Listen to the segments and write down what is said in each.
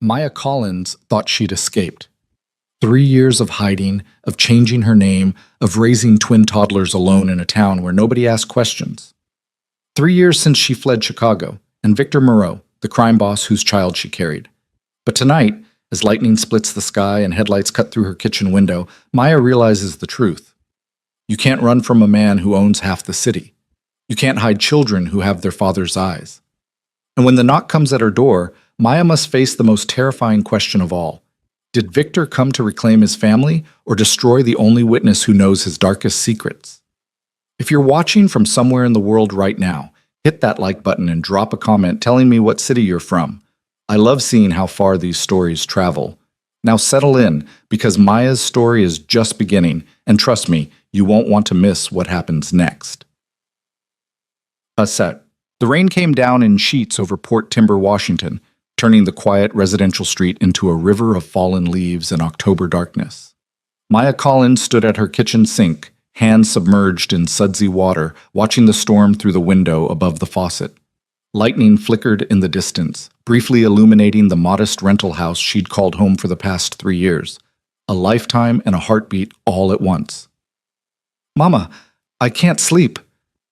Maya Collins thought she'd escaped. 3 years of hiding, of changing her name, of raising twin toddlers alone in a town where nobody asked questions. 3 years since she fled Chicago, and Victor Moreau, the crime boss whose child she carried. But tonight, as lightning splits the sky and headlights cut through her kitchen window, Maya realizes the truth. You can't run from a man who owns half the city. You can't hide children who have their father's eyes. And when the knock comes at her door, Maya must face the most terrifying question of all. Did Victor come to reclaim his family or destroy the only witness who knows his darkest secrets? If you're watching from somewhere in the world right now, hit that like button and drop a comment telling me what city you're from. I love seeing how far these stories travel. Now settle in, because Maya's story is just beginning, and trust me, you won't want to miss what happens next. A set. The rain came down in sheets over Port Timber, Washington, turning the quiet residential street into a river of fallen leaves and October darkness. Maya Collins stood at her kitchen sink, hands submerged in sudsy water, watching the storm through the window above the faucet. Lightning flickered in the distance, briefly illuminating the modest rental house she'd called home for the past 3 years. A lifetime and a heartbeat all at once. "Mama, I can't sleep."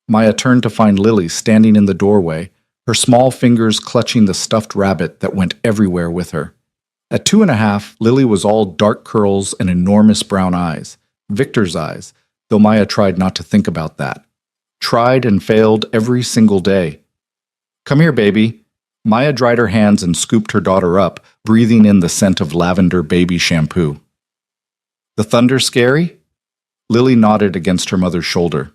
Maya turned to find Lily standing in the doorway, her small fingers clutching the stuffed rabbit that went everywhere with her. At 2.5, Lily was all dark curls and enormous brown eyes. Victor's eyes, though Maya tried not to think about that. Tried and failed every single day. "Come here, baby." Maya dried her hands and scooped her daughter up, breathing in the scent of lavender baby shampoo. "The thunder scary?" Lily nodded against her mother's shoulder.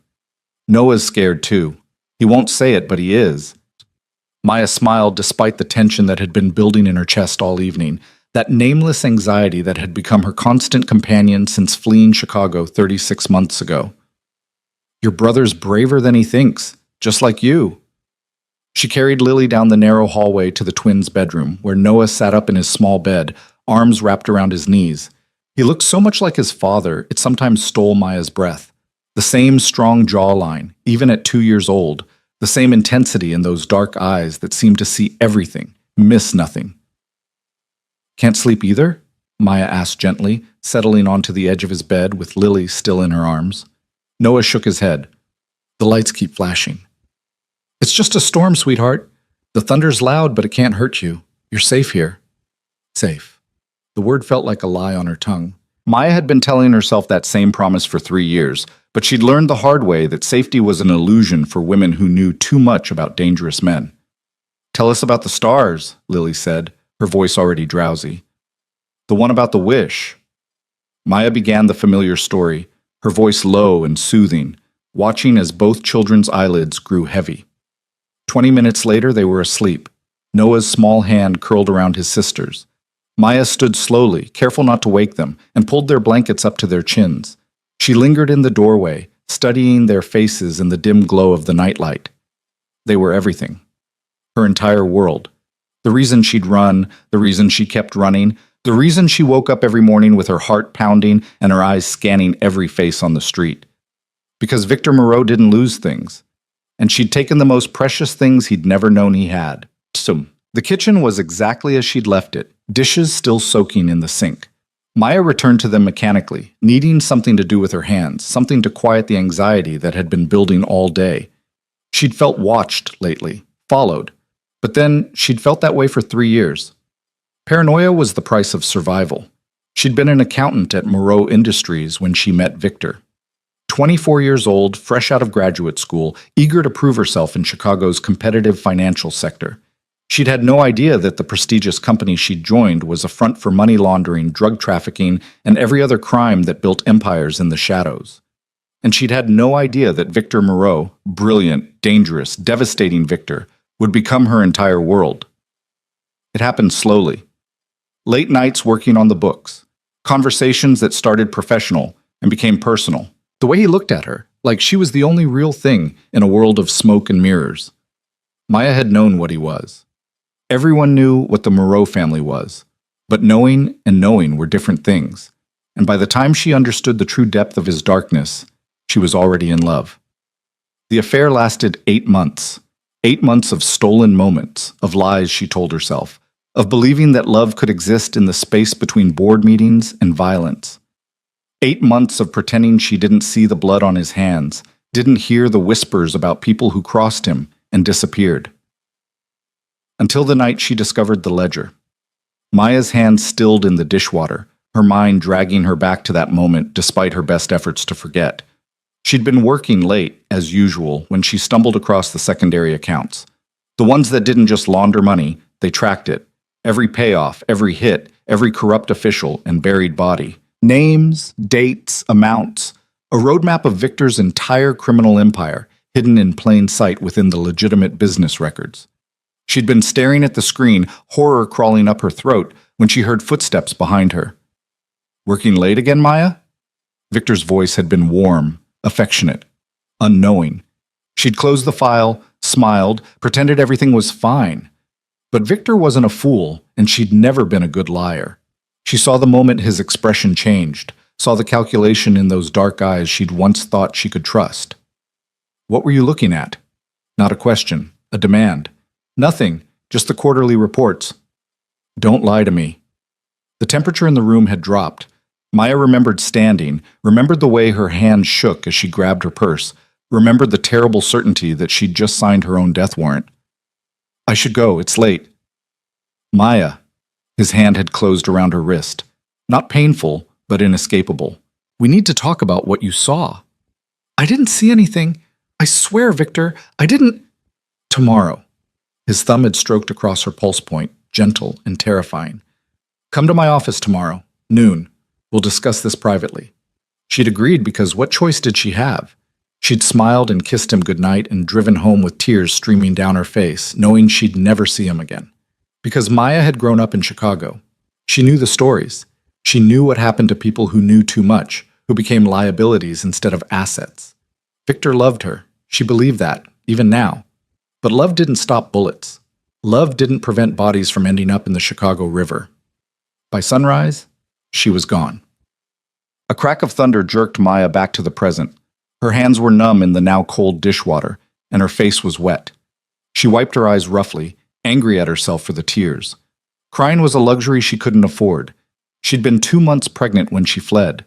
"Noah's scared too. He won't say it, but he is." Maya smiled despite the tension that had been building in her chest all evening, that nameless anxiety that had become her constant companion since fleeing Chicago 36 months ago. "Your brother's braver than he thinks, just like you." She carried Lily down the narrow hallway to the twins' bedroom, where Noah sat up in his small bed, arms wrapped around his knees. He looked so much like his father, it sometimes stole Maya's breath. The same strong jawline, even at 2 years old, the same intensity in those dark eyes that seemed to see everything, miss nothing. "Can't sleep either?" Maya asked gently, settling onto the edge of his bed with Lily still in her arms. Noah shook his head. "The lights keep flashing." "It's just a storm, sweetheart. The thunder's loud, but it can't hurt you. You're safe here." Safe. The word felt like a lie on her tongue. Maya had been telling herself that same promise for 3 years, but she'd learned the hard way that safety was an illusion for women who knew too much about dangerous men. "Tell us about the stars," Lily said, her voice already drowsy. "The one about the wish." Maya began the familiar story, her voice low and soothing, watching as both children's eyelids grew heavy. 20 minutes later, they were asleep, Noah's small hand curled around his sister's. Maya stood slowly, careful not to wake them, and pulled their blankets up to their chins. She lingered in the doorway, studying their faces in the dim glow of the nightlight. They were everything. Her entire world. The reason she'd run, the reason she kept running, the reason she woke up every morning with her heart pounding and her eyes scanning every face on the street. Because Victor Moreau didn't lose things. And she'd taken the most precious things he'd never known he had. The kitchen was exactly as she'd left it, dishes still soaking in the sink. Maya returned to them mechanically, needing something to do with her hands, something to quiet the anxiety that had been building all day. She'd felt watched lately, followed, but then she'd felt that way for 3 years. Paranoia was the price of survival. She'd been an accountant at Moreau Industries when she met Victor. 24 years old, fresh out of graduate school, eager to prove herself in Chicago's competitive financial sector. She'd had no idea that the prestigious company she'd joined was a front for money laundering, drug trafficking, and every other crime that built empires in the shadows. And she'd had no idea that Victor Moreau, brilliant, dangerous, devastating Victor, would become her entire world. It happened slowly. Late nights working on the books, conversations that started professional and became personal. The way he looked at her, like she was the only real thing in a world of smoke and mirrors. Maya had known what he was. Everyone knew what the Moreau family was, but knowing and knowing were different things, and by the time she understood the true depth of his darkness, she was already in love. The affair lasted 8 months. 8 months of stolen moments, of lies she told herself, of believing that love could exist in the space between board meetings and violence. 8 months of pretending she didn't see the blood on his hands, didn't hear the whispers about people who crossed him and disappeared. Until the night she discovered the ledger. Maya's hand stilled in the dishwater, her mind dragging her back to that moment despite her best efforts to forget. She'd been working late, as usual, when she stumbled across the secondary accounts. The ones that didn't just launder money, they tracked it. Every payoff, every hit, every corrupt official and buried body. Names, dates, amounts. A roadmap of Victor's entire criminal empire, hidden in plain sight within the legitimate business records. She'd been staring at the screen, horror crawling up her throat, when she heard footsteps behind her. "Working late again, Maya?" Victor's voice had been warm, affectionate, unknowing. She'd closed the file, smiled, pretended everything was fine. But Victor wasn't a fool, and she'd never been a good liar. She saw the moment his expression changed, saw the calculation in those dark eyes she'd once thought she could trust. "What were you looking at?" Not a question, a demand. "Nothing, just the quarterly reports." "Don't lie to me." The temperature in the room had dropped. Maya remembered standing, remembered the way her hand shook as she grabbed her purse, remembered the terrible certainty that she'd just signed her own death warrant. "I should go, it's late." "Maya." His hand had closed around her wrist. Not painful, but inescapable. "We need to talk about what you saw." "I didn't see anything. I swear, Victor, I didn't." "Tomorrow." His thumb had stroked across her pulse point, gentle and terrifying. "Come to my office tomorrow, noon. We'll discuss this privately." She'd agreed because what choice did she have? She'd smiled and kissed him goodnight and driven home with tears streaming down her face, knowing she'd never see him again. Because Maya had grown up in Chicago. She knew the stories. She knew what happened to people who knew too much, who became liabilities instead of assets. Victor loved her. She believed that, even now. But love didn't stop bullets. Love didn't prevent bodies from ending up in the Chicago River. By sunrise, she was gone. A crack of thunder jerked Maya back to the present. Her hands were numb in the now cold dishwater, and her face was wet. She wiped her eyes roughly, angry at herself for the tears. Crying was a luxury she couldn't afford. She'd been 2 months pregnant when she fled.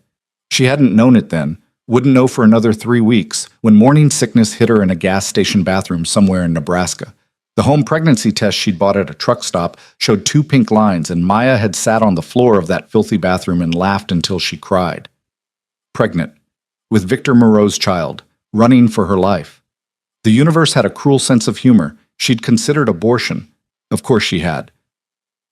She hadn't known it then, wouldn't know for another 3 weeks, when morning sickness hit her in a gas station bathroom somewhere in Nebraska. The home pregnancy test she'd bought at a truck stop showed 2 pink lines, and Maya had sat on the floor of that filthy bathroom and laughed until she cried. Pregnant, with Victor Moreau's child, running for her life. The universe had a cruel sense of humor. She'd considered abortion. Of course she had.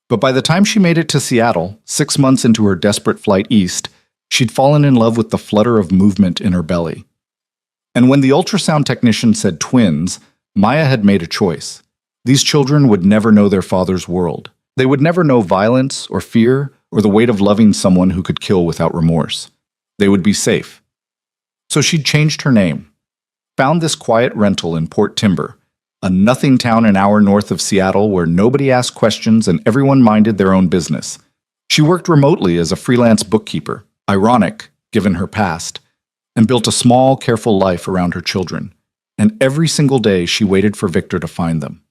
But by the time she made it to Seattle, 6 months into her desperate flight east, she'd fallen in love with the flutter of movement in her belly. And when the ultrasound technician said twins, Maya had made a choice. These children would never know their father's world. They would never know violence or fear or the weight of loving someone who could kill without remorse. They would be safe. So she'd changed her name, found this quiet rental in Port Timber, a nothing town an hour north of Seattle where nobody asked questions and everyone minded their own business. She worked remotely as a freelance bookkeeper, ironic given her past, and built a small, careful life around her children. And every single day she waited for Victor to find them.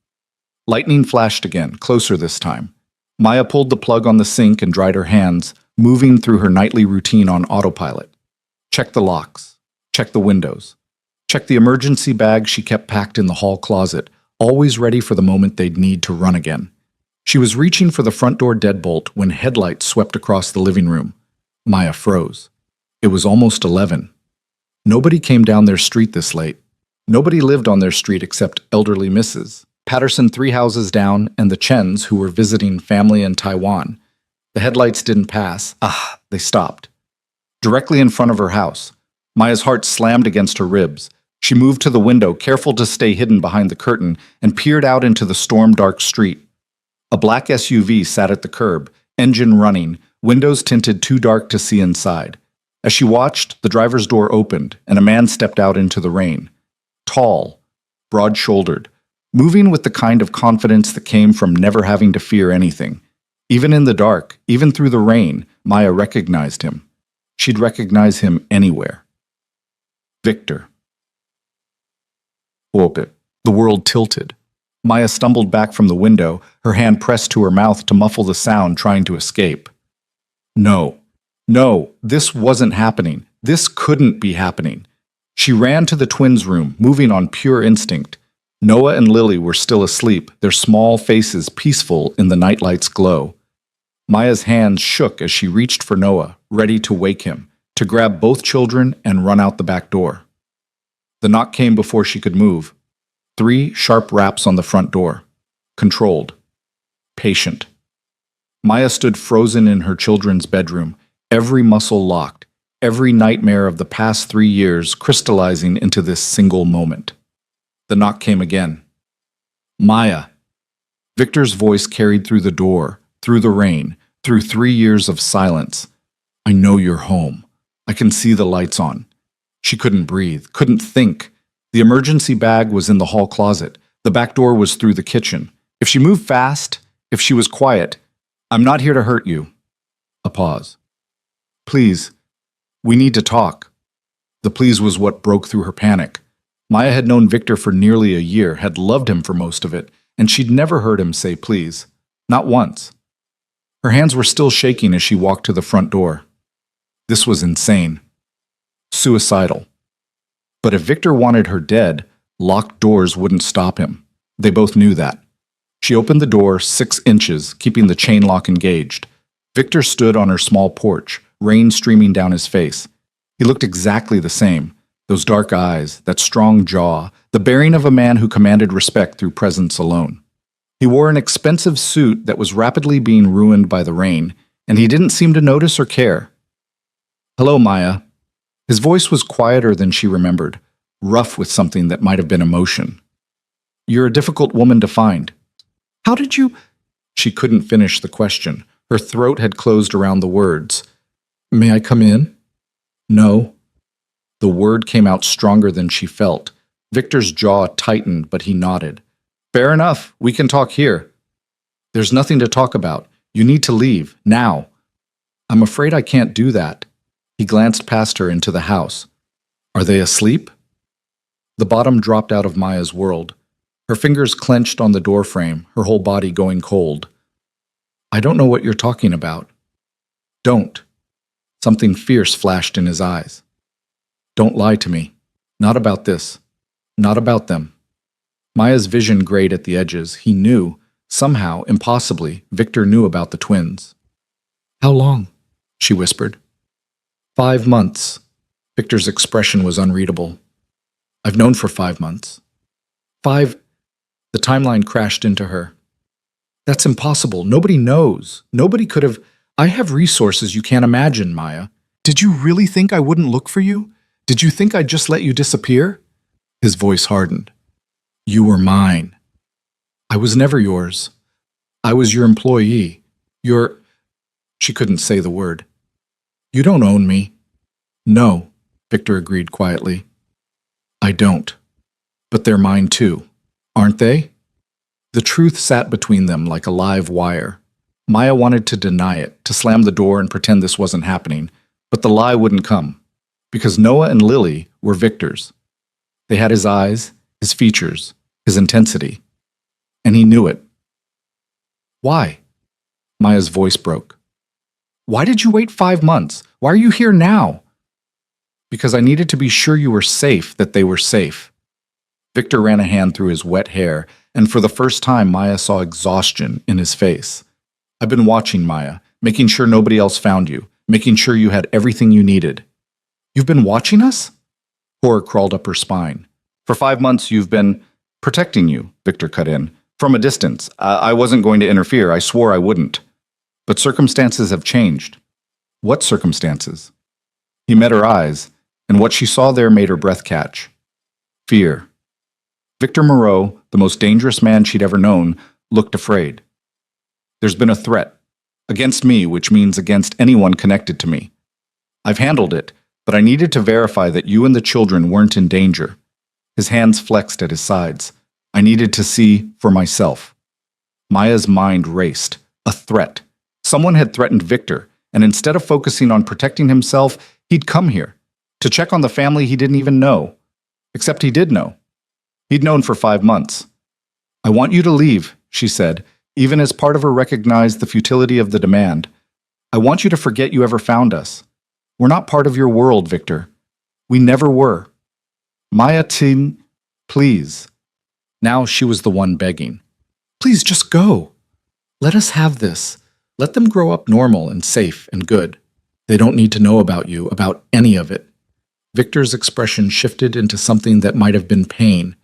Lightning flashed again, closer this time. Maya pulled the plug on the sink and dried her hands, moving through her nightly routine on autopilot. Check the locks. Check the windows. Check the emergency bag she kept packed in the hall closet, always ready for the moment they'd need to run again. She was reaching for the front door deadbolt when headlights swept across the living room. Maya froze. It was almost 11. Nobody came down their street this late. Nobody lived on their street except elderly Mrs. Patterson 3 houses down and the Chens who were visiting family in Taiwan. The headlights didn't pass. They stopped. Directly in front of her house. Maya's heart slammed against her ribs. She moved to the window, careful to stay hidden behind the curtain, and peered out into the storm-dark street. A black SUV sat at the curb, engine running, windows tinted too dark to see inside. As she watched, the driver's door opened, and a man stepped out into the rain. Tall, broad-shouldered, moving with the kind of confidence that came from never having to fear anything. Even in the dark, even through the rain, Maya recognized him. She'd recognize him anywhere. Victor. Whoop it. The world tilted. Maya stumbled back from the window, her hand pressed to her mouth to muffle the sound, trying to escape. No, no, this wasn't happening. This couldn't be happening. She ran to the twins' room, moving on pure instinct. Noah and Lily were still asleep, their small faces peaceful in the nightlight's glow. Maya's hands shook as she reached for Noah, ready to wake him, to grab both children and run out the back door. The knock came before she could move. 3 sharp raps on the front door. Controlled. Patient. Maya stood frozen in her children's bedroom, every muscle locked, every nightmare of the past 3 years crystallizing into this single moment. The knock came again. Maya. Victor's voice carried through the door, through the rain, through 3 years of silence. I know you're home. I can see the lights on. She couldn't breathe, couldn't think. The emergency bag was in the hall closet. The back door was through the kitchen. If she moved fast, if she was quiet, I'm not here to hurt you. A pause. Please, we need to talk. The please was what broke through her panic. Maya had known Victor for nearly a year, had loved him for most of it, and she'd never heard him say please. Not once. Her hands were still shaking as she walked to the front door. This was insane. Suicidal. But if Victor wanted her dead, locked doors wouldn't stop him. They both knew that. She opened the door 6 inches, keeping the chain lock engaged. Victor stood on her small porch, rain streaming down his face. He looked exactly the same. Those dark eyes, that strong jaw, the bearing of a man who commanded respect through presence alone. He wore an expensive suit that was rapidly being ruined by the rain, and he didn't seem to notice or care. Hello, Maya. His voice was quieter than she remembered, rough with something that might have been emotion. You're a difficult woman to find. How did you... She couldn't finish the question. Her throat had closed around the words. May I come in? No. The word came out stronger than she felt. Victor's jaw tightened, but he nodded. Fair enough, we can talk here. There's nothing to talk about. You need to leave, now. I'm afraid I can't do that. He glanced past her into the house. Are they asleep? The bottom dropped out of Maya's world. Her fingers clenched on the doorframe, her whole body going cold. I don't know what you're talking about. Don't. Something fierce flashed in his eyes. Don't lie to me. Not about this. Not about them. Maya's vision grayed at the edges. He knew, somehow, impossibly, Victor knew about the twins. How long? She whispered. 5 months. Victor's expression was unreadable. I've known for 5 months. 5... The timeline crashed into her. That's impossible. Nobody knows. Nobody could have... I have resources you can't imagine, Maya. Did you really think I wouldn't look for you? Did you think I'd just let you disappear? His voice hardened. You were mine. I was never yours. I was your employee. Your... She couldn't say the word. You don't own me. No, Victor agreed quietly. I don't. But they're mine too. Aren't they? The truth sat between them like a live wire. Maya wanted to deny it, to slam the door and pretend this wasn't happening, but the lie wouldn't come, because Noah and Lily were Victor's. They had his eyes, his features, his intensity, and he knew it. Why? Maya's voice broke. Why did you wait 5 months? Why are you here now? Because I needed to be sure you were safe, that they were safe. Victor ran a hand through his wet hair, and for the first time Maya saw exhaustion in his face. I've been watching, Maya, making sure nobody else found you, making sure you had everything you needed. You've been watching us? Horror crawled up her spine. For 5 months you've been protecting you, Victor cut in. From a distance. I wasn't going to interfere. I swore I wouldn't. But circumstances have changed. What circumstances? He met her eyes, and what she saw there made her breath catch. Fear. Victor Moreau, the most dangerous man she'd ever known, looked afraid. There's been a threat. Against me, which means against anyone connected to me. I've handled it, but I needed to verify that you and the children weren't in danger. His hands flexed at his sides. I needed to see for myself. Maya's mind raced. A threat. Someone had threatened Victor, and instead of focusing on protecting himself, he'd come here to check on the family he didn't even know. Except he did know. He'd known for 5 months. I want you to leave, she said, even as part of her recognized the futility of the demand. I want you to forget you ever found us. We're not part of your world, Victor. We never were. Maya Tin, please. Now she was the one begging. Please just go. Let us have this. Let them grow up normal and safe and good. They don't need to know about you, about any of it. Victor's expression shifted into something that might have been pain.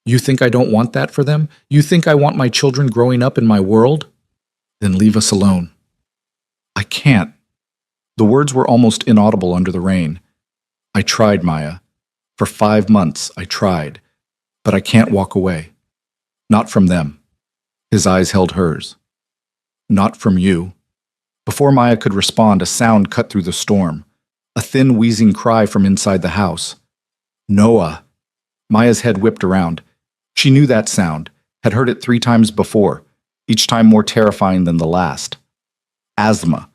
You think I don't want that for them? You think I want my children growing up in my world? Then leave us alone. I can't. The words were almost inaudible under the rain. I tried, Maya. For 5 months, I tried. But I can't walk away. Not from them. His eyes held hers. Not from you. Before Maya could respond, a sound cut through the storm. A thin, wheezing cry from inside the house. Noah. Maya's head whipped around. She knew that sound, had heard it 3 times before, each time more terrifying than the last. Asthma.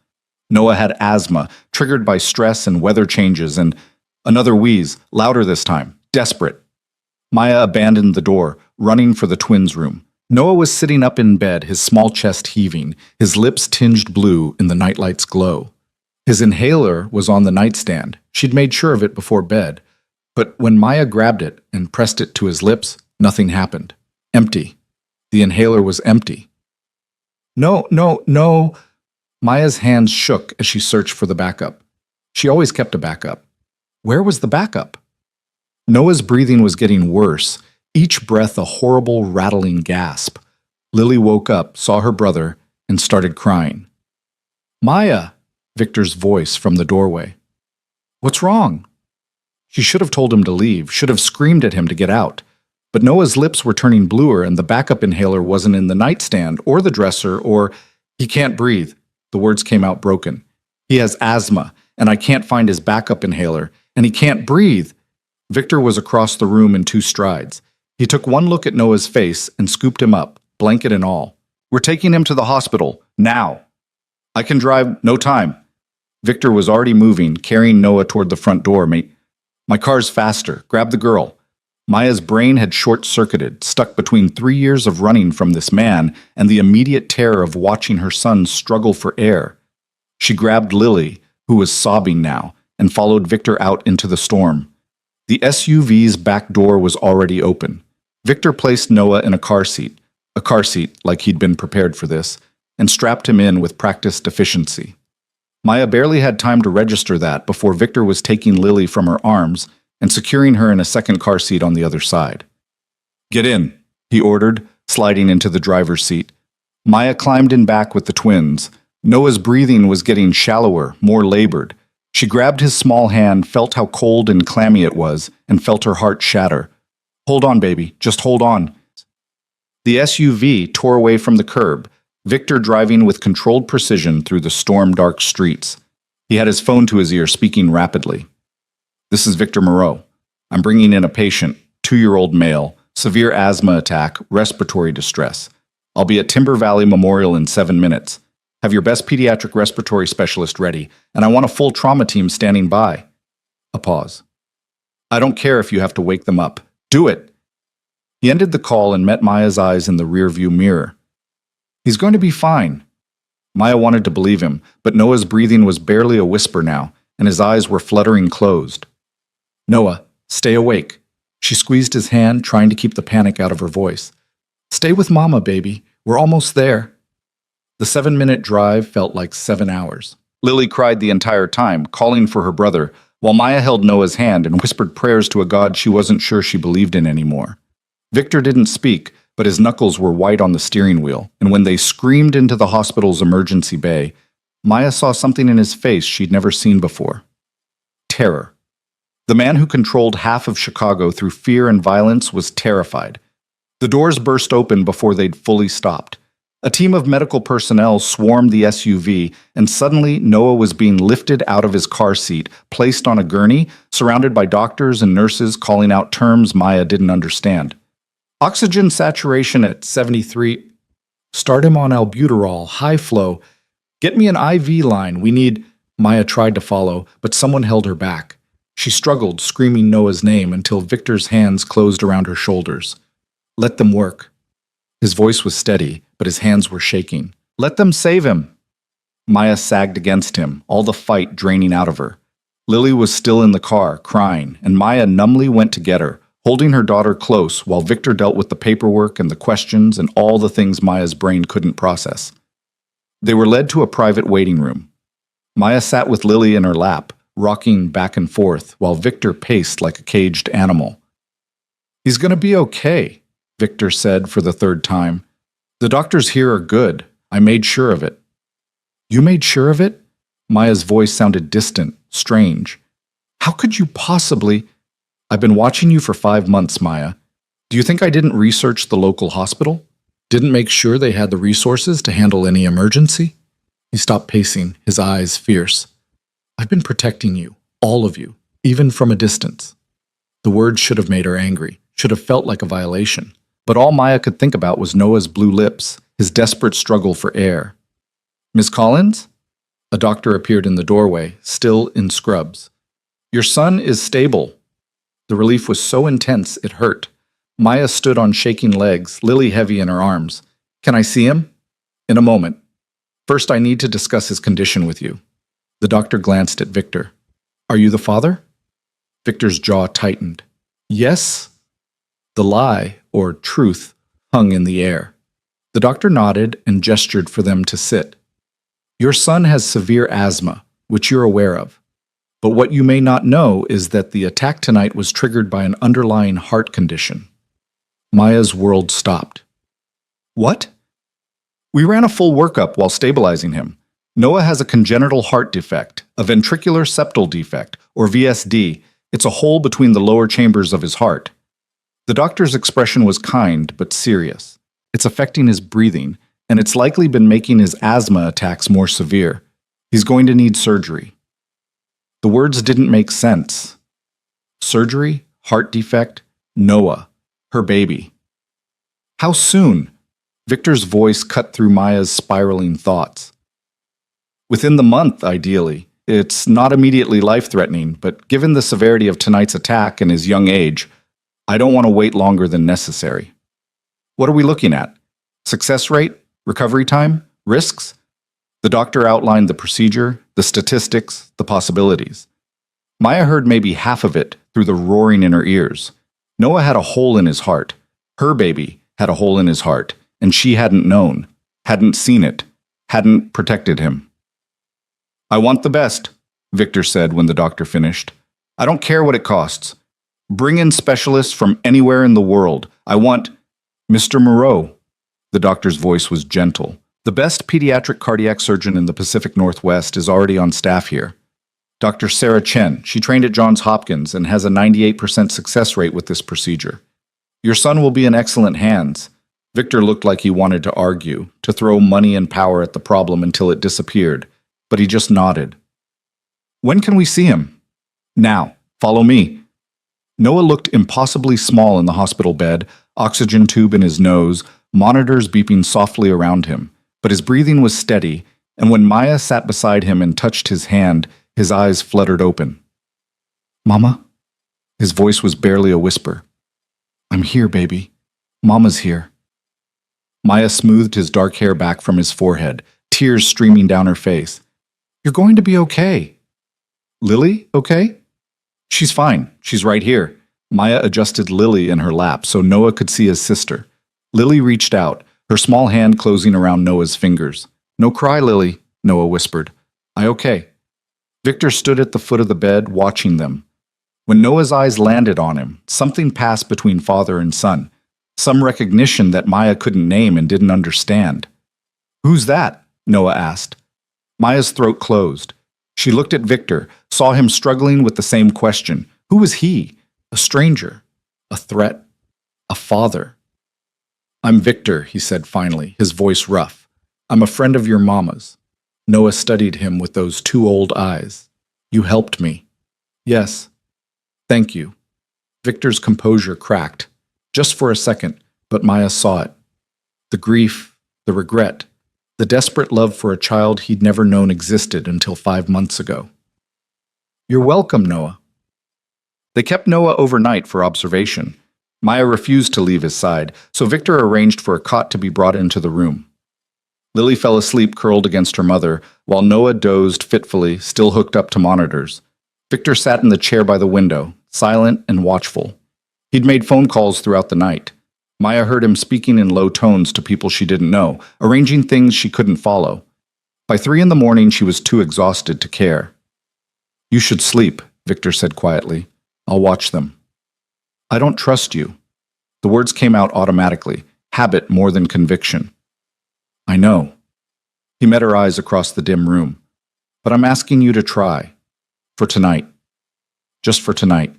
Noah had asthma, triggered by stress and weather changes, and another wheeze, louder this time, desperate. Maya abandoned the door, running for the twins' room. Noah was sitting up in bed, his small chest heaving, his lips tinged blue in the nightlight's glow. His inhaler was on the nightstand. She'd made sure of it before bed. But when Maya grabbed it and pressed it to his lips, nothing happened. Empty. The inhaler was empty. No, no, no. Maya's hands shook as she searched for the backup. She always kept a backup. Where was the backup? Noah's breathing was getting worse, each breath a horrible, rattling gasp. Lily woke up, saw her brother, and started crying. Maya! Victor's voice from the doorway. What's wrong? She should have told him to leave, should have screamed at him to get out. But Noah's lips were turning bluer, and the backup inhaler wasn't in the nightstand or the dresser or... He can't breathe. The words came out broken. He has asthma, and I can't find his backup inhaler, and he can't breathe. Victor was across the room in 2 strides. He took one look at Noah's face and scooped him up, blanket and all. We're taking him to the hospital, now. I can drive, no time. Victor was already moving, carrying Noah toward the front door. My car's faster. Grab the girl. Maya's brain had short-circuited, stuck between 3 years of running from this man and the immediate terror of watching her son struggle for air. She grabbed Lily, who was sobbing now, and followed Victor out into the storm. The SUV's back door was already open. Victor placed Noah in a car seat like he'd been prepared for this, and strapped him in with practiced efficiency. Maya barely had time to register that before Victor was taking Lily from her arms and securing her in a second car seat on the other side. Get in, he ordered, sliding into the driver's seat. Maya climbed in back with the twins. Noah's breathing was getting shallower, more labored. She grabbed his small hand, felt how cold and clammy it was, and felt her heart shatter. Hold on, baby, just hold on. The SUV tore away from the curb, Victor driving with controlled precision through the storm-dark streets. He had his phone to his ear, speaking rapidly. This is Victor Moreau. I'm bringing in a patient, 2-year-old male, severe asthma attack, respiratory distress. I'll be at Timber Valley Memorial in 7 minutes. Have your best pediatric respiratory specialist ready, and I want a full trauma team standing by. A pause. I don't care if you have to wake them up. Do it! He ended the call and met Maya's eyes in the rearview mirror. He's going to be fine. Maya wanted to believe him, but Noah's breathing was barely a whisper now, and his eyes were fluttering closed. Noah, stay awake. She squeezed his hand, trying to keep the panic out of her voice. Stay with Mama, baby. We're almost there. The 7-minute drive felt like 7 hours. Lily cried the entire time, calling for her brother, while Maya held Noah's hand and whispered prayers to a God she wasn't sure she believed in anymore. Victor didn't speak, but his knuckles were white on the steering wheel, and when they screamed into the hospital's emergency bay, Maya saw something in his face she'd never seen before. Terror. The man who controlled half of Chicago through fear and violence was terrified. The doors burst open before they'd fully stopped. A team of medical personnel swarmed the SUV, and suddenly Noah was being lifted out of his car seat, placed on a gurney, surrounded by doctors and nurses calling out terms Maya didn't understand. Oxygen saturation at 73. Start him on albuterol, high flow. Get me an IV line, we need... Maya tried to follow, but someone held her back. She struggled, screaming Noah's name until Victor's hands closed around her shoulders. Let them work. His voice was steady, but his hands were shaking. "Let them save him!" Maya sagged against him, all the fight draining out of her. Lily was still in the car, crying, and Maya numbly went to get her, holding her daughter close while Victor dealt with the paperwork and the questions and all the things Maya's brain couldn't process. They were led to a private waiting room. Maya sat with Lily in her lap, rocking back and forth, while Victor paced like a caged animal. "He's going to be okay," Victor said for the third time. "The doctors here are good. I made sure of it." "You made sure of it?" Maya's voice sounded distant, strange. "How could you possibly—" "I've been watching you for 5 months, Maya. Do you think I didn't research the local hospital? Didn't make sure they had the resources to handle any emergency?" He stopped pacing, his eyes fierce. "I've been protecting you, all of you, even from a distance." The words should have made her angry, should have felt like a violation. But all Maya could think about was Noah's blue lips, his desperate struggle for air. "Miss Collins?" A doctor appeared in the doorway, still in scrubs. "Your son is stable." The relief was so intense it hurt. Maya stood on shaking legs, Lily heavy in her arms. "Can I see him?" "In a moment. First, I need to discuss his condition with you." The doctor glanced at Victor. "Are you the father?" Victor's jaw tightened. "Yes." The lie, or truth, hung in the air. The doctor nodded and gestured for them to sit. "Your son has severe asthma, which you're aware of. But what you may not know is that the attack tonight was triggered by an underlying heart condition." Maya's world stopped. "What?" "We ran a full workup while stabilizing him. Noah has a congenital heart defect, a ventricular septal defect, or VSD. It's a hole between the lower chambers of his heart." The doctor's expression was kind but serious. "It's affecting his breathing, and it's likely been making his asthma attacks more severe. He's going to need surgery." The words didn't make sense. Surgery, heart defect, Noah, her baby. "How soon?" Victor's voice cut through Maya's spiraling thoughts. "Within the month, ideally. It's not immediately life-threatening, but given the severity of tonight's attack and his young age, I don't want to wait longer than necessary." "What are we looking at? Success rate? Recovery time? Risks?" The doctor outlined the procedure, the statistics, the possibilities. Maya heard maybe half of it through the roaring in her ears. Noah had a hole in his heart. Her baby had a hole in his heart, and she hadn't known, hadn't seen it, hadn't protected him. "I want the best," Victor said when the doctor finished. "I don't care what it costs. Bring in specialists from anywhere in the world. I want—" "Mr. Moreau." The doctor's voice was gentle. "The best pediatric cardiac surgeon in the Pacific Northwest is already on staff here. Dr. Sarah Chen. She trained at Johns Hopkins and has a 98% success rate with this procedure. Your son will be in excellent hands." Victor looked like he wanted to argue, to throw money and power at the problem until it disappeared, but he just nodded. "When can we see him?" "Now. Follow me." Noah looked impossibly small in the hospital bed, oxygen tube in his nose, monitors beeping softly around him, but his breathing was steady, and when Maya sat beside him and touched his hand, his eyes fluttered open. "Mama?" His voice was barely a whisper. "I'm here, baby. Mama's here." Maya smoothed his dark hair back from his forehead, tears streaming down her face. "You're going to be okay." "Lily, okay?" "She's fine. She's right here." Maya adjusted Lily in her lap so Noah could see his sister. Lily reached out, her small hand closing around Noah's fingers. "No cry, Lily," Noah whispered. "I okay." Victor stood at the foot of the bed, watching them. When Noah's eyes landed on him, something passed between father and son. Some recognition that Maya couldn't name and didn't understand. "Who's that?" Noah asked. Maya's throat closed. She looked at Victor, saw him struggling with the same question. Who was he? A stranger? A threat? A father? "I'm Victor," he said finally, his voice rough. "I'm a friend of your mama's." Noah studied him with those two old eyes. "You helped me." "Yes." "Thank you." Victor's composure cracked, just for a second, but Maya saw it. The grief, the regret, the desperate love for a child he'd never known existed until 5 months ago. "You're welcome, Noah." They kept Noah overnight for observation. Maya refused to leave his side, so Victor arranged for a cot to be brought into the room. Lily fell asleep curled against her mother, while Noah dozed fitfully, still hooked up to monitors. Victor sat in the chair by the window, silent and watchful. He'd made phone calls throughout the night. Maya heard him speaking in low tones to people she didn't know, arranging things she couldn't follow. By 3 in the morning, she was too exhausted to care. "You should sleep," Victor said quietly. "I'll watch them." "I don't trust you." The words came out automatically, habit more than conviction. "I know." He met her eyes across the dim room. "But I'm asking you to try. For tonight. Just for tonight."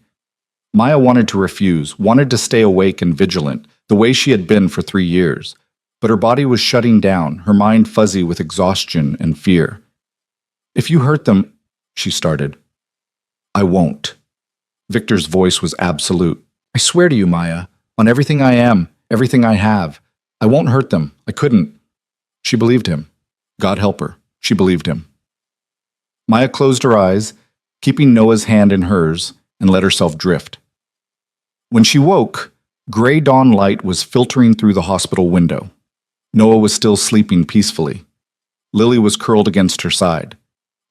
Maya wanted to refuse, wanted to stay awake and vigilant, the way she had been for 3 years. But her body was shutting down, her mind fuzzy with exhaustion and fear. "If you hurt them," she started. "I won't." Victor's voice was absolute. "I swear to you, Maya, on everything I am, everything I have, I won't hurt them. I couldn't." She believed him. God help her. She believed him. Maya closed her eyes, keeping Noah's hand in hers, and let herself drift. When she woke, gray dawn light was filtering through the hospital window. Noah was still sleeping peacefully. Lily was curled against her side.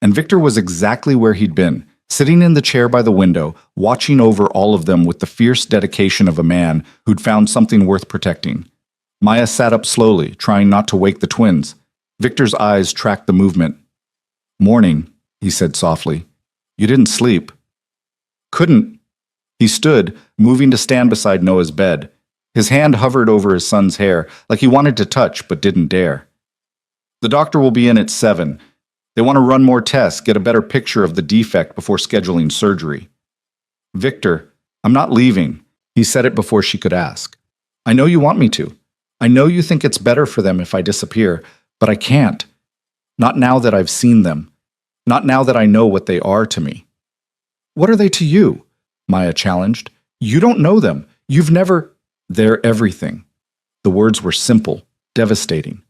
And Victor was exactly where he'd been, sitting in the chair by the window, watching over all of them with the fierce dedication of a man who'd found something worth protecting. Maya sat up slowly, trying not to wake the twins. Victor's eyes tracked the movement. "Morning," he said softly. "You didn't sleep." "Couldn't." He stood, moving to stand beside Noah's bed. His hand hovered over his son's hair, like he wanted to touch but didn't dare. "The doctor will be in at 7. They want to run more tests, get a better picture of the defect before scheduling surgery." "Victor, I'm not leaving." He said it before she could ask. "I know you want me to. I know you think it's better for them if I disappear, but I can't. Not now that I've seen them. Not now that I know what they are to me." "What are they to you?" Maya challenged. "You don't know them. You've never—" "They're everything." The words were simple, devastating.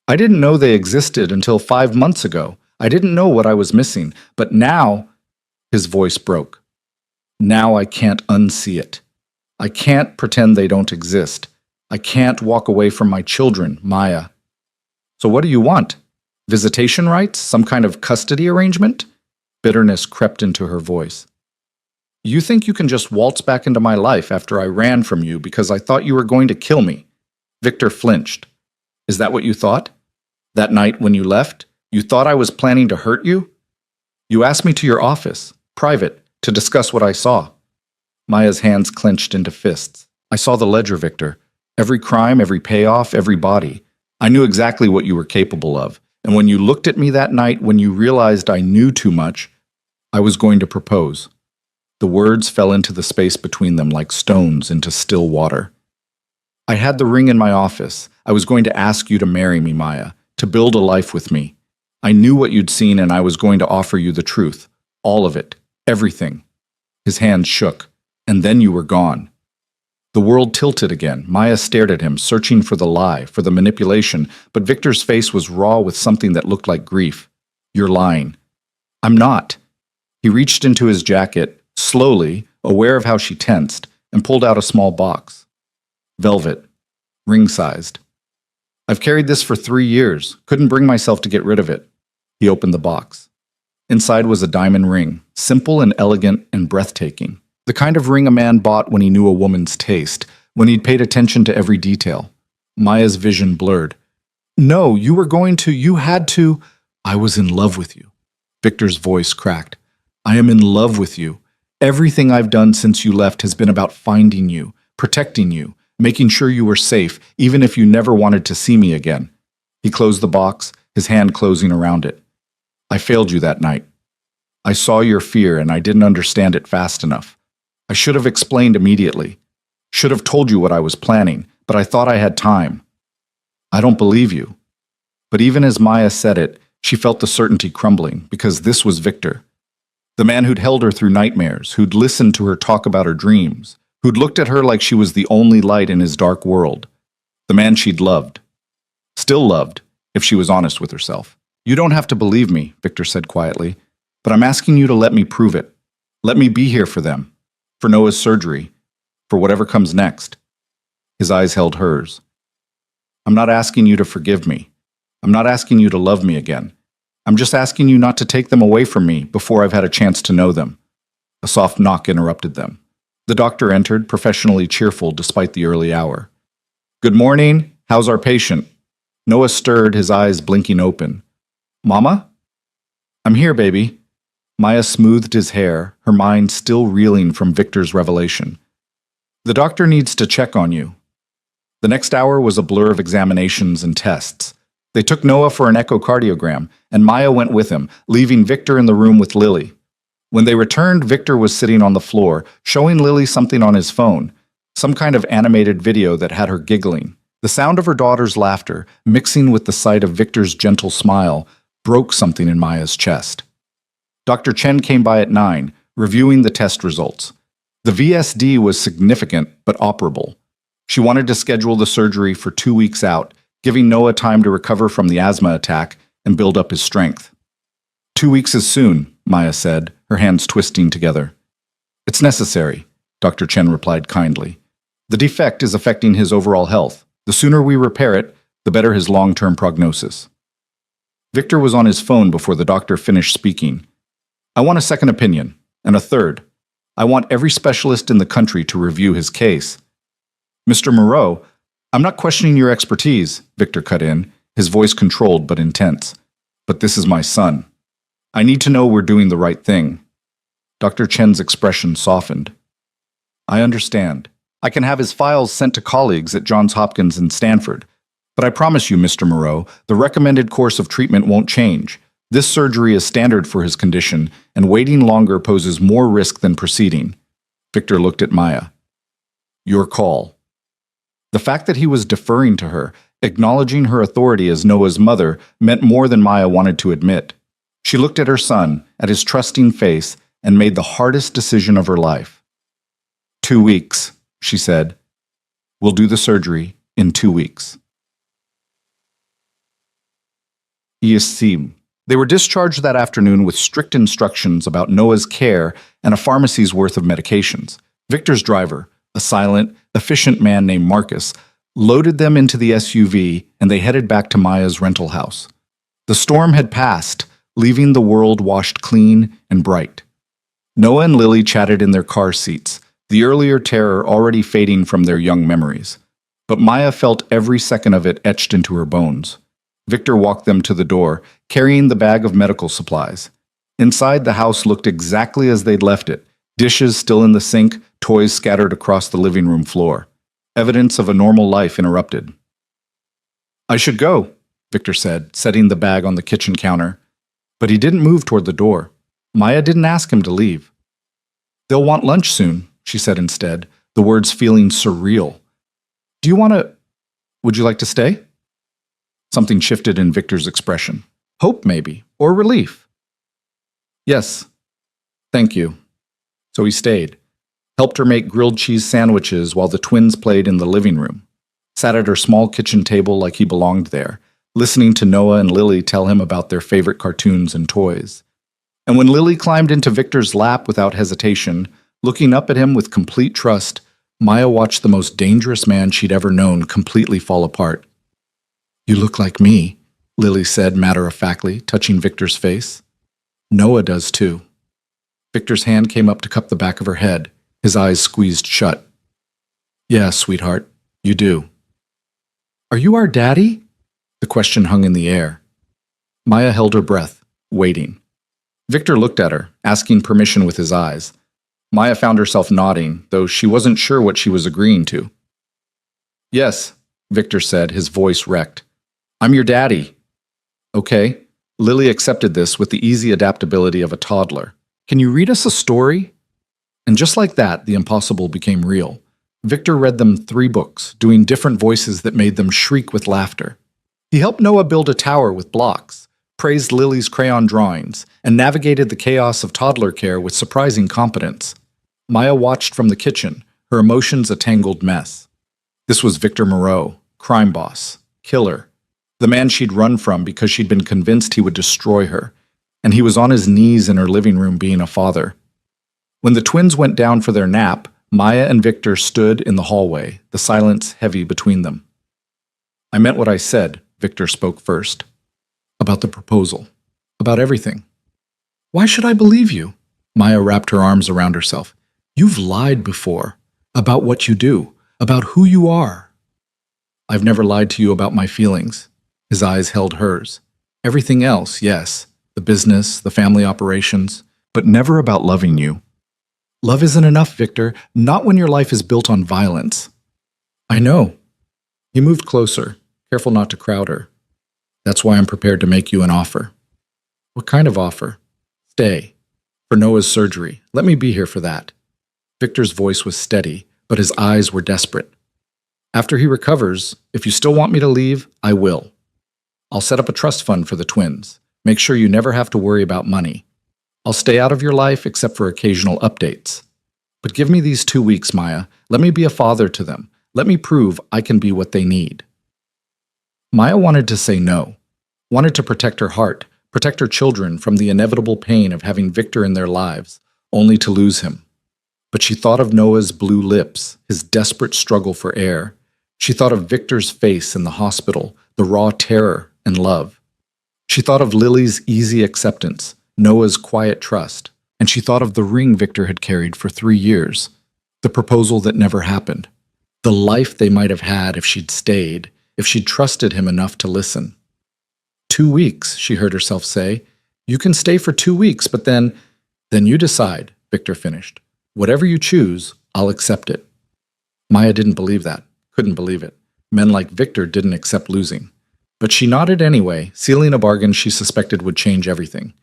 "I didn't know they existed until 5 months ago. I didn't know what I was missing. But now—" His voice broke. "Now I can't unsee it. I can't pretend they don't exist. I can't walk away from my children, Maya." "So what do you want? Visitation rights? Some kind of custody arrangement?" Bitterness crept into her voice. "You think you can just waltz back into my life after I ran from you because I thought you were going to kill me?" Victor flinched. "Is that what you thought? That night when you left, you thought I was planning to hurt you? You asked me to your office, private, to discuss what I saw." Maya's hands clenched into fists. "I saw the ledger, Victor. Every crime, every payoff, every body. I knew exactly what you were capable of. And when you looked at me that night, when you realized I knew too much, I was going to propose." The words fell into the space between them like stones into still water. "I had the ring in my office. I was going to ask you to marry me, Maya, to build a life with me. I knew what you'd seen and I was going to offer you the truth. All of it. Everything." His hands shook. "And then you were gone." The world tilted again. Maya stared at him, searching for the lie, for the manipulation, but Victor's face was raw with something that looked like grief. "You're lying." "I'm not." He reached into his jacket, slowly, aware of how she tensed, and pulled out a small box. Velvet. Ring-sized. "I've carried this for 3 years. Couldn't bring myself to get rid of it." He opened the box. Inside was a diamond ring, simple and elegant and breathtaking. The kind of ring a man bought when he knew a woman's taste, when he'd paid attention to every detail. Maya's vision blurred. "No, you had to—" "I was in love with you." Victor's voice cracked. "I am in love with you. Everything I've done since you left has been about finding you, protecting you, making sure you were safe, even if you never wanted to see me again." He closed the box, his hand closing around it. "I failed you that night. I saw your fear and I didn't understand it fast enough. I should have explained immediately. Should have told you what I was planning, but I thought I had time. I don't believe you." But even as Maya said it, she felt the certainty crumbling, because this was Victor. The man who'd held her through nightmares, who'd listened to her talk about her dreams, who'd looked at her like she was the only light in his dark world. The man she'd loved. Still loved, if she was honest with herself. "You don't have to believe me," Victor said quietly, "but I'm asking you to let me prove it. Let me be here for them. For Noah's surgery. for whatever comes next. His eyes held hers. I'm not asking you to forgive me. I'm not asking you to love me again. I'm just asking you not to take them away from me before I've had a chance to know them. A soft knock interrupted them. The doctor entered, professionally cheerful despite the early hour. Good morning. How's our patient? Noah stirred, his eyes blinking open. Mama? I'm here, baby. Maya smoothed his hair, her mind still reeling from Victor's revelation. The doctor needs to check on you. The next hour was a blur of examinations and tests. They took Noah for an echocardiogram, and Maya went with him, leaving Victor in the room with Lily. When they returned, Victor was sitting on the floor, showing Lily something on his phone, some kind of animated video that had her giggling. The sound of her daughter's laughter, mixing with the sight of Victor's gentle smile, broke something in Maya's chest. Dr. Chen came by at 9, reviewing the test results. The VSD was significant but operable. She wanted to schedule the surgery for 2 weeks out, giving Noah time to recover from the asthma attack and build up his strength. 2 weeks is soon, Maya said, her hands twisting together. It's necessary, Dr. Chen replied kindly. The defect is affecting his overall health. The sooner we repair it, the better his long-term prognosis. Victor was on his phone before the doctor finished speaking. I want a second opinion, and a third. I want every specialist in the country to review his case. Mr. Moreau, I'm not questioning your expertise, Victor cut in, his voice controlled but intense. But this is my son. I need to know we're doing the right thing. Dr. Chen's expression softened. I understand. I can have his files sent to colleagues at Johns Hopkins and Stanford. But I promise you, Mr. Moreau, the recommended course of treatment won't change. This surgery is standard for his condition, and waiting longer poses more risk than proceeding. Victor looked at Maya. Your call. The fact that he was deferring to her, acknowledging her authority as Noah's mother, meant more than Maya wanted to admit. She looked at her son, at his trusting face, and made the hardest decision of her life. 2 weeks, she said. We'll do the surgery in 2 weeks. ESCM. They were discharged that afternoon with strict instructions about Noah's care and a pharmacy's worth of medications. Victor's driver, a silent, efficient man named Marcus, loaded them into the SUV and they headed back to Maya's rental house. The storm had passed, leaving the world washed clean and bright. Noah and Lily chatted in their car seats, the earlier terror already fading from their young memories. But Maya felt every second of it etched into her bones. Victor walked them to the door, carrying the bag of medical supplies. Inside, the house looked exactly as they'd left it, dishes still in the sink, toys scattered across the living room floor. Evidence of a normal life interrupted. I should go, Victor said, setting the bag on the kitchen counter. But he didn't move toward the door. Maya didn't ask him to leave. They'll want lunch soon, she said instead, the words feeling surreal. Would you like to stay? Something shifted in Victor's expression. Hope, maybe, or relief. Yes, thank you. So he stayed, helped her make grilled cheese sandwiches while the twins played in the living room, sat at her small kitchen table like he belonged there, listening to Noah and Lily tell him about their favorite cartoons and toys. And when Lily climbed into Victor's lap without hesitation, looking up at him with complete trust, Maya watched the most dangerous man she'd ever known completely fall apart. You look like me, Lily said matter-of-factly, touching Victor's face. Noah does too. Victor's hand came up to cup the back of her head, his eyes squeezed shut. Yeah, sweetheart, you do. Are you our daddy? The question hung in the air. Maya held her breath, waiting. Victor looked at her, asking permission with his eyes. Maya found herself nodding, though she wasn't sure what she was agreeing to. Yes, Victor said, his voice wrecked. I'm your daddy. Okay. Lily accepted this with the easy adaptability of a toddler. Can you read us a story? And just like that, the impossible became real. Victor read them 3 books, doing different voices that made them shriek with laughter. He helped Noah build a tower with blocks, praised Lily's crayon drawings, and navigated the chaos of toddler care with surprising competence. Maya watched from the kitchen, her emotions a tangled mess. This was Victor Moreau, crime boss, killer, the man she'd run from because she'd been convinced he would destroy her, and he was on his knees in her living room being a father. When the twins went down for their nap, Maya and Victor stood in the hallway, the silence heavy between them. I meant what I said, Victor spoke first. About the proposal. About everything. Why should I believe you? Maya wrapped her arms around herself. You've lied before. About what you do. About who you are. I've never lied to you about my feelings. His eyes held hers. Everything else, yes. The business, the family operations. But never about loving you. Love isn't enough, Victor. Not when your life is built on violence. I know. He moved closer, careful not to crowd her. That's why I'm prepared to make you an offer. What kind of offer? Stay. For Noah's surgery. Let me be here for that. Victor's voice was steady, but his eyes were desperate. After he recovers, if you still want me to leave, I will. I'll set up a trust fund for the twins. Make sure you never have to worry about money. I'll stay out of your life except for occasional updates. But give me these 2 weeks, Maya. Let me be a father to them. Let me prove I can be what they need. Maya wanted to say no. Wanted to protect her heart, protect her children from the inevitable pain of having Victor in their lives, only to lose him. But she thought of Noah's blue lips, his desperate struggle for air. She thought of Victor's face in the hospital, the raw terror and love. She thought of Lily's easy acceptance, Noah's quiet trust, and she thought of the ring Victor had carried for 3 years, the proposal that never happened, the life they might have had if she'd stayed, if she'd trusted him enough to listen. 2 weeks, she heard herself say. You can stay for 2 weeks, but then you decide, Victor finished. Whatever you choose, I'll accept it. Maya didn't believe that, couldn't believe it. Men like Victor didn't accept losing. But she nodded anyway, sealing a bargain she suspected would change everything.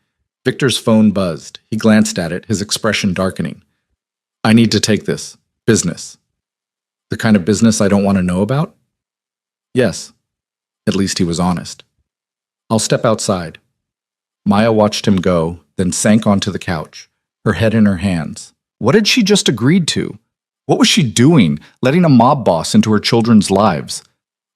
Victor's phone buzzed. He glanced at it, his expression darkening. I need to take this. Business. The kind of business I don't want to know about? Yes. At least he was honest. I'll step outside. Maya watched him go, then sank onto the couch, her head in her hands. What had she just agreed to? What was she doing, letting a mob boss into her children's lives?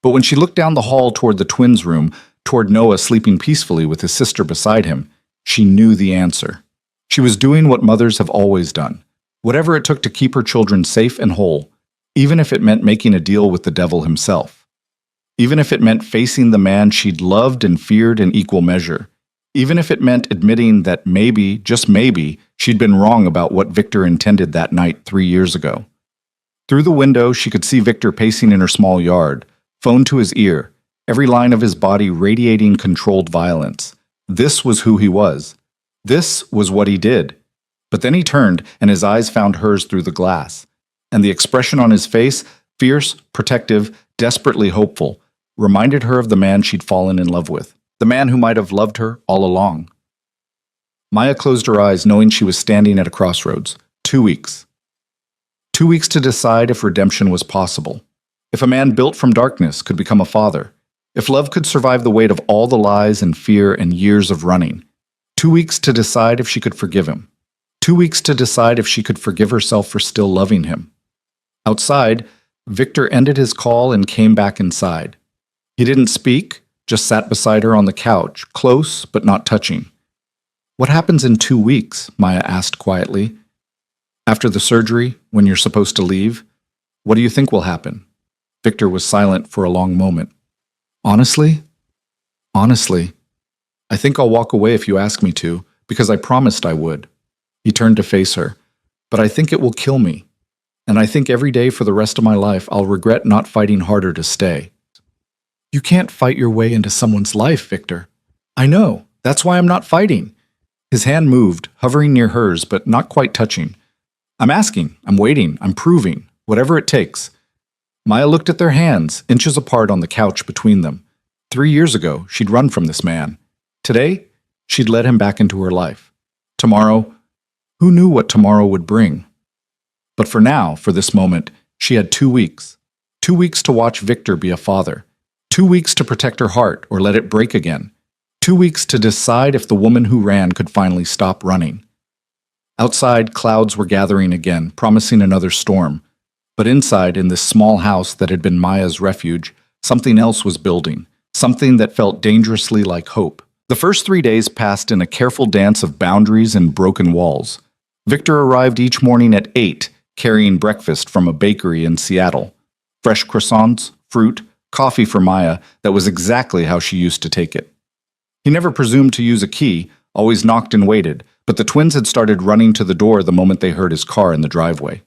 But when she looked down the hall toward the twins' room, toward Noah sleeping peacefully with his sister beside him, she knew the answer. She was doing what mothers have always done, whatever it took to keep her children safe and whole, even if it meant making a deal with the devil himself. Even if it meant facing the man she'd loved and feared in equal measure. Even if it meant admitting that maybe, just maybe, she'd been wrong about what Victor intended that night 3 years ago. Through the window, she could see Victor pacing in her small yard, phone to his ear, every line of his body radiating controlled violence. This was who he was. This was what he did. But then he turned, and his eyes found hers through the glass. And the expression on his face, fierce, protective, desperately hopeful, reminded her of the man she'd fallen in love with, the man who might have loved her all along. Maya closed her eyes, knowing she was standing at a crossroads. 2 weeks. 2 weeks to decide if redemption was possible. If a man built from darkness could become a father. If love could survive the weight of all the lies and fear and years of running. 2 weeks to decide if she could forgive him. 2 weeks to decide if she could forgive herself for still loving him. Outside, Victor ended his call and came back inside. He didn't speak, just sat beside her on the couch, close but not touching. What happens in 2 weeks? Maya asked quietly. After the surgery, when you're supposed to leave, what do you think will happen? Victor was silent for a long moment. Honestly, I think I'll walk away if you ask me to, because I promised I would. He turned to face her. But I think it will kill me. And I think every day for the rest of my life I'll regret not fighting harder to stay. You can't fight your way into someone's life, Victor. I know. That's why I'm not fighting. His hand moved, hovering near hers, but not quite touching. I'm asking, I'm waiting, I'm proving, whatever it takes. Maya looked at their hands, inches apart on the couch between them. 3 years ago, she'd run from this man. Today, she'd let him back into her life. Tomorrow, who knew what tomorrow would bring? But for now, for this moment, she had 2 weeks. 2 weeks to watch Victor be a father. 2 weeks to protect her heart or let it break again. 2 weeks to decide if the woman who ran could finally stop running. Outside, clouds were gathering again, promising another storm. But inside, in this small house that had been Maya's refuge, something else was building, something that felt dangerously like hope. The first 3 days passed in a careful dance of boundaries and broken walls. Victor arrived each morning at 8, carrying breakfast from a bakery in Seattle. Fresh croissants, fruit, coffee for Maya that was exactly how she used to take it. He never presumed to use a key, always knocked and waited, but the twins had started running to the door the moment they heard his car in the driveway.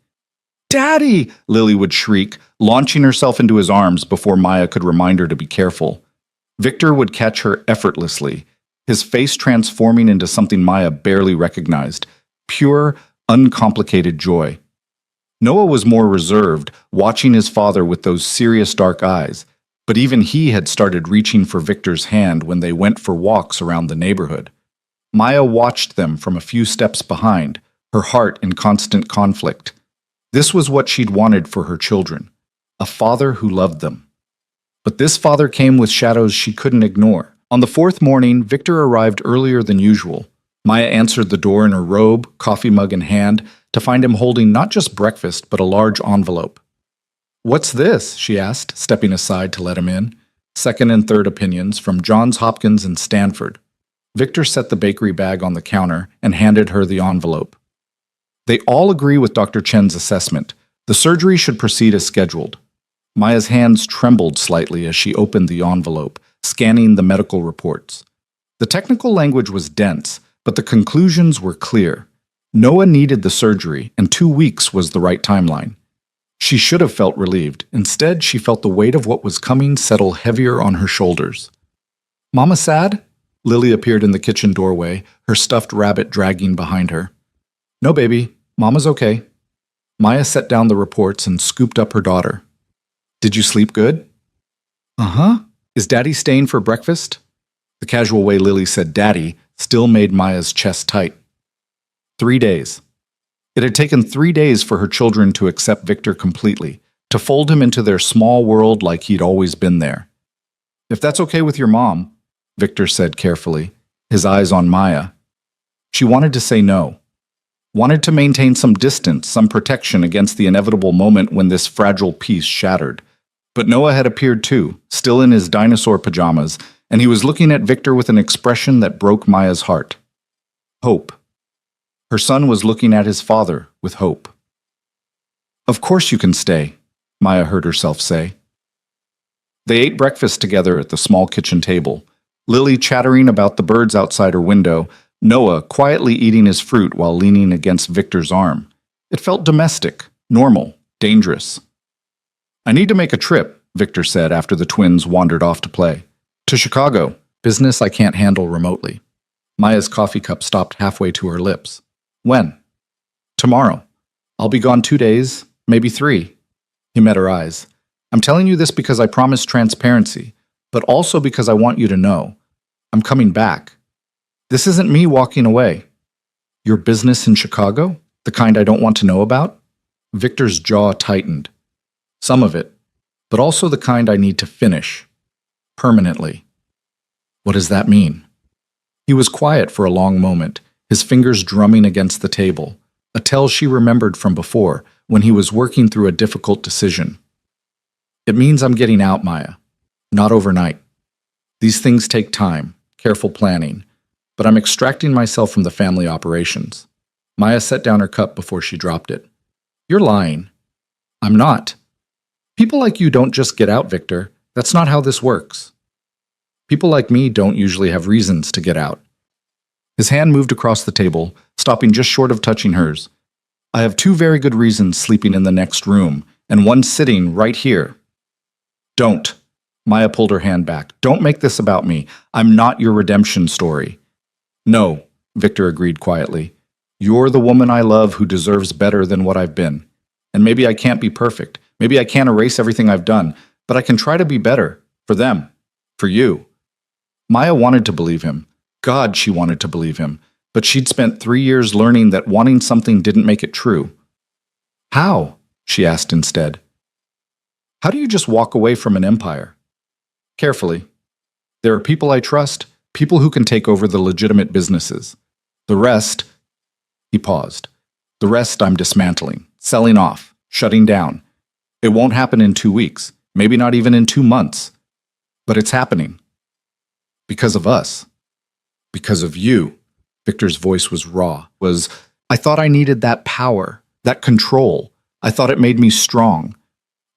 "Daddy!" Lily would shriek, launching herself into his arms before Maya could remind her to be careful. Victor would catch her effortlessly, his face transforming into something Maya barely recognized, pure, uncomplicated joy. Noah was more reserved, watching his father with those serious dark eyes, but even he had started reaching for Victor's hand when they went for walks around the neighborhood. Maya watched them from a few steps behind, her heart in constant conflict. This was what she'd wanted for her children, a father who loved them. But this father came with shadows she couldn't ignore. On the fourth morning, Victor arrived earlier than usual. Maya answered the door in her robe, coffee mug in hand, to find him holding not just breakfast, but a large envelope. "What's this?" she asked, stepping aside to let him in. "Second and third opinions from Johns Hopkins and Stanford." Victor set the bakery bag on the counter and handed her the envelope. "They all agree with Dr. Chen's assessment. The surgery should proceed as scheduled." Maya's hands trembled slightly as she opened the envelope, scanning the medical reports. The technical language was dense, but the conclusions were clear. Noah needed the surgery, and 2 weeks was the right timeline. She should have felt relieved. Instead, she felt the weight of what was coming settle heavier on her shoulders. "Mama sad?" Lily appeared in the kitchen doorway, her stuffed rabbit dragging behind her. "No, baby. Mama's okay." Maya set down the reports and scooped up her daughter. "Did you sleep good?" "Uh-huh. Is Daddy staying for breakfast?" The casual way Lily said Daddy still made Maya's chest tight. 3 days. It had taken 3 days for her children to accept Victor completely, to fold him into their small world like he'd always been there. "If that's okay with your mom," Victor said carefully, his eyes on Maya. She wanted to say no. Wanted to maintain some distance, some protection against the inevitable moment when this fragile piece shattered. But Noah had appeared too, still in his dinosaur pajamas, and he was looking at Victor with an expression that broke Maya's heart. Hope. Her son was looking at his father with hope. "Of course you can stay," Maya heard herself say. They ate breakfast together at the small kitchen table, Lily chattering about the birds outside her window, Noah quietly eating his fruit while leaning against Victor's arm. It felt domestic, normal, dangerous. "I need to make a trip," Victor said after the twins wandered off to play. "To Chicago. Business I can't handle remotely." Maya's coffee cup stopped halfway to her lips. "When?" "Tomorrow. I'll be gone 2 days, maybe 3. He met her eyes. "I'm telling you this because I promised transparency, but also because I want you to know. I'm coming back. This isn't me walking away." "Your business in Chicago? The kind I don't want to know about?" Victor's jaw tightened. "Some of it, but also the kind I need to finish. Permanently." "What does that mean?" He was quiet for a long moment, his fingers drumming against the table, a tell she remembered from before, when he was working through a difficult decision. "It means I'm getting out, Maya. Not overnight. These things take time, careful planning, but I'm extracting myself from the family operations." Maya set down her cup before she dropped it. "You're lying." "I'm not. People like you don't just get out, Victor. That's not how this works. People like me don't usually have reasons to get out." His hand moved across the table, stopping just short of touching hers. "I have 2 very good reasons sleeping in the next room, and one sitting right here." "Don't." Maya pulled her hand back. "Don't make this about me. I'm not your redemption story." "No," Victor agreed quietly. "You're the woman I love who deserves better than what I've been. And maybe I can't be perfect. Maybe I can't erase everything I've done, but I can try to be better. For them. For you." Maya wanted to believe him. God, she wanted to believe him. But she'd spent 3 years learning that wanting something didn't make it true. "How?" she asked instead. "How do you just walk away from an empire?" "Carefully. There are people I trust, people who can take over the legitimate businesses. The rest," he paused, "the rest I'm dismantling, selling off, shutting down. It won't happen in 2 weeks, maybe not even in 2 months. But it's happening. Because of us. Because of you." Victor's voice was raw. "I thought I needed that power, that control. I thought it made me strong.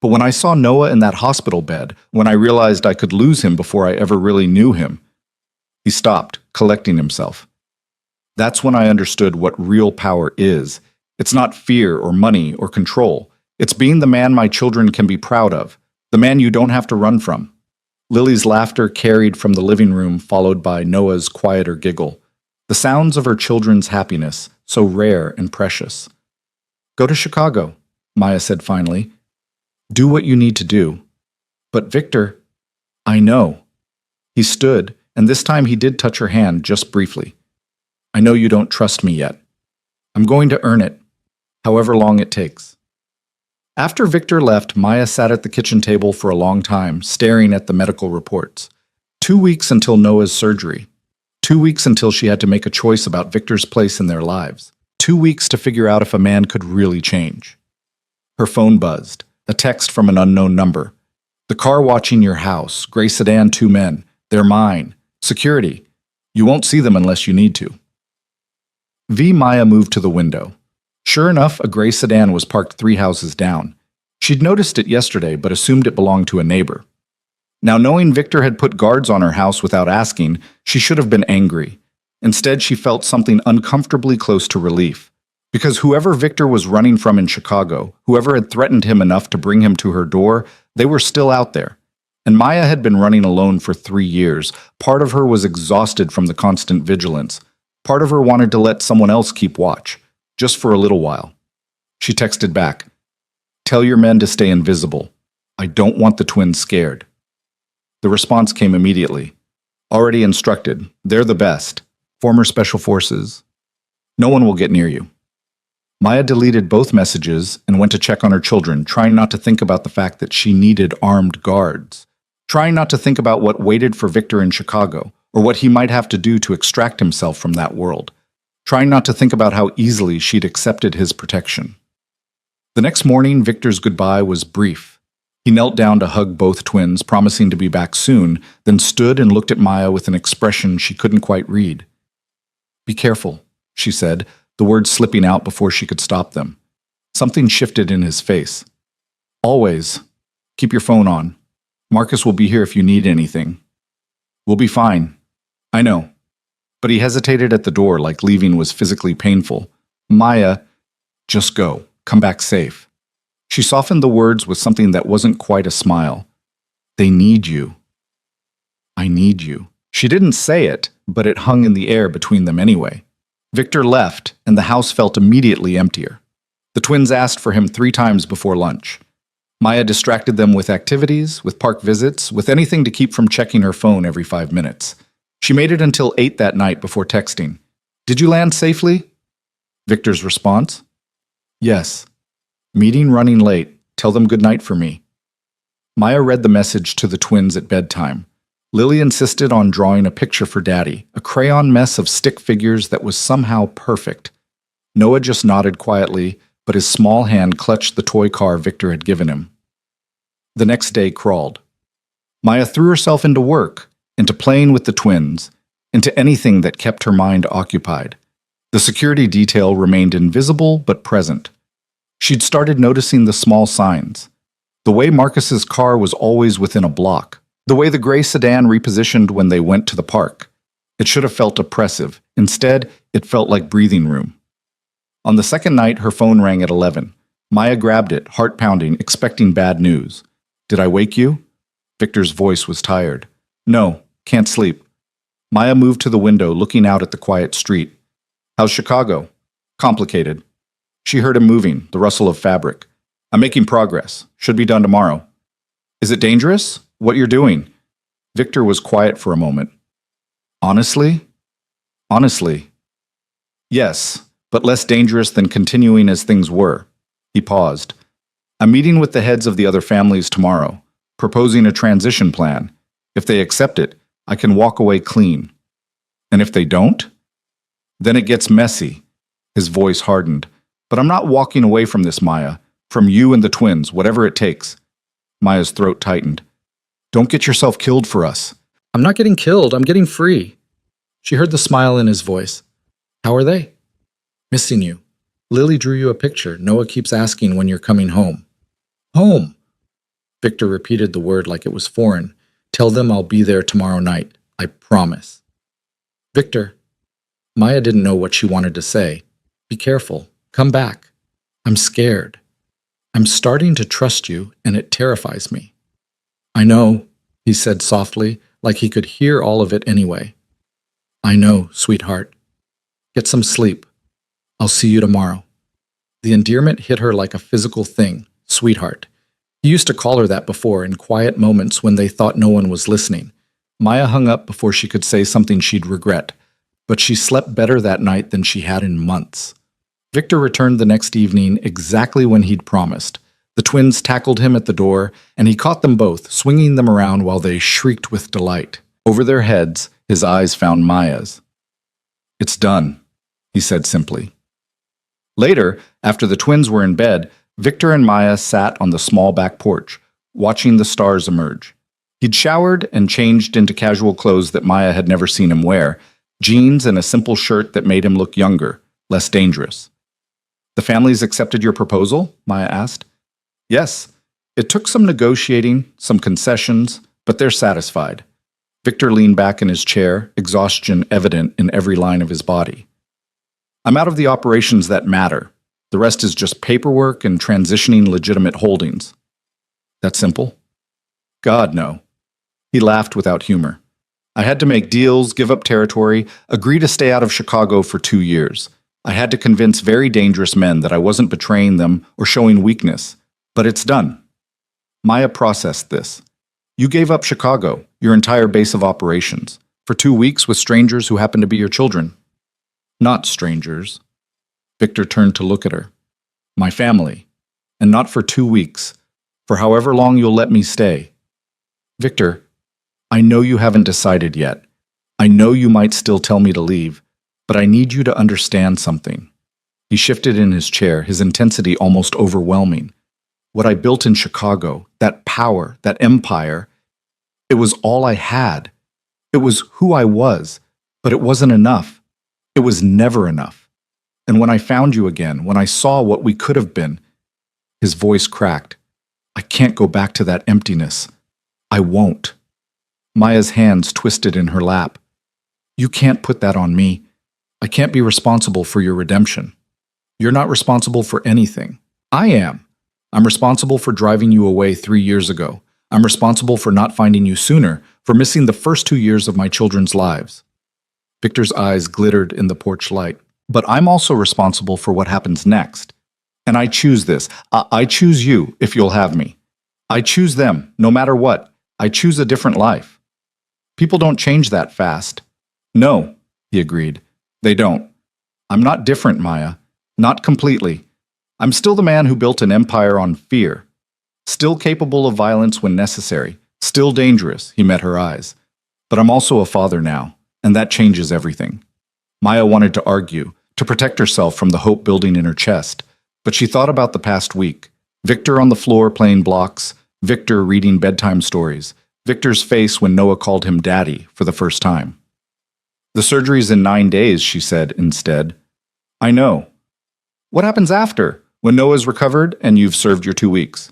But when I saw Noah in that hospital bed, when I realized I could lose him before I ever really knew him, he stopped, collecting himself. That's when I understood what real power is. It's not fear or money or control. It's being the man my children can be proud of, the man you don't have to run from. Lily's laughter carried from the living room, followed by Noah's quieter giggle. The sounds of her children's happiness, so rare and precious. Go to Chicago, Maya said finally. Do what you need to do. But Victor, I know. He stood, and this time he did touch her hand just briefly. I know you don't trust me yet. I'm going to earn it, however long it takes. After Victor left, Maya sat at the kitchen table for a long time, staring at the medical reports. 2 weeks until Noah's surgery. 2 weeks until she had to make a choice about Victor's place in their lives. 2 weeks to figure out if a man could really change. Her phone buzzed. A text from an unknown number. The car watching your house. Gray sedan, 2 men. They're mine. Security. You won't see them unless you need to. Maya moved to the window. Sure enough, a gray sedan was parked 3 houses down. She'd noticed it yesterday, but assumed it belonged to a neighbor. Now, knowing Victor had put guards on her house without asking, she should have been angry. Instead, she felt something uncomfortably close to relief. Because whoever Victor was running from in Chicago, whoever had threatened him enough to bring him to her door, they were still out there. And Maya had been running alone for 3 years. Part of her was exhausted from the constant vigilance. Part of her wanted to let someone else keep watch, just for a little while. She texted back, "Tell your men to stay invisible. I don't want the twins scared." The response came immediately. Already instructed. They're the best. Former Special Forces. No one will get near you. Maya deleted both messages and went to check on her children, trying not to think about the fact that she needed armed guards. Trying not to think about what waited for Victor in Chicago, or what he might have to do to extract himself from that world. Trying not to think about how easily she'd accepted his protection. The next morning, Victor's goodbye was brief. He knelt down to hug both twins, promising to be back soon, then stood and looked at Maya with an expression she couldn't quite read. "Be careful," she said, the words slipping out before she could stop them. Something shifted in his face. "Always. Keep your phone on. Marcus will be here if you need anything." "We'll be fine." "I know." But he hesitated at the door like leaving was physically painful. "Maya, just go. Come back safe." She softened the words with something that wasn't quite a smile. "They need you." "I need you." She didn't say it, but it hung in the air between them anyway. Victor left, and the house felt immediately emptier. The twins asked for him 3 times before lunch. Maya distracted them with activities, with park visits, with anything to keep from checking her phone every 5 minutes. She made it until 8 that night before texting. "Did you land safely?" Victor's response? "Yes. Meeting running late. Tell them good night for me." Maya read the message to the twins at bedtime. Lily insisted on drawing a picture for Daddy, a crayon mess of stick figures that was somehow perfect. Noah just nodded quietly, but his small hand clutched the toy car Victor had given him. The next day crawled. Maya threw herself into work, into playing with the twins, into anything that kept her mind occupied. The security detail remained invisible but present. She'd started noticing the small signs. The way Marcus's car was always within a block. The way the gray sedan repositioned when they went to the park. It should have felt oppressive. Instead, it felt like breathing room. On the second night, her phone rang at 11. Maya grabbed it, heart pounding, expecting bad news. "Did I wake you?" Victor's voice was tired. "No, can't sleep." Maya moved to the window, looking out at the quiet street. "How's Chicago?" "Complicated." She heard him moving, the rustle of fabric. "I'm making progress. Should be done tomorrow." "Is it dangerous? What you're doing?" Victor was quiet for a moment. Honestly? Yes, but less dangerous than continuing as things were." He paused. "I'm meeting with the heads of the other families tomorrow, proposing a transition plan. If they accept it, I can walk away clean. And if they don't? Then it gets messy." His voice hardened. "But I'm not walking away from this, Maya. From you and the twins, whatever it takes." Maya's throat tightened. "Don't get yourself killed for us." "I'm not getting killed. I'm getting free." She heard the smile in his voice. "How are they?" "Missing you." Lily drew you a picture. Noah keeps asking when you're coming home. Home! Victor repeated the word like it was foreign. Tell them I'll be there tomorrow night. I promise. Victor. Maya didn't know what she wanted to say. Be careful. Come back. I'm scared. I'm starting to trust you, and it terrifies me. I know, he said softly, like he could hear all of it anyway. I know, sweetheart. Get some sleep. I'll see you tomorrow. The endearment hit her like a physical thing, sweetheart. He used to call her that before in quiet moments when they thought no one was listening. Maya hung up before she could say something she'd regret, but she slept better that night than she had in months. Victor returned the next evening exactly when he'd promised. The twins tackled him at the door, and he caught them both, swinging them around while they shrieked with delight. Over their heads, his eyes found Maya's. It's done, he said simply. Later, after the twins were in bed, Victor and Maya sat on the small back porch, watching the stars emerge. He'd showered and changed into casual clothes that Maya had never seen him wear, jeans and a simple shirt that made him look younger, less dangerous. The families accepted your proposal? Maya asked. Yes. It took some negotiating, some concessions, but they're satisfied. Victor leaned back in his chair, exhaustion evident in every line of his body. I'm out of the operations that matter. The rest is just paperwork and transitioning legitimate holdings. That simple? God, no. He laughed without humor. I had to make deals, give up territory, agree to stay out of Chicago for 2 years. I had to convince very dangerous men that I wasn't betraying them or showing weakness. But it's done. Maya processed this. You gave up Chicago, your entire base of operations, for 2 weeks with strangers who happened to be your children. Not strangers. Victor turned to look at her. My family. And not for 2 weeks. For however long you'll let me stay. Victor, I know you haven't decided yet. I know you might still tell me to leave, but I need you to understand something. He shifted in his chair, his intensity almost overwhelming. What I built in Chicago, that power, that empire, it was all I had. It was who I was, but it wasn't enough. It was never enough. And when I found you again, when I saw what we could have been, his voice cracked. I can't go back to that emptiness. I won't. Maya's hands twisted in her lap. You can't put that on me. I can't be responsible for your redemption. You're not responsible for anything. I am. I'm responsible for driving you away 3 years ago. I'm responsible for not finding you sooner, for missing the first 2 years of my children's lives. Victor's eyes glittered in the porch light. But I'm also responsible for what happens next. And I choose this. I choose you, if you'll have me. I choose them, no matter what. I choose a different life. People don't change that fast. No, he agreed. They don't. I'm not different, Maya. Not completely. I'm still the man who built an empire on fear. Still capable of violence when necessary. Still dangerous, he met her eyes. But I'm also a father now, and that changes everything. Maya wanted to argue, to protect herself from the hope building in her chest, but she thought about the past week. Victor on the floor playing blocks, Victor reading bedtime stories, Victor's face when Noah called him Daddy for the first time. The surgery's in 9 days, she said instead. I know. What happens after, when Noah's recovered and you've served your 2 weeks?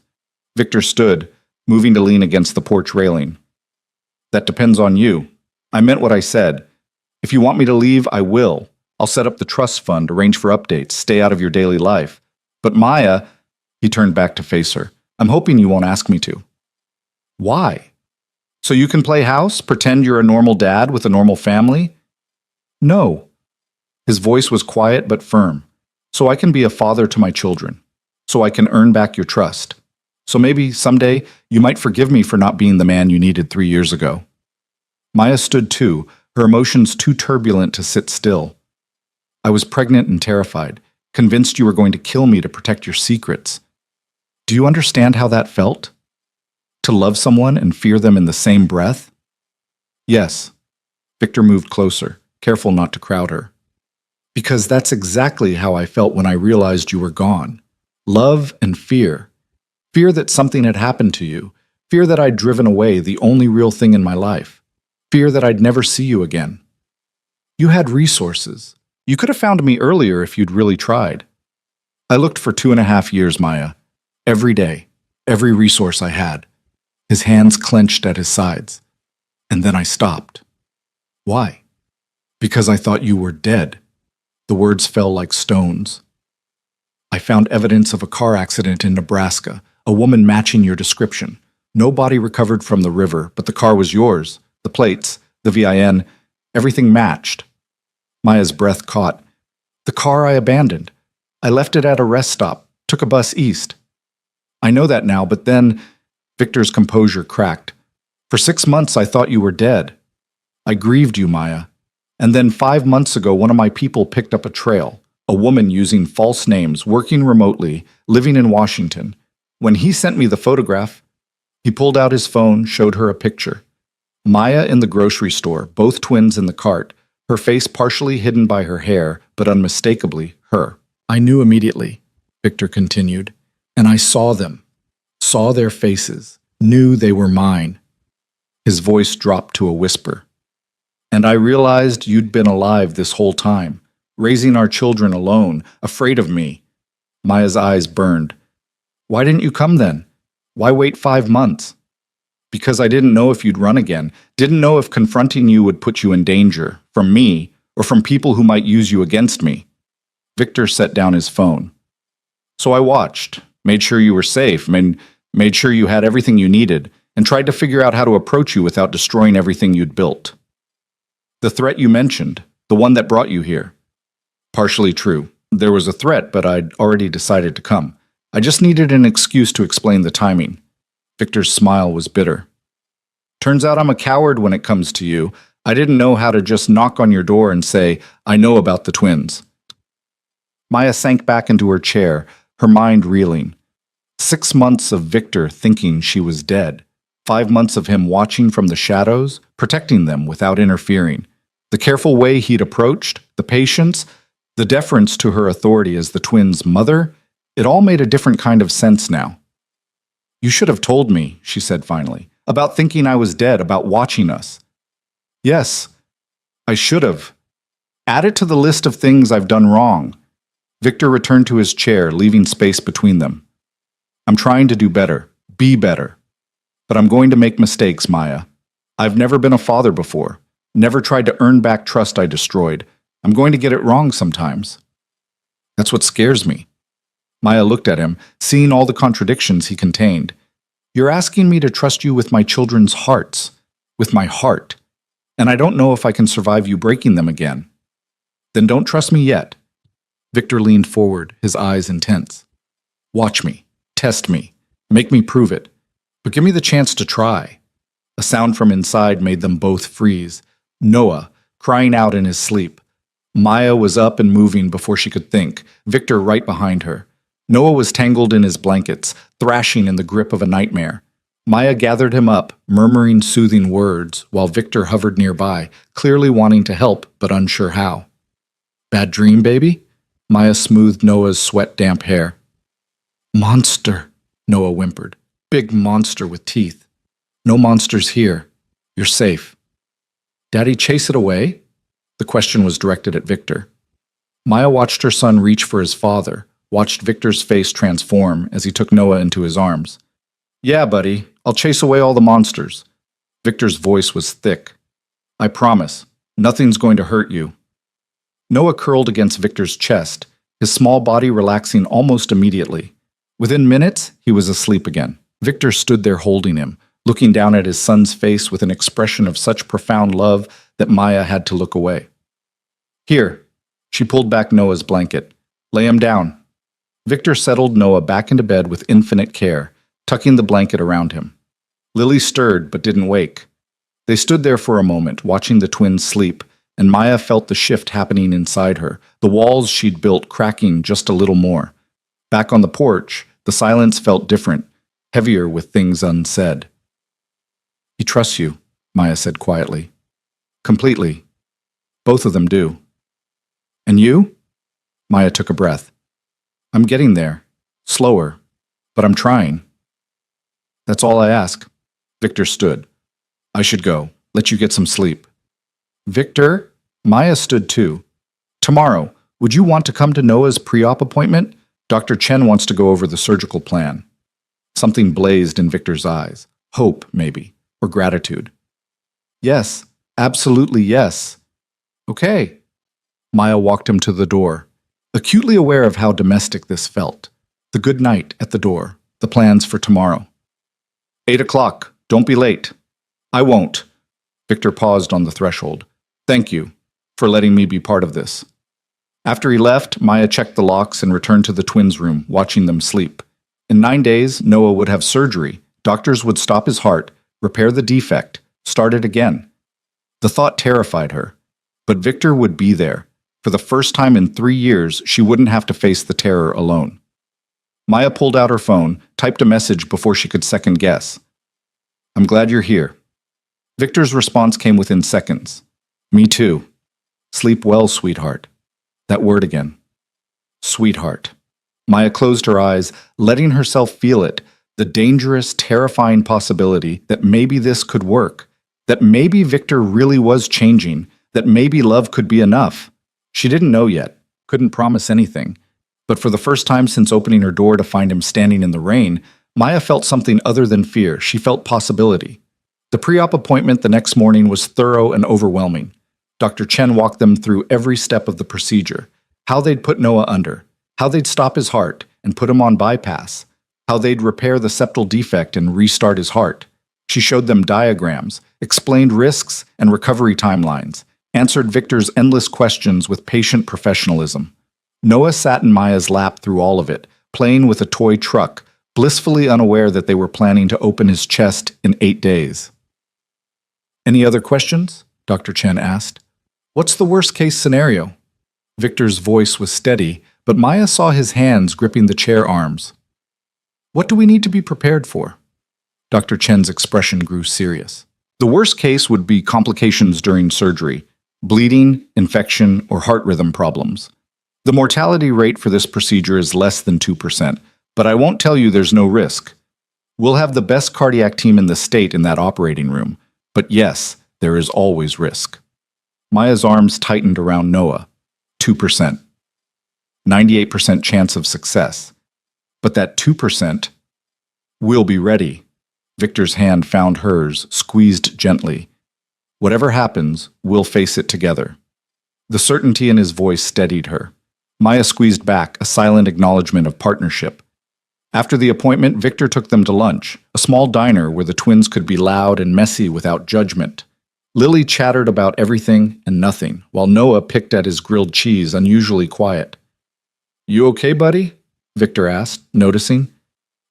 Victor stood, moving to lean against the porch railing. That depends on you. I meant what I said. If you want me to leave, I will. I'll set up the trust fund, arrange for updates, stay out of your daily life. But Maya, he turned back to face her, I'm hoping you won't ask me to. Why? So you can play house, pretend you're a normal dad with a normal family? No. His voice was quiet but firm. So I can be a father to my children. So I can earn back your trust. So maybe someday you might forgive me for not being the man you needed 3 years ago. Maya stood too, her emotions too turbulent to sit still. I was pregnant and terrified, convinced you were going to kill me to protect your secrets. Do you understand how that felt? To love someone and fear them in the same breath? Yes. Victor moved closer, careful not to crowd her. Because that's exactly how I felt when I realized you were gone. Love and fear. Fear that something had happened to you. Fear that I'd driven away the only real thing in my life. Fear that I'd never see you again. You had resources. You could have found me earlier if you'd really tried. I looked for 2.5 years, Maya. Every day, every resource I had. His hands clenched at his sides. And then I stopped. Why? Because I thought you were dead. The words fell like stones. I found evidence of a car accident in Nebraska, a woman matching your description. No body recovered from the river, but the car was yours. The plates, the VIN, everything matched. Maya's breath caught. The car I abandoned. I left it at a rest stop, took a bus east. I know that now, but then Victor's composure cracked. For 6 months, I thought you were dead. I grieved you, Maya. And then 5 months ago, one of my people picked up a trail, a woman using false names, working remotely, living in Washington. When he sent me the photograph, he pulled out his phone, showed her a picture. Maya in the grocery store, both twins in the cart, her face partially hidden by her hair, but unmistakably her. I knew immediately, Victor continued, and I saw them, saw their faces, knew they were mine. His voice dropped to a whisper. And I realized you'd been alive this whole time, raising our children alone, afraid of me. Maya's eyes burned. Why didn't you come then? Why wait 5 months? Because I didn't know if you'd run again, didn't know if confronting you would put you in danger, from me, or from people who might use you against me. Victor set down his phone. So I watched, made sure you were safe, made sure you had everything you needed, and tried to figure out how to approach you without destroying everything you'd built. The threat you mentioned, the one that brought you here. Partially true. There was a threat, but I'd already decided to come. I just needed an excuse to explain the timing. Victor's smile was bitter. Turns out I'm a coward when it comes to you. I didn't know how to just knock on your door and say, I know about the twins. Maya sank back into her chair, her mind reeling. 6 months of Victor thinking she was dead. 5 months of him watching from the shadows, protecting them without interfering. The careful way he'd approached, the patience, the deference to her authority as the twins' mother, it all made a different kind of sense now. You should have told me, she said finally, about thinking I was dead, about watching us. Yes, I should have. Add it to the list of things I've done wrong. Victor returned to his chair, leaving space between them. I'm trying to do better, be better. But I'm going to make mistakes, Maya. I've never been a father before, never tried to earn back trust I destroyed. I'm going to get it wrong sometimes. That's what scares me. Maya looked at him, seeing all the contradictions he contained. You're asking me to trust you with my children's hearts, with my heart, and I don't know if I can survive you breaking them again. Then don't trust me yet. Victor leaned forward, his eyes intense. Watch me, test me, make me prove it, but give me the chance to try. A sound from inside made them both freeze. Noah, crying out in his sleep. Maya was up and moving before she could think, Victor right behind her. Noah was tangled in his blankets, thrashing in the grip of a nightmare. Maya gathered him up, murmuring soothing words, while Victor hovered nearby, clearly wanting to help, but unsure how. Bad dream, baby? Maya smoothed Noah's sweat-damp hair. Monster, Noah whimpered. Big monster with teeth. No monsters here. You're safe. Daddy, chase it away? The question was directed at Victor. Maya watched her son reach for his father, watched Victor's face transform as he took Noah into his arms. Yeah, buddy, I'll chase away all the monsters. Victor's voice was thick. I promise, nothing's going to hurt you. Noah curled against Victor's chest, his small body relaxing almost immediately. Within minutes, he was asleep again. Victor stood there holding him, looking down at his son's face with an expression of such profound love that Maya had to look away. Here, she pulled back Noah's blanket. Lay him down. Victor settled Noah back into bed with infinite care, tucking the blanket around him. Lily stirred but didn't wake. They stood there for a moment, watching the twins sleep, and Maya felt the shift happening inside her, the walls she'd built cracking just a little more. Back on the porch, the silence felt different, heavier with things unsaid. He trusts you, Maya said quietly. Completely. Both of them do. And you? Maya took a breath. I'm getting there. Slower. But I'm trying. That's all I ask. Victor stood. I should go. Let you get some sleep. Victor? Maya stood too. Tomorrow, would you want to come to Noah's pre-op appointment? Dr. Chen wants to go over the surgical plan. Something blazed in Victor's eyes. Hope, maybe, or gratitude. Yes, absolutely yes. Okay. Maya walked him to the door, acutely aware of how domestic this felt. The good night at the door, the plans for tomorrow. 8 o'clock, don't be late. I won't. Victor paused on the threshold. Thank you for letting me be part of this. After he left, Maya checked the locks and returned to the twins' room, watching them sleep. In 9 days, Noah would have surgery. Doctors would stop his heart, repair the defect, start it again. The thought terrified her. But Victor would be there. For the first time in 3 years, she wouldn't have to face the terror alone. Maya pulled out her phone, typed a message before she could second guess. I'm glad you're here. Victor's response came within seconds. Me too. Sleep well, sweetheart. That word again. Sweetheart. Maya closed her eyes, letting herself feel it, the dangerous, terrifying possibility that maybe this could work, that maybe Victor really was changing, that maybe love could be enough. She didn't know yet, couldn't promise anything. But for the first time since opening her door to find him standing in the rain, Maya felt something other than fear. She felt possibility. The pre-op appointment the next morning was thorough and overwhelming. Dr. Chen walked them through every step of the procedure, how they'd put Noah under, how they'd stop his heart and put him on bypass, how they'd repair the septal defect and restart his heart. She showed them diagrams, explained risks and recovery timelines, answered Victor's endless questions with patient professionalism. Noah sat in Maya's lap through all of it, playing with a toy truck, blissfully unaware that they were planning to open his chest in 8 days. Any other questions? Dr. Chen asked. What's the worst-case scenario? Victor's voice was steady, but Maya saw his hands gripping the chair arms. What do we need to be prepared for? Dr. Chen's expression grew serious. The worst case would be complications during surgery, bleeding, infection, or heart rhythm problems. The mortality rate for this procedure is less than 2%, but I won't tell you there's no risk. We'll have the best cardiac team in the state in that operating room, but yes, there is always risk. Maya's arms tightened around Noah. 2%. 98% chance of success. But that 2%, we'll be ready. Victor's hand found hers, squeezed gently. Whatever happens, we'll face it together. The certainty in his voice steadied her. Maya squeezed back, a silent acknowledgement of partnership. After the appointment, Victor took them to lunch, a small diner where the twins could be loud and messy without judgment. Lily chattered about everything and nothing, while Noah picked at his grilled cheese, unusually quiet. You okay, buddy? Victor asked, noticing.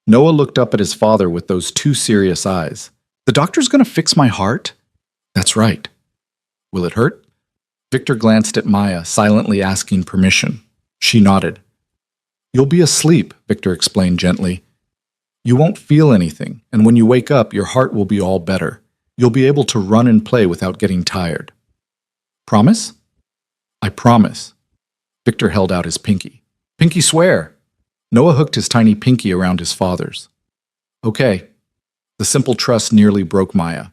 Noah looked up at his father with those two serious eyes. The doctor's going to fix my heart? That's right. Will it hurt? Victor glanced at Maya, silently asking permission. She nodded. You'll be asleep, Victor explained gently. You won't feel anything, and when you wake up, your heart will be all better. You'll be able to run and play without getting tired. Promise? I promise. Victor held out his pinky. Pinky swear. Noah hooked his tiny pinky around his father's. Okay. The simple trust nearly broke Maya.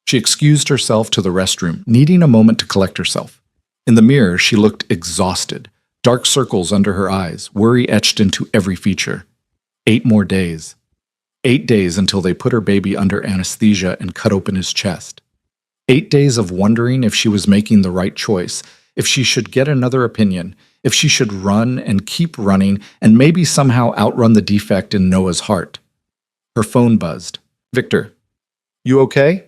She excused herself to the restroom, needing a moment to collect herself. In the mirror, she looked exhausted, dark circles under her eyes, worry etched into every feature. 8 more days. 8 days until they put her baby under anesthesia and cut open his chest. 8 days of wondering if she was making the right choice, if she should get another opinion, if she should run and keep running and maybe somehow outrun the defect in Noah's heart. Her phone buzzed. Victor, you okay?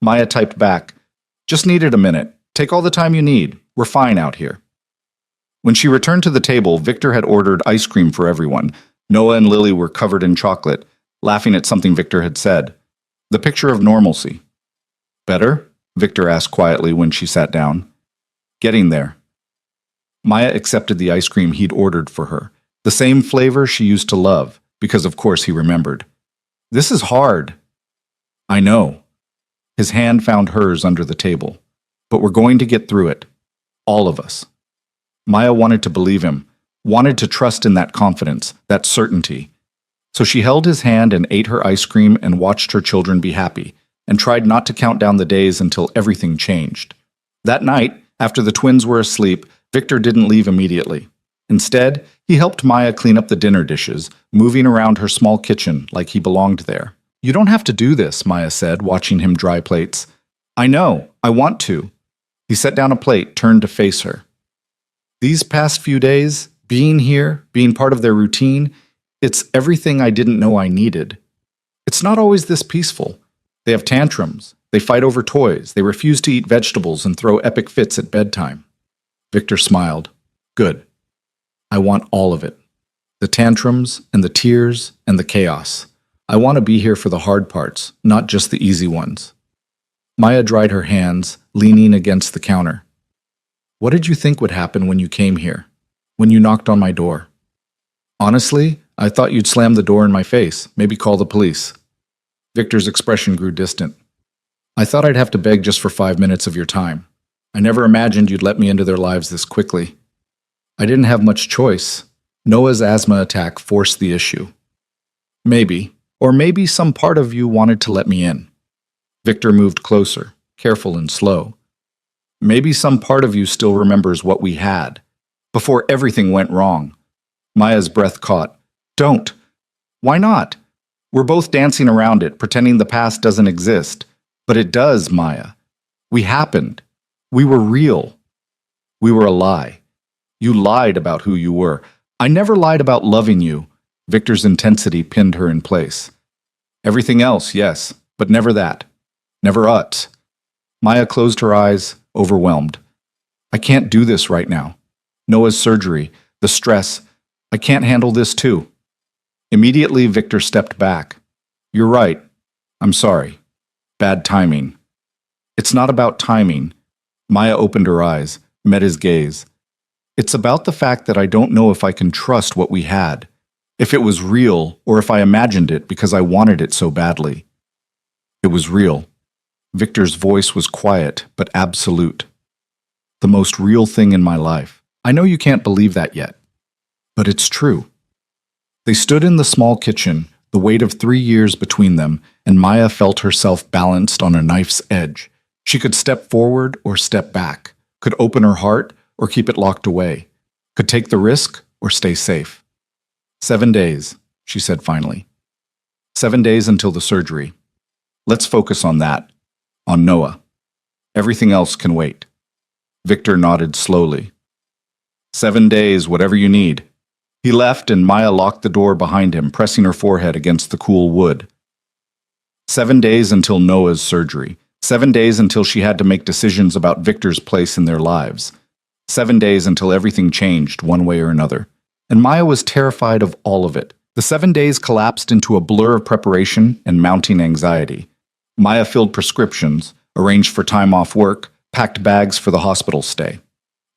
Maya typed back, just needed a minute. Take all the time you need. We're fine out here. When she returned to the table, Victor had ordered ice cream for everyone. Noah and Lily were covered in chocolate, laughing at something Victor had said. The picture of normalcy. Better? Victor asked quietly when she sat down. Getting there. Maya accepted the ice cream he'd ordered for her, the same flavor she used to love, because of course he remembered. This is hard. I know. His hand found hers under the table. But we're going to get through it. All of us. Maya wanted to believe him, wanted to trust in that confidence, that certainty. So she held his hand and ate her ice cream and watched her children be happy, and tried not to count down the days until everything changed. That night, after the twins were asleep, Victor didn't leave immediately. Instead, he helped Maya clean up the dinner dishes, moving around her small kitchen like he belonged there. "You don't have to do this," Maya said, watching him dry plates. "I know, I want to." He set down a plate, turned to face her. "These past few days, being here, being part of their routine, it's everything I didn't know I needed. It's not always this peaceful. They have tantrums, they fight over toys, they refuse to eat vegetables and throw epic fits at bedtime." Victor smiled. "Good. I want all of it. The tantrums and the tears and the chaos. I want to be here for the hard parts, not just the easy ones." Maya dried her hands, leaning against the counter. "What did you think would happen when you came here? When you knocked on my door?" "Honestly, I thought you'd slam the door in my face, maybe call the police." Victor's expression grew distant. "I thought I'd have to beg just for 5 minutes of your time. I never imagined you'd let me into their lives this quickly. I didn't have much choice. Noah's asthma attack forced the issue. Maybe, or maybe some part of you wanted to let me in." Victor moved closer, careful and slow. "Maybe some part of you still remembers what we had, before everything went wrong." Maya's breath caught. "Don't. Why not? We're both dancing around it, pretending the past doesn't exist. But it does, Maya. We happened. We were real. We were a lie. You lied about who you were. I never lied about loving you." Victor's intensity pinned her in place. "Everything else, yes, but never that. Never us." Maya closed her eyes, overwhelmed. "I can't do this right now. Noah's surgery, the stress. I can't handle this too." Immediately, Victor stepped back. "You're right. I'm sorry. Bad timing." "It's not about timing." Maya opened her eyes, met his gaze. "It's about the fact that I don't know if I can trust what we had, if it was real or if I imagined it because I wanted it so badly." "It was real." Victor's voice was quiet but absolute. "The most real thing in my life. I know you can't believe that yet, but it's true." They stood in the small kitchen, the weight of 3 years between them, and Maya felt herself balanced on a knife's edge. She could step forward or step back, could open her heart or keep it locked away, could take the risk or stay safe. 7 days, she said finally. 7 days until the surgery. Let's focus on that, on Noah. Everything else can wait. Victor nodded slowly. 7 days, whatever you need. He left and Maya locked the door behind him, pressing her forehead against the cool wood. 7 days until Noah's surgery. 7 days until she had to make decisions about Victor's place in their lives. 7 days until everything changed one way or another. And Maya was terrified of all of it. The 7 days collapsed into a blur of preparation and mounting anxiety. Maya filled prescriptions, arranged for time off work, packed bags for the hospital stay.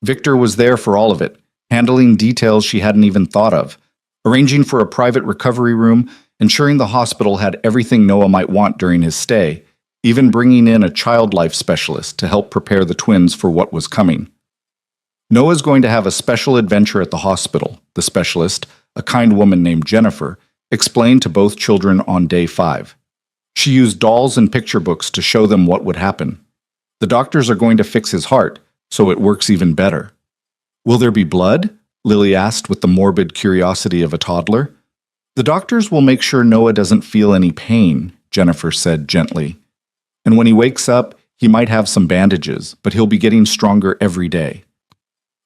Victor was there for all of it, handling details she hadn't even thought of, arranging for a private recovery room, ensuring the hospital had everything Noah might want during his stay, even bringing in a child life specialist to help prepare the twins for what was coming. Noah's going to have a special adventure at the hospital, the specialist, a kind woman named Jennifer, explained to both children on day 5. She used dolls and picture books to show them what would happen. The doctors are going to fix his heart, so it works even better. "Will there be blood?" Lily asked with the morbid curiosity of a toddler. "The doctors will make sure Noah doesn't feel any pain," Jennifer said gently. "And when he wakes up, he might have some bandages, but he'll be getting stronger every day."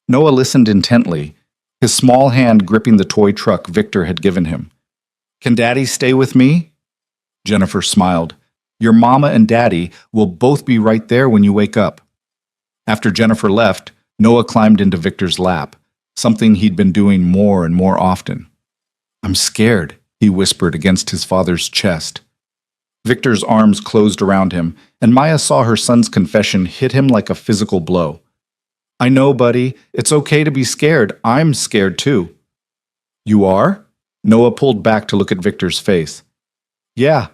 Noah listened intently, his small hand gripping the toy truck Victor had given him. "Can Daddy stay with me?" Jennifer smiled. "Your mama and Daddy will both be right there when you wake up." After Jennifer left, Noah climbed into Victor's lap, something he'd been doing more and more often. "I'm scared," he whispered against his father's chest. Victor's arms closed around him, and Maya saw her son's confession hit him like a physical blow. "I know, buddy. It's okay to be scared. I'm scared too." "You are?" Noah pulled back to look at Victor's face. "Yeah,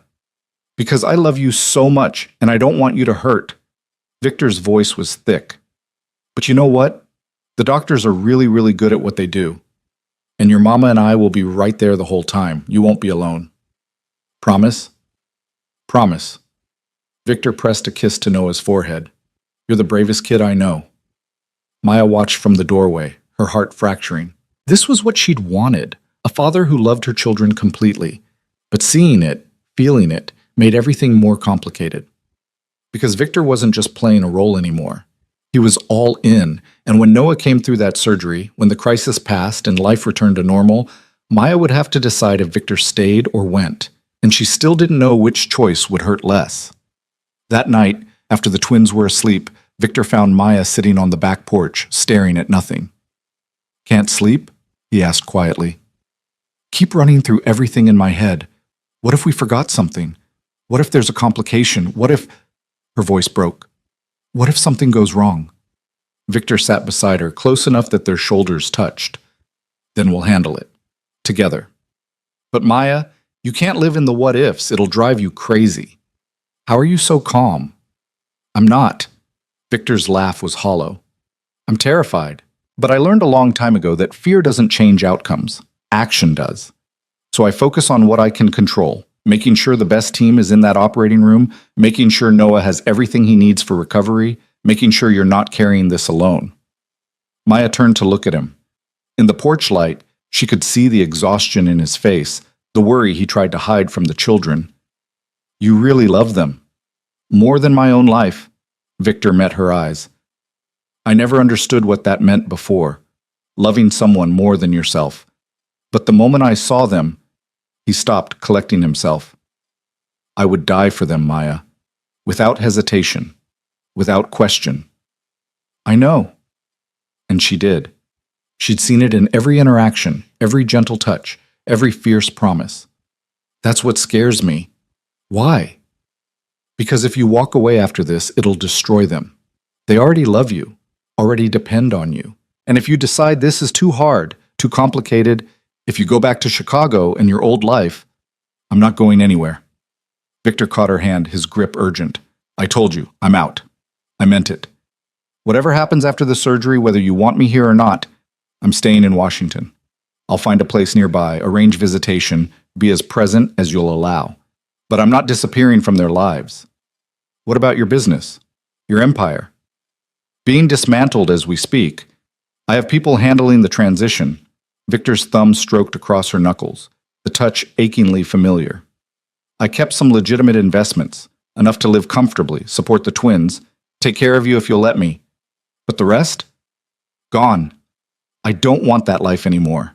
because I love you so much, and I don't want you to hurt." Victor's voice was thick. "But you know what? The doctors are really, really good at what they do. And your mama and I will be right there the whole time. You won't be alone. Promise?" "Promise." Victor pressed a kiss to Noah's forehead. "You're the bravest kid I know." Maya watched from the doorway, her heart fracturing. This was what she'd wanted, a father who loved her children completely. But seeing it, feeling it, made everything more complicated. Because Victor wasn't just playing a role anymore. He was all in, and when Noah came through that surgery, when the crisis passed and life returned to normal, Maya would have to decide if Victor stayed or went, and she still didn't know which choice would hurt less. That night, after the twins were asleep, Victor found Maya sitting on the back porch, staring at nothing. "Can't sleep?" he asked quietly. "Keep running through everything in my head. What if we forgot something? What if there's a complication? What if—" Her voice broke. "What if something goes wrong?" Victor sat beside her, close enough that their shoulders touched. "Then we'll handle it. Together." "But Maya, you can't live in the what-ifs. It'll drive you crazy. How are you so calm?" "I'm not." Victor's laugh was hollow. "I'm terrified. But I learned a long time ago that fear doesn't change outcomes. Action does. So I focus on what I can control, making sure the best team is in that operating room, making sure Noah has everything he needs for recovery, making sure you're not carrying this alone." Maya turned to look at him. In the porch light, she could see the exhaustion in his face, the worry he tried to hide from the children. "You really love them. More than my own life." Victor met her eyes. "I never understood what that meant before, loving someone more than yourself. But the moment I saw them—" He stopped, collecting himself. "I would die for them, Maya. Without hesitation. Without question." "I know." And she did. She'd seen it in every interaction, every gentle touch, every fierce promise. "That's what scares me." "Why?" "Because if you walk away after this, it'll destroy them. They already love you, already depend on you. And if you decide this is too hard, too complicated, if you go back to Chicago and your old life—" "I'm not going anywhere." Victor caught her hand, his grip urgent. "I told you, I'm out. I meant it. Whatever happens after the surgery, whether you want me here or not, I'm staying in Washington. I'll find a place nearby, arrange visitation, be as present as you'll allow. But I'm not disappearing from their lives." "What about your business? Your empire?" "Being dismantled as we speak. I have people handling the transition." Victor's thumb stroked across her knuckles, the touch achingly familiar. "I kept some legitimate investments, enough to live comfortably, support the twins, take care of you if you'll let me. But the rest? Gone. I don't want that life anymore."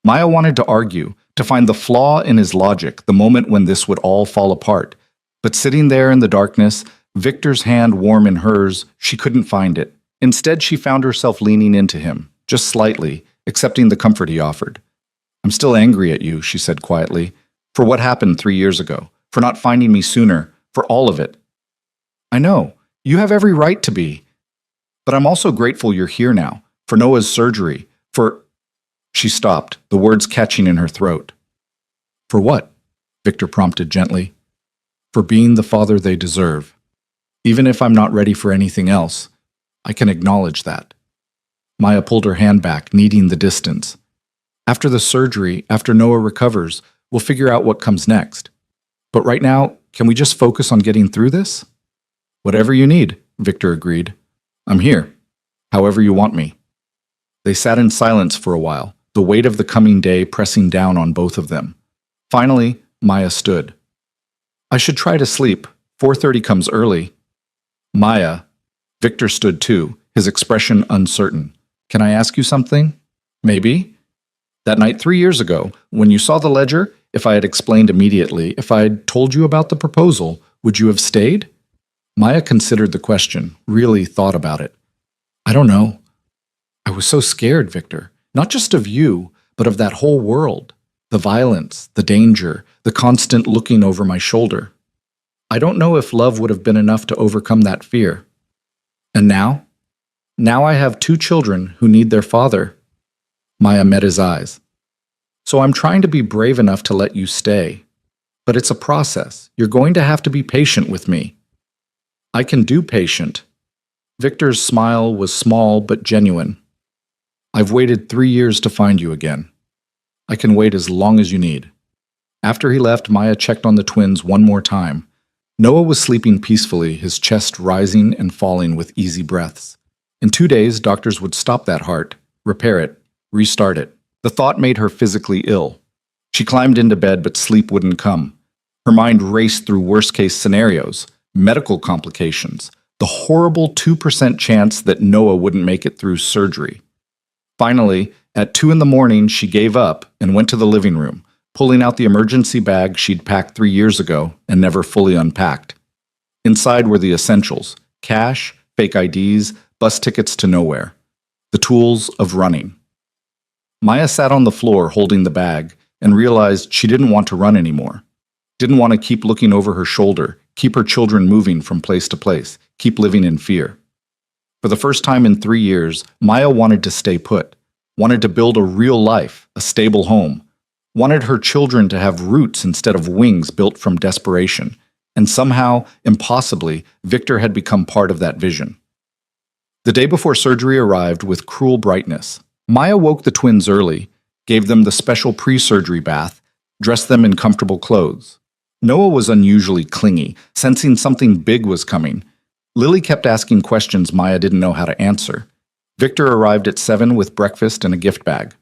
Maya wanted to argue, to find the flaw in his logic, the moment when this would all fall apart. But sitting there in the darkness, Victor's hand warm in hers, she couldn't find it. Instead, she found herself leaning into him, just slightly, accepting the comfort he offered. "I'm still angry at you," she said quietly, "for what happened 3 years ago, for not finding me sooner, for all of it." "I know. You have every right to be. But I'm also grateful you're here now, for Noah's surgery, for—" She stopped, the words catching in her throat. "For what?" Victor prompted gently. "For being the father they deserve. Even if I'm not ready for anything else, I can acknowledge that." Maya pulled her hand back, needing the distance. "After the surgery, after Noah recovers, we'll figure out what comes next. But right now, can we just focus on getting through this?" "Whatever you need," Victor agreed. "I'm here, however you want me." They sat in silence for a while, the weight of the coming day pressing down on both of them. Finally, Maya stood. "I should try to sleep. 4:30 comes early." "Maya." Victor stood too, his expression uncertain. "Can I ask you something?" "Maybe." "That night 3 years ago, when you saw the ledger, if I had explained immediately, if I had told you about the proposal, would you have stayed?" Maya considered the question, really thought about it. "I don't know. I was so scared, Victor. Not just of you, but of that whole world. The violence, the danger, the constant looking over my shoulder. I don't know if love would have been enough to overcome that fear. And now? Now I have 2 children who need their father." Maya met his eyes. "So I'm trying to be brave enough to let you stay. But it's a process. You're going to have to be patient with me." "I can do patient." Victor's smile was small but genuine. "I've waited 3 years to find you again. I can wait as long as you need." After he left, Maya checked on the twins one more time. Noah was sleeping peacefully, his chest rising and falling with easy breaths. In 2 days, doctors would stop that heart, repair it, restart it. The thought made her physically ill. She climbed into bed, but sleep wouldn't come. Her mind raced through worst-case scenarios, medical complications, the horrible 2% chance that Noah wouldn't make it through surgery. Finally, at 2 in the morning, she gave up and went to the living room, pulling out the emergency bag she'd packed 3 years ago and never fully unpacked. Inside were the essentials: cash, fake IDs, bus tickets to nowhere. The tools of running. Maya sat on the floor holding the bag and realized she didn't want to run anymore. Didn't want to keep looking over her shoulder, keep her children moving from place to place, keep living in fear. For the first time in 3 years, Maya wanted to stay put, wanted to build a real life, a stable home, wanted her children to have roots instead of wings built from desperation, and somehow, impossibly, Victor had become part of that vision. The day before surgery arrived with cruel brightness. Maya woke the twins early, gave them the special pre-surgery bath, dressed them in comfortable clothes. Noah was unusually clingy, sensing something big was coming. Lily kept asking questions Maya didn't know how to answer. Victor arrived at 7 with breakfast and a gift bag.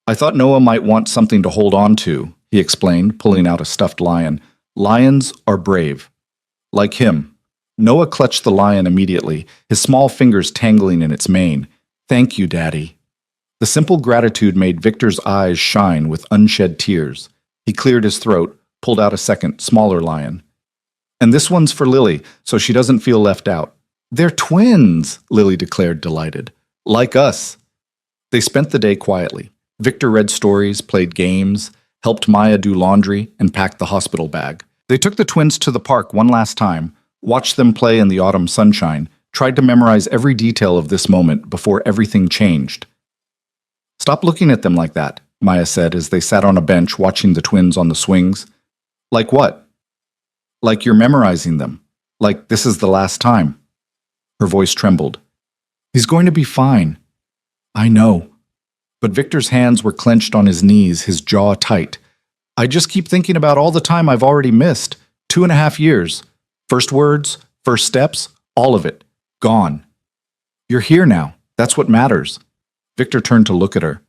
"I thought Noah might want something to hold on to," he explained, pulling out a stuffed lion. "Lions are brave." Like him. Noah clutched the lion immediately, his small fingers tangling in its mane. "Thank you, Daddy." The simple gratitude made Victor's eyes shine with unshed tears. He cleared his throat, pulled out a second, smaller lion. "And this one's for Lily, so she doesn't feel left out." "They're twins," Lily declared, delighted. "Like us." They spent the day quietly. Victor read stories, played games, helped Maya do laundry, and packed the hospital bag. They took the twins to the park one last time, watched them play in the autumn sunshine, tried to memorize every detail of this moment before everything changed. "Stop looking at them like that," Maya said as they sat on a bench watching the twins on the swings. "Like what?" "Like you're memorizing them. Like this is the last time." Her voice trembled. "He's going to be fine." "I know." But Victor's hands were clenched on his knees, his jaw tight. "I just keep thinking about all the time I've already missed. 2.5 years. First words, first steps, all of it. Gone. You're here now. That's what matters." Victor turned to look at her.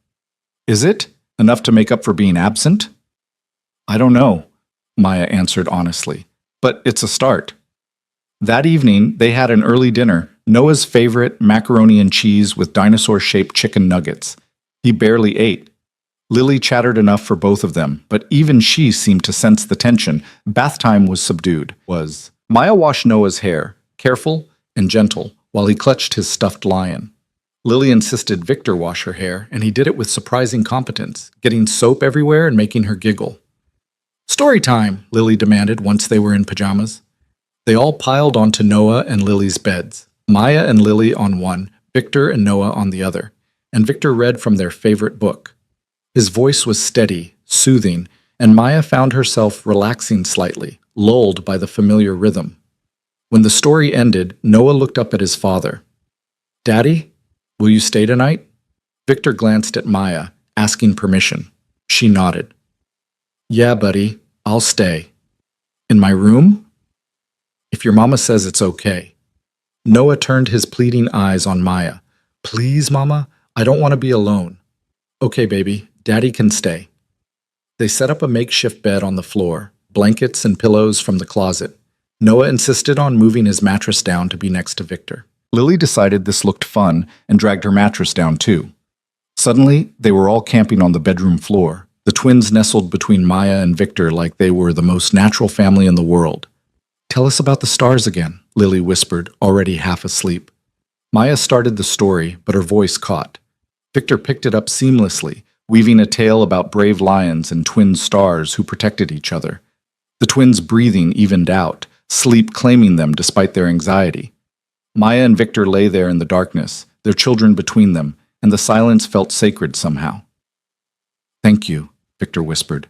"Is it enough to make up for being absent?" "I don't know," Maya answered honestly. "But it's a start." That evening, they had an early dinner, Noah's favorite macaroni and cheese with dinosaur-shaped chicken nuggets. He barely ate. Lily chattered enough for both of them, but even she seemed to sense the tension. Bath time was subdued. Maya washed Noah's hair, careful and gentle, while he clutched his stuffed lion. Lily insisted Victor wash her hair, and he did it with surprising competence, getting soap everywhere and making her giggle. "Story time," Lily demanded once they were in pajamas. They all piled onto Noah and Lily's beds, Maya and Lily on one, Victor and Noah on the other, and Victor read from their favorite book. His voice was steady, soothing, and Maya found herself relaxing slightly, lulled by the familiar rhythm. When the story ended, Noah looked up at his father. "Daddy, will you stay tonight?" Victor glanced at Maya, asking permission. She nodded. "Yeah, buddy, I'll stay." "In my room?" "If your mama says it's okay." Noah turned his pleading eyes on Maya. "Please, Mama, I don't want to be alone." "Okay, baby, Daddy can stay." They set up a makeshift bed on the floor, blankets and pillows from the closet. Noah insisted on moving his mattress down to be next to Victor. Lily decided this looked fun and dragged her mattress down too. Suddenly, they were all camping on the bedroom floor, the twins nestled between Maya and Victor like they were the most natural family in the world. "Tell us about the stars again," Lily whispered, already half asleep. Maya started the story, but her voice caught. Victor picked it up seamlessly, weaving a tale about brave lions and twin stars who protected each other. The twins' breathing evened out, sleep claiming them despite their anxiety. Maya and Victor lay there in the darkness, their children between them, and the silence felt sacred somehow. "Thank you," Victor whispered,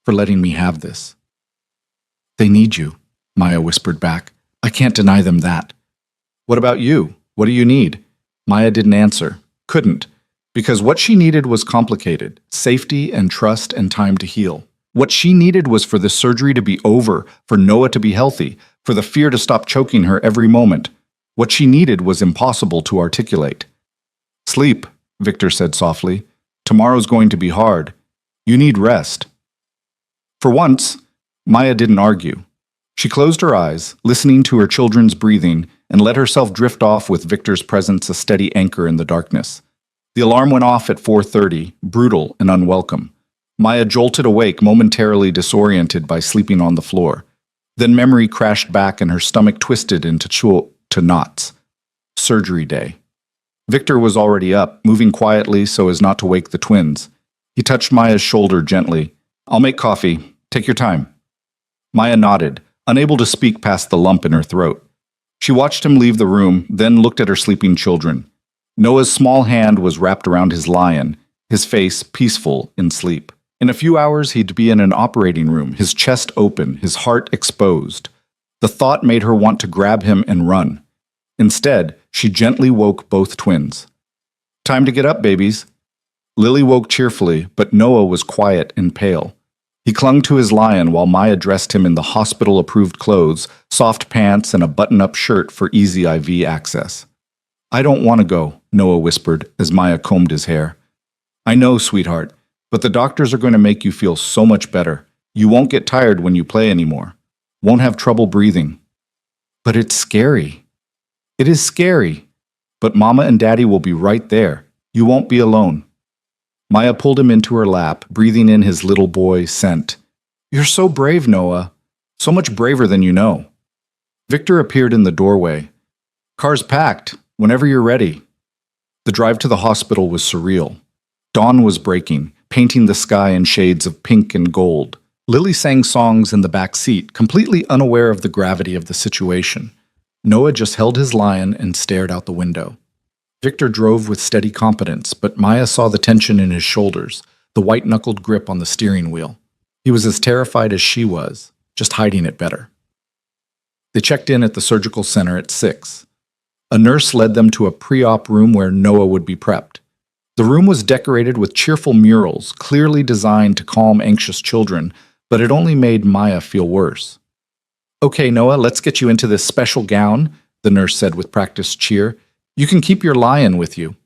"for letting me have this." "They need you," Maya whispered back. "I can't deny them that." "What about you? What do you need?" Maya didn't answer. Couldn't. Because what she needed was complicated. Safety and trust and time to heal. What she needed was for the surgery to be over, for Noah to be healthy, for the fear to stop choking her every moment. What she needed was impossible to articulate. "Sleep," Victor said softly. Tomorrow's going to be hard. You need rest. For once, Maya didn't argue. She closed her eyes, listening to her children's breathing, and let herself drift off with Victor's presence a steady anchor in the darkness. The alarm went off at 4:30, brutal and unwelcome. Maya jolted awake, momentarily disoriented by sleeping on the floor. Then memory crashed back and her stomach twisted into knots. Surgery day. Victor was already up, moving quietly so as not to wake the twins. He touched Maya's shoulder gently. I'll make coffee. Take your time. Maya nodded, unable to speak past the lump in her throat. She watched him leave the room, then looked at her sleeping children. Noah's small hand was wrapped around his lion, his face peaceful in sleep. In a few hours, he'd be in an operating room, his chest open, his heart exposed. The thought made her want to grab him and run. Instead, she gently woke both twins. Time to get up, babies. Lily woke cheerfully, but Noah was quiet and pale. He clung to his lion while Maya dressed him in the hospital-approved clothes, soft pants, and a button-up shirt for easy IV access. I don't want to go, Noah whispered as Maya combed his hair. I know, sweetheart, but the doctors are going to make you feel so much better. You won't get tired when you play anymore. Won't have trouble breathing. But it's scary. It is scary. But Mama and Daddy will be right there. You won't be alone. Maya pulled him into her lap, breathing in his little boy scent. You're so brave, Noah. So much braver than you know. Victor appeared in the doorway. Car's packed. Whenever you're ready. The drive to the hospital was surreal. Dawn was breaking, painting the sky in shades of pink and gold. Lily sang songs in the back seat, completely unaware of the gravity of the situation. Noah just held his lion and stared out the window. Victor drove with steady competence, but Maya saw the tension in his shoulders, the white-knuckled grip on the steering wheel. He was as terrified as she was, just hiding it better. They checked in at the surgical center at 6. A nurse led them to a pre-op room where Noah would be prepped. The room was decorated with cheerful murals, clearly designed to calm anxious children, but it only made Maya feel worse. Okay, Noah, let's get you into this special gown, the nurse said with practiced cheer. You can keep your lion with you.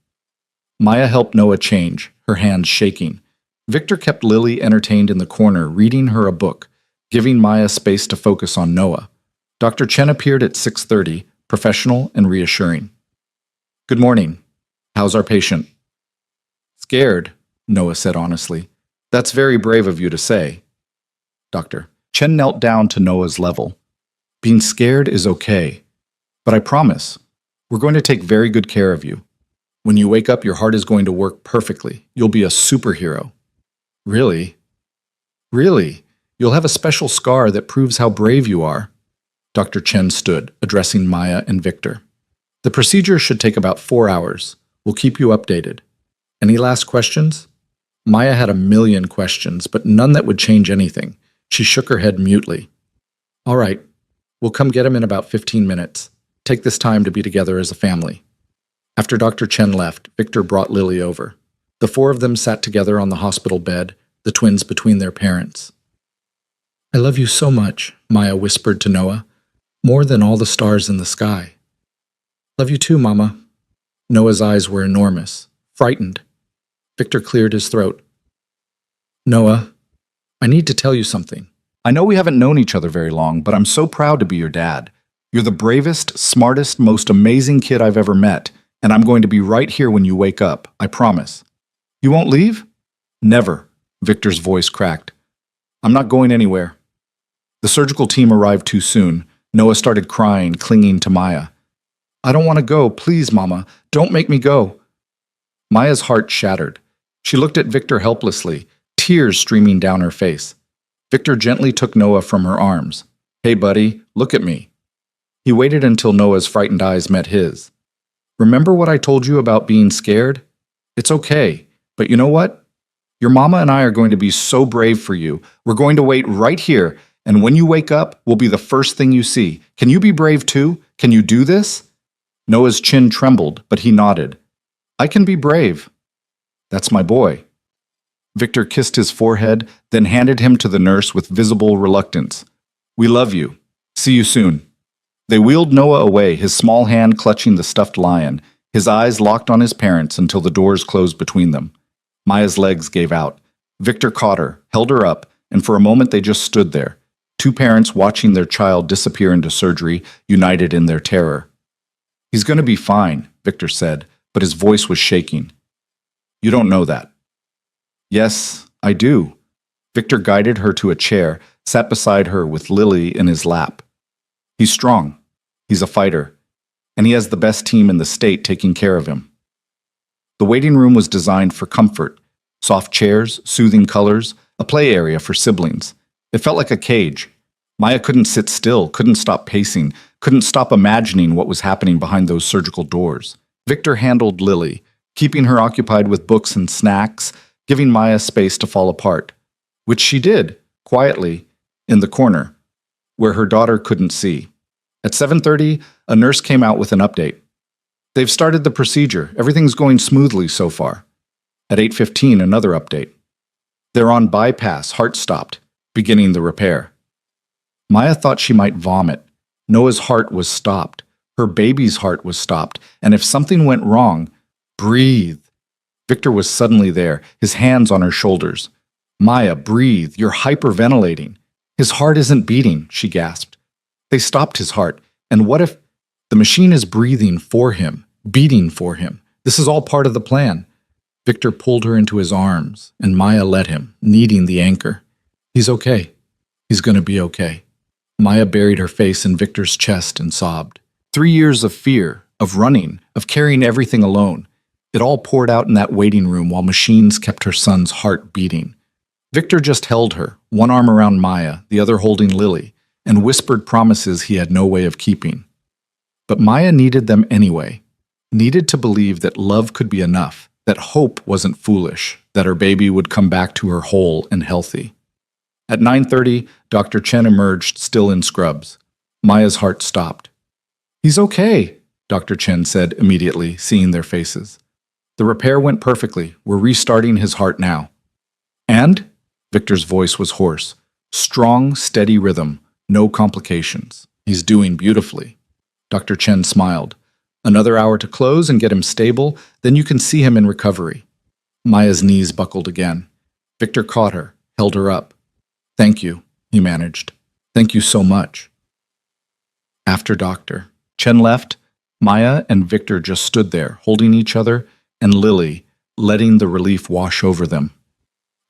Maya helped Noah change, her hands shaking. Victor kept Lily entertained in the corner, reading her a book, giving Maya space to focus on Noah. Dr. Chen appeared at 6:30, professional and reassuring. Good morning. How's our patient? Scared, Noah said honestly. That's very brave of you to say. Doctor Chen knelt down to Noah's level. Being scared is okay, but I promise, we're going to take very good care of you. When you wake up, your heart is going to work perfectly. You'll be a superhero. Really? Really? You'll have a special scar that proves how brave you are. Dr. Chen stood, addressing Maya and Victor. The procedure should take about 4 hours. We'll keep you updated. Any last questions? Maya had a million questions, but none that would change anything. She shook her head mutely. All right, we'll come get him in about 15 minutes. Take this time to be together as a family. After Dr. Chen left, Victor brought Lily over. The 4 of them sat together on the hospital bed, the twins between their parents. I love you so much, Maya whispered to Noah. More than all the stars in the sky. Love you too, Mama. Noah's eyes were enormous, frightened. Victor cleared his throat. Noah, I need to tell you something. I know we haven't known each other very long, but I'm so proud to be your dad. You're the bravest, smartest, most amazing kid I've ever met, and I'm going to be right here when you wake up, I promise. You won't leave? Never, Victor's voice cracked. I'm not going anywhere. The surgical team arrived too soon. Noah started crying, clinging to Maya. I don't want to go, please, Mama. Don't make me go. Maya's heart shattered. She looked at Victor helplessly, tears streaming down her face. Victor gently took Noah from her arms. Hey, buddy, look at me. He waited until Noah's frightened eyes met his. Remember what I told you about being scared? It's okay, but you know what? Your mama and I are going to be so brave for you. We're going to wait right here, and when you wake up, we'll be the first thing you see. Can you be brave too? Can you do this? Noah's chin trembled, but he nodded. I can be brave. That's my boy. Victor kissed his forehead, then handed him to the nurse with visible reluctance. We love you. See you soon. They wheeled Noah away, his small hand clutching the stuffed lion. His eyes locked on his parents until the doors closed between them. Maya's legs gave out. Victor caught her, held her up, and for a moment they just stood there, two parents watching their child disappear into surgery, united in their terror. "He's going to be fine," Victor said, but his voice was shaking. "You don't know that." "Yes, I do." Victor guided her to a chair, sat beside her with Lily in his lap. "He's strong. He's a fighter. And he has the best team in the state taking care of him." The waiting room was designed for comfort. Soft chairs, soothing colors, a play area for siblings. It felt like a cage. Maya couldn't sit still, couldn't stop pacing, couldn't stop imagining what was happening behind those surgical doors. Victor handled Lily, keeping her occupied with books and snacks, giving Maya space to fall apart, which she did, quietly, in the corner, where her daughter couldn't see. At 7:30, a nurse came out with an update. "They've started the procedure. Everything's going smoothly so far." At 8:15, another update. "They're on bypass, heart stopped, beginning the repair." Maya thought she might vomit. Noah's heart was stopped. Her baby's heart was stopped. And if something went wrong, breathe. Victor was suddenly there, his hands on her shoulders. "Maya, breathe. You're hyperventilating." "His heart isn't beating," she gasped. They stopped his heart. And what if the machine is breathing for him, beating for him? This is all part of the plan. Victor pulled her into his arms, and Maya let him, needing the anchor. "He's okay. He's going to be okay." Maya buried her face in Victor's chest and sobbed. 3 years of fear, of running, of carrying everything alone. It all poured out in that waiting room while machines kept her son's heart beating. Victor just held her, one arm around Maya, the other holding Lily, and whispered promises he had no way of keeping. But Maya needed them anyway, needed to believe that love could be enough, that hope wasn't foolish, that her baby would come back to her whole and healthy. At 9:30, Dr. Chen emerged, still in scrubs. Maya's heart stopped. "He's okay," Dr. Chen said immediately, seeing their faces. "The repair went perfectly. We're restarting his heart now." "And?" Victor's voice was hoarse. Strong, steady rhythm. No complications. "He's doing beautifully." Dr. Chen smiled. "Another hour to close and get him stable, then you can see him in recovery." Maya's knees buckled again. Victor caught her, held her up. "Thank you," he managed. "Thank you so much." After Dr. Chen left, Maya and Victor just stood there, holding each other, and Lily, letting the relief wash over them.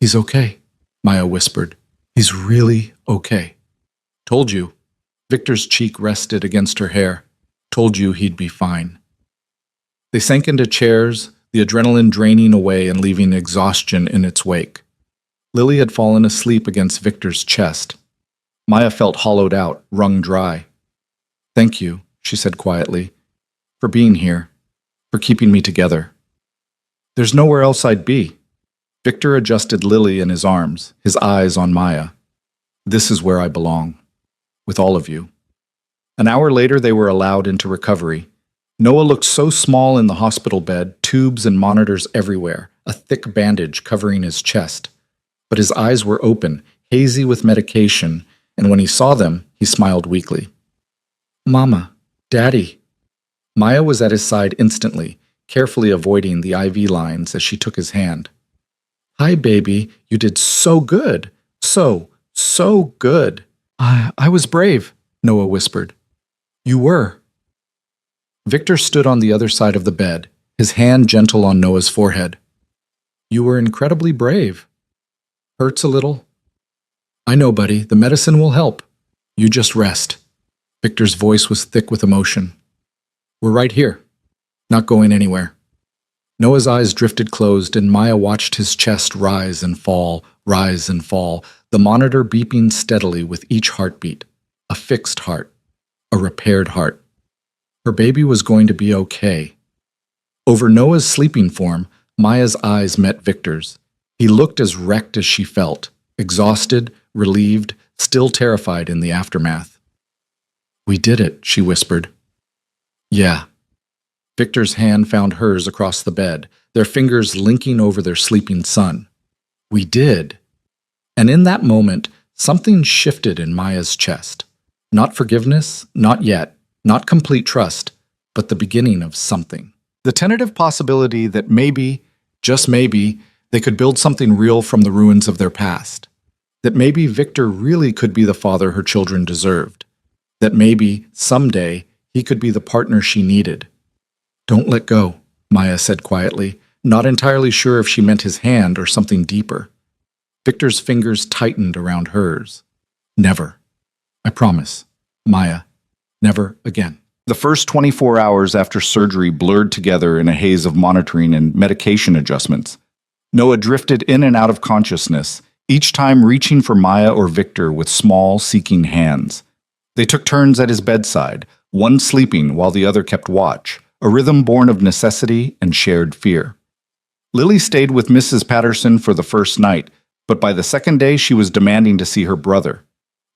"He's okay," Maya whispered. "He's really okay." "Told you." Victor's cheek rested against her hair. "Told you he'd be fine." They sank into chairs, the adrenaline draining away and leaving exhaustion in its wake. Lily had fallen asleep against Victor's chest. Maya felt hollowed out, wrung dry. "Thank you," she said quietly, "for being here, for keeping me together. There's nowhere else I'd be." Victor adjusted Lily in his arms, his eyes on Maya. "This is where I belong. With all of you." An hour later, they were allowed into recovery. Noah looked so small in the hospital bed, tubes and monitors everywhere, a thick bandage covering his chest. But his eyes were open, hazy with medication, and when he saw them, he smiled weakly. "Mama, Daddy." Maya was at his side instantly, carefully avoiding the IV lines as she took his hand. "Hi, baby. You did so good. So good." I was brave," Noah whispered. "You were." Victor stood on the other side of the bed, his hand gentle on Noah's forehead. "You were incredibly brave. Hurts a little?" "I know, buddy. The medicine will help. You just rest." Victor's voice was thick with emotion. "We're right here. Not going anywhere." Noah's eyes drifted closed, and Maya watched his chest rise and fall, the monitor beeping steadily with each heartbeat. A fixed heart. A repaired heart. Her baby was going to be okay. Over Noah's sleeping form, Maya's eyes met Victor's. He looked as wrecked as she felt, exhausted, relieved, still terrified in the aftermath. "We did it," she whispered. "Yeah." Victor's hand found hers across the bed, their fingers linking over their sleeping son. "We did." And in that moment, something shifted in Maya's chest. Not forgiveness, not yet, not complete trust, but the beginning of something. The tentative possibility that maybe, just maybe, they could build something real from the ruins of their past. That maybe Victor really could be the father her children deserved. That maybe, someday, he could be the partner she needed. "Don't let go," Maya said quietly, not entirely sure if she meant his hand or something deeper. Victor's fingers tightened around hers. "Never. I promise. Maya, never again." The first 24 hours after surgery blurred together in a haze of monitoring and medication adjustments. Noah drifted in and out of consciousness, each time reaching for Maya or Victor with small, seeking hands. They took turns at his bedside, one sleeping while the other kept watch, a rhythm born of necessity and shared fear. Lily stayed with Mrs. Patterson for the first night, but by the second day she was demanding to see her brother.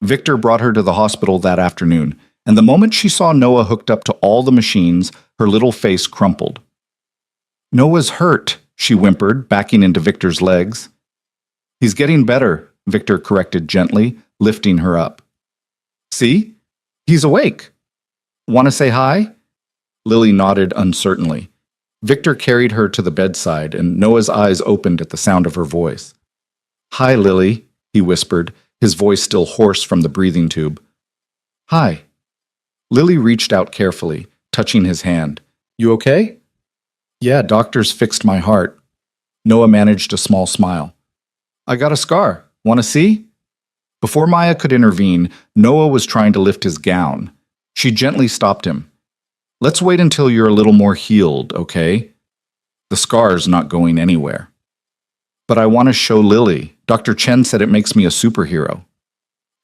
Victor brought her to the hospital that afternoon, and the moment she saw Noah hooked up to all the machines, her little face crumpled. "Noah's hurt," she whimpered, backing into Victor's legs. "He's getting better," Victor corrected gently, lifting her up. "See? He's awake. Want to say hi?" Lily nodded uncertainly. Victor carried her to the bedside, and Noah's eyes opened at the sound of her voice. "Hi, Lily," he whispered, his voice still hoarse from the breathing tube. "Hi." Lily reached out carefully, touching his hand. "You okay?" "Yeah, doctors fixed my heart." Noah managed a small smile. "I got a scar. Want to see?" Before Maya could intervene, Noah was trying to lift his gown. She gently stopped him. "Let's wait until you're a little more healed, okay? The scar's not going anywhere." "But I want to show Lily. Dr. Chen said it makes me a superhero."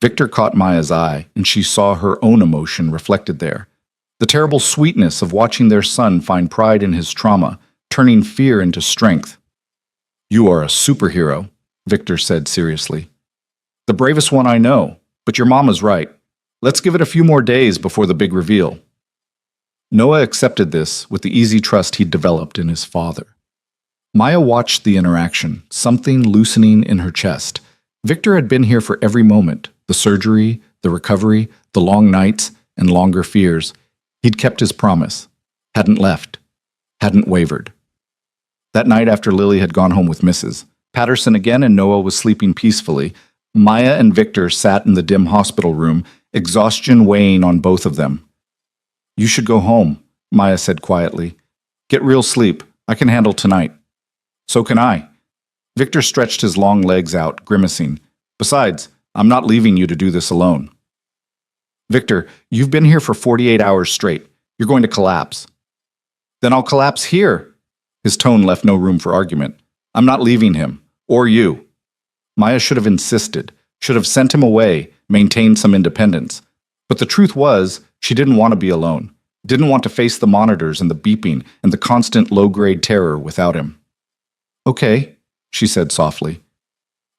Victor caught Maya's eye, and she saw her own emotion reflected there. The terrible sweetness of watching their son find pride in his trauma, turning fear into strength. "You are a superhero," Victor said seriously. "The bravest one I know, but your mama's right. Let's give it a few more days before the big reveal." Noah accepted this with the easy trust he'd developed in his father. Maya watched the interaction, something loosening in her chest. Victor had been here for every moment, the surgery, the recovery, the long nights, and longer fears. He'd kept his promise, hadn't left, hadn't wavered. That night after Lily had gone home with Mrs. Patterson again and Noah was sleeping peacefully, Maya and Victor sat in the dim hospital room, exhaustion weighing on both of them. "You should go home," Maya said quietly. "Get real sleep. I can handle tonight." "So can I." Victor stretched his long legs out, grimacing. "Besides, I'm not leaving you to do this alone." "Victor, you've been here for 48 hours straight. You're going to collapse." "Then I'll collapse here." His tone left no room for argument. "I'm not leaving him. Or you." Maya should have insisted, should have sent him away, maintained some independence. But the truth was, she didn't want to be alone, didn't want to face the monitors and the beeping and the constant low-grade terror without him. "Okay," she said softly,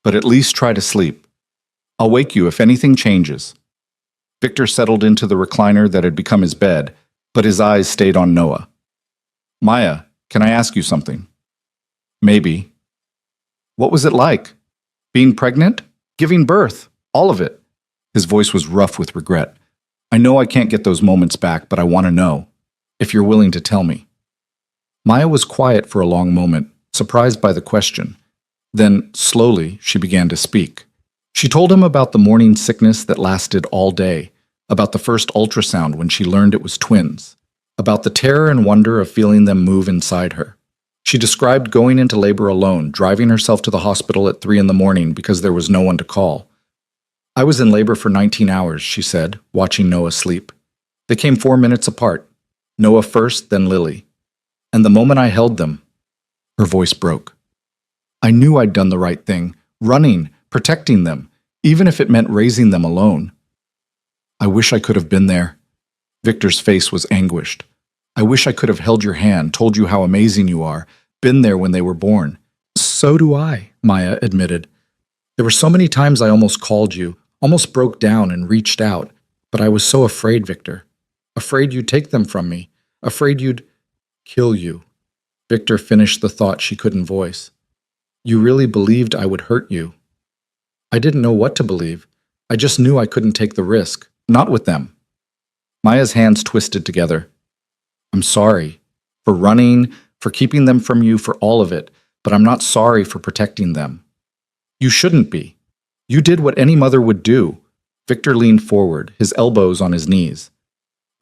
"but at least try to sleep. I'll wake you if anything changes." Victor settled into the recliner that had become his bed, but his eyes stayed on Noah. "Maya, can I ask you something?" "Maybe." "What was it like? Being pregnant? Giving birth? All of it?" His voice was rough with regret. "I know I can't get those moments back, but I want to know. If you're willing to tell me." Maya was quiet for a long moment, surprised by the question. Then, slowly, she began to speak. She told him about the morning sickness that lasted all day, about the first ultrasound when she learned it was twins, about the terror and wonder of feeling them move inside her. She described going into labor alone, driving herself to the hospital at 3 a.m. because there was no one to call. "I was in labor for 19 hours, she said, watching Noah sleep. "They came 4 minutes apart. Noah first, then Lily. And the moment I held them," her voice broke. "I knew I'd done the right thing, running, protecting them, even if it meant raising them alone. I wish I could have been there." Victor's face was anguished. "I wish I could have held your hand, told you how amazing you are, been there when they were born." "So do I," Maya admitted. "There were so many times I almost called you, almost broke down and reached out, but I was so afraid, Victor. Afraid you'd take them from me, afraid you'd kill you." Victor finished the thought she couldn't voice. "You really believed I would hurt you." "I didn't know what to believe. I just knew I couldn't take the risk, not with them." Maya's hands twisted together. "I'm sorry." for running, for keeping them from you, for all of it, but I'm not sorry for protecting them. You shouldn't be. You did what any mother would do. Victor leaned forward, his elbows on his knees.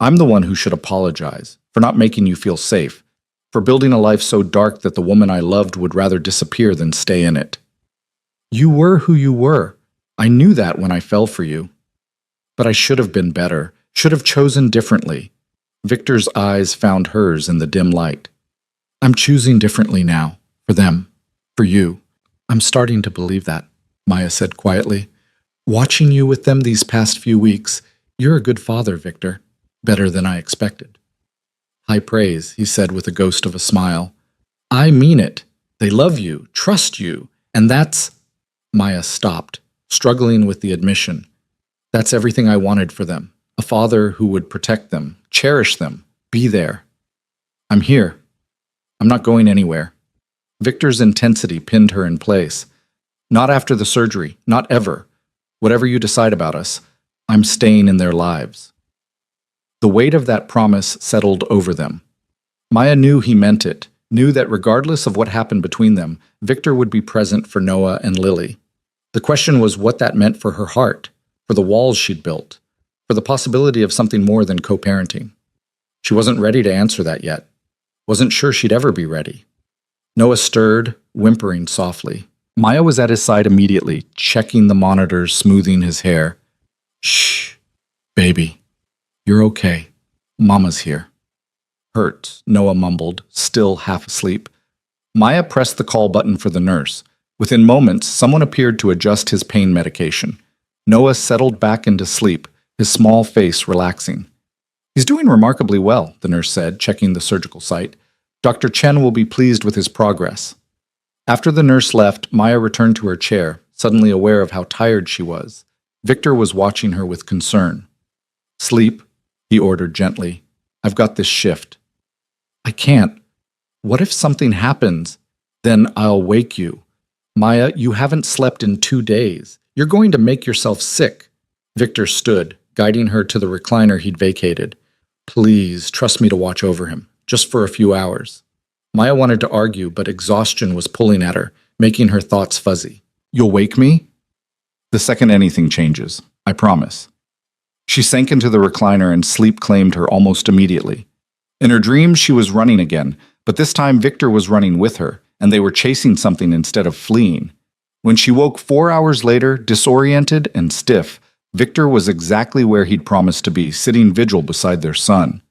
I'm the one who should apologize for not making you feel safe, for building a life so dark that the woman I loved would rather disappear than stay in it. You were who you were. I knew that when I fell for you. But I should have been better, should have chosen differently. Victor's eyes found hers in the dim light. I'm choosing differently now, for them, for you. I'm starting to believe that, Maya said quietly. Watching you with them these past few weeks, you're a good father, Victor. Better than I expected. High praise, he said with a ghost of a smile. I mean it. They love you, trust you, and that's... Maya stopped, struggling with the admission. That's everything I wanted for them. A father who would protect them, cherish them, be there. I'm here. I'm not going anywhere. Victor's intensity pinned her in place. Not after the surgery, not ever. Whatever you decide about us, I'm staying in their lives. The weight of that promise settled over them. Maya knew he meant it, knew that regardless of what happened between them, Victor would be present for Noah and Lily. The question was what that meant for her heart, for the walls she'd built, for the possibility of something more than co-parenting. She wasn't ready to answer that yet. Wasn't sure she'd ever be ready. Noah stirred, whimpering softly. Maya was at his side immediately, checking the monitors, smoothing his hair. Shh, baby. You're okay. Mama's here. Hurt, Noah mumbled, still half asleep. Maya pressed the call button for the nurse. Within moments, someone appeared to adjust his pain medication. Noah settled back into sleep, his small face relaxing. He's doing remarkably well, the nurse said, checking the surgical site. Dr. Chen will be pleased with his progress. After the nurse left, Maya returned to her chair, suddenly aware of how tired she was. Victor was watching her with concern. Sleep, he ordered gently. I've got this shift. I can't. What if something happens? Then I'll wake you. Maya, you haven't slept in 2 days. You're going to make yourself sick. Victor stood, guiding her to the recliner he'd vacated. Please, trust me to watch over him, just for a few hours. Maya wanted to argue, but exhaustion was pulling at her, making her thoughts fuzzy. You'll wake me? The second anything changes, I promise. She sank into the recliner and sleep claimed her almost immediately. In her dreams, she was running again, but this time Victor was running with her, and they were chasing something instead of fleeing. When she woke 4 hours later, disoriented and stiff, Victor was exactly where he'd promised to be, sitting vigil beside their son.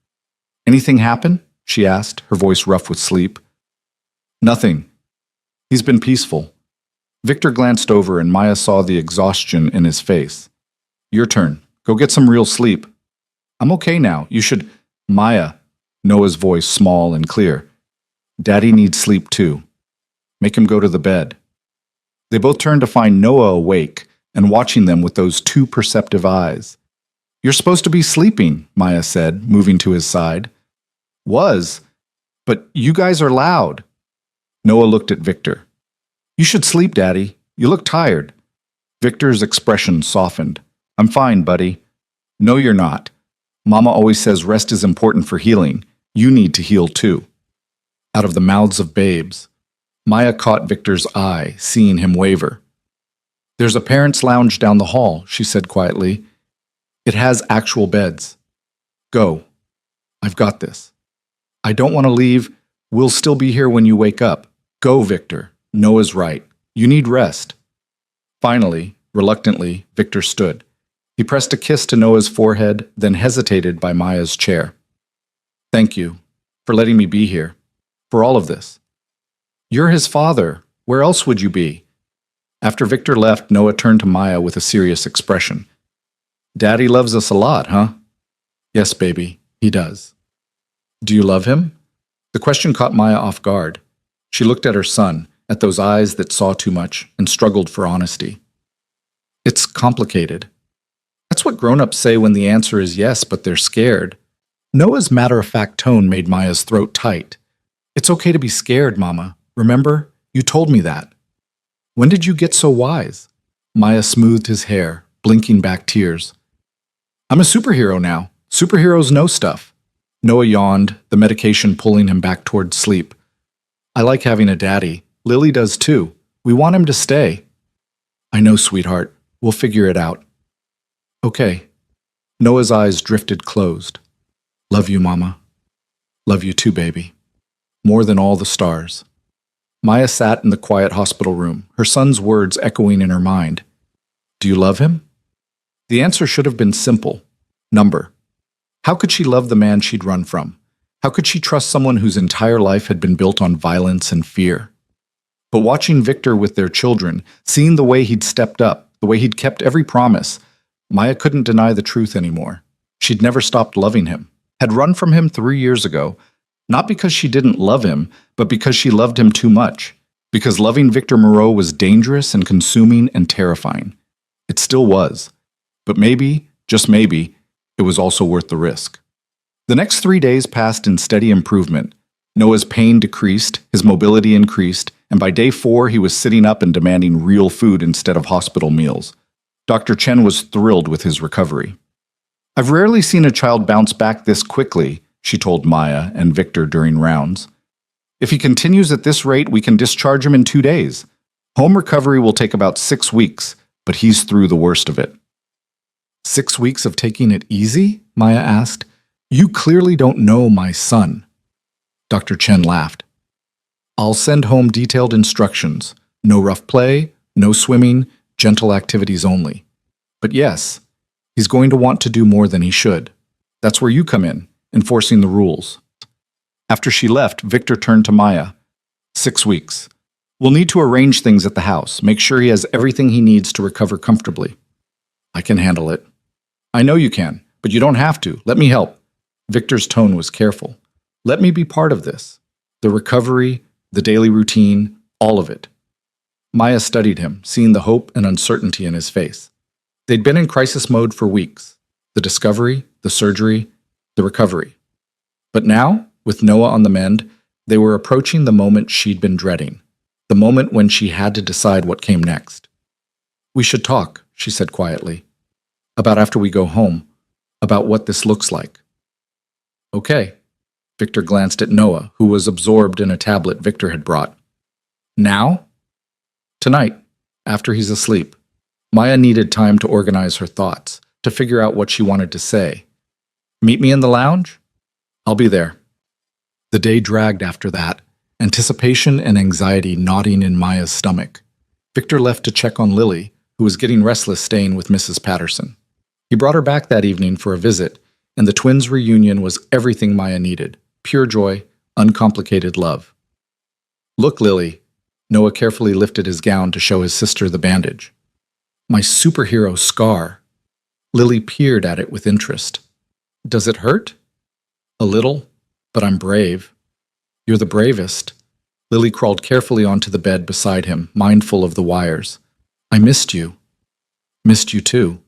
Anything happen? She asked, her voice rough with sleep. Nothing. He's been peaceful. Victor glanced over and Maya saw the exhaustion in his face. Your turn. Go get some real sleep. I'm okay now. You should... Maya, Noah's voice small and clear. Daddy needs sleep too. Make him go to the bed. They both turned to find Noah awake and watching them with those two perceptive eyes. You're supposed to be sleeping, Maya said, moving to his side. Was. But you guys are loud. Noah looked at Victor. You should sleep, Daddy. You look tired. Victor's expression softened. I'm fine, buddy. No, you're not. Mama always says rest is important for healing. You need to heal too. Out of the mouths of babes. Maya caught Victor's eye, seeing him waver. There's a parents' lounge down the hall, she said quietly. It has actual beds. Go. I've got this. I don't want to leave. We'll still be here when you wake up. Go, Victor. Noah's right. You need rest. Finally, reluctantly, Victor stood. He pressed a kiss to Noah's forehead, then hesitated by Maya's chair. Thank you for letting me be here, for all of this. You're his father. Where else would you be? After Victor left, Noah turned to Maya with a serious expression. Daddy loves us a lot, huh? Yes, baby, he does. Do you love him? The question caught Maya off guard. She looked at her son, at those eyes that saw too much, and struggled for honesty. It's complicated. That's what grown-ups say when the answer is yes, but they're scared. Noah's matter-of-fact tone made Maya's throat tight. It's okay to be scared, Mama. Remember? You told me that. When did you get so wise? Maya smoothed his hair, blinking back tears. I'm a superhero now. Superheroes know stuff. Noah yawned, the medication pulling him back toward sleep. I like having a daddy. Lily does too. We want him to stay. I know, sweetheart. We'll figure it out. Okay. Noah's eyes drifted closed. Love you, Mama. Love you too, baby. More than all the stars. Maya sat in the quiet hospital room, her son's words echoing in her mind. Do you love him? The answer should have been simple. Number. How could she love the man she'd run from? How could she trust someone whose entire life had been built on violence and fear? But watching Victor with their children, seeing the way he'd stepped up, the way he'd kept every promise, Maya couldn't deny the truth anymore. She'd never stopped loving him, had run from him 3 years ago, not because she didn't love him, but because she loved him too much, because loving Victor Moreau was dangerous and consuming and terrifying. It still was. But maybe, just maybe, it was also worth the risk. The next 3 days passed in steady improvement. Noah's pain decreased, his mobility increased, and by day 4 he was sitting up and demanding real food instead of hospital meals. Dr. Chen was thrilled with his recovery. I've rarely seen a child bounce back this quickly, she told Maya and Victor during rounds. If he continues at this rate, we can discharge him in 2 days. Home recovery will take about 6 weeks, but he's through the worst of it. 6 weeks of taking it easy? Maya asked. You clearly don't know my son. Dr. Chen laughed. I'll send home detailed instructions. No rough play, no swimming, gentle activities only. But yes, he's going to want to do more than he should. That's where you come in, enforcing the rules. After she left, Victor turned to Maya. 6 weeks. We'll need to arrange things at the house, make sure he has everything he needs to recover comfortably. I can handle it. I know you can, but you don't have to. Let me help. Victor's tone was careful. Let me be part of this. The recovery, the daily routine, all of it. Maya studied him, seeing the hope and uncertainty in his face. They'd been in crisis mode for weeks. The discovery, the surgery, the recovery. But now, with Noah on the mend, they were approaching the moment she'd been dreading. The moment when she had to decide what came next. We should talk, she said quietly. About after we go home. About what this looks like. Okay. Victor glanced at Noah, who was absorbed in a tablet Victor had brought. Now? Tonight, after he's asleep. Maya needed time to organize her thoughts, to figure out what she wanted to say. Meet me in the lounge? I'll be there. The day dragged after that, anticipation and anxiety gnawing in Maya's stomach. Victor left to check on Lily, who was getting restless staying with Mrs. Patterson. He brought her back that evening for a visit, and the twins' reunion was everything Maya needed. Pure joy, uncomplicated love. Look, Lily. Noah carefully lifted his gown to show his sister the bandage. My superhero scar. Lily peered at it with interest. Does it hurt? A little, but I'm brave. You're the bravest. Lily crawled carefully onto the bed beside him, mindful of the wires. I missed you. Missed you too.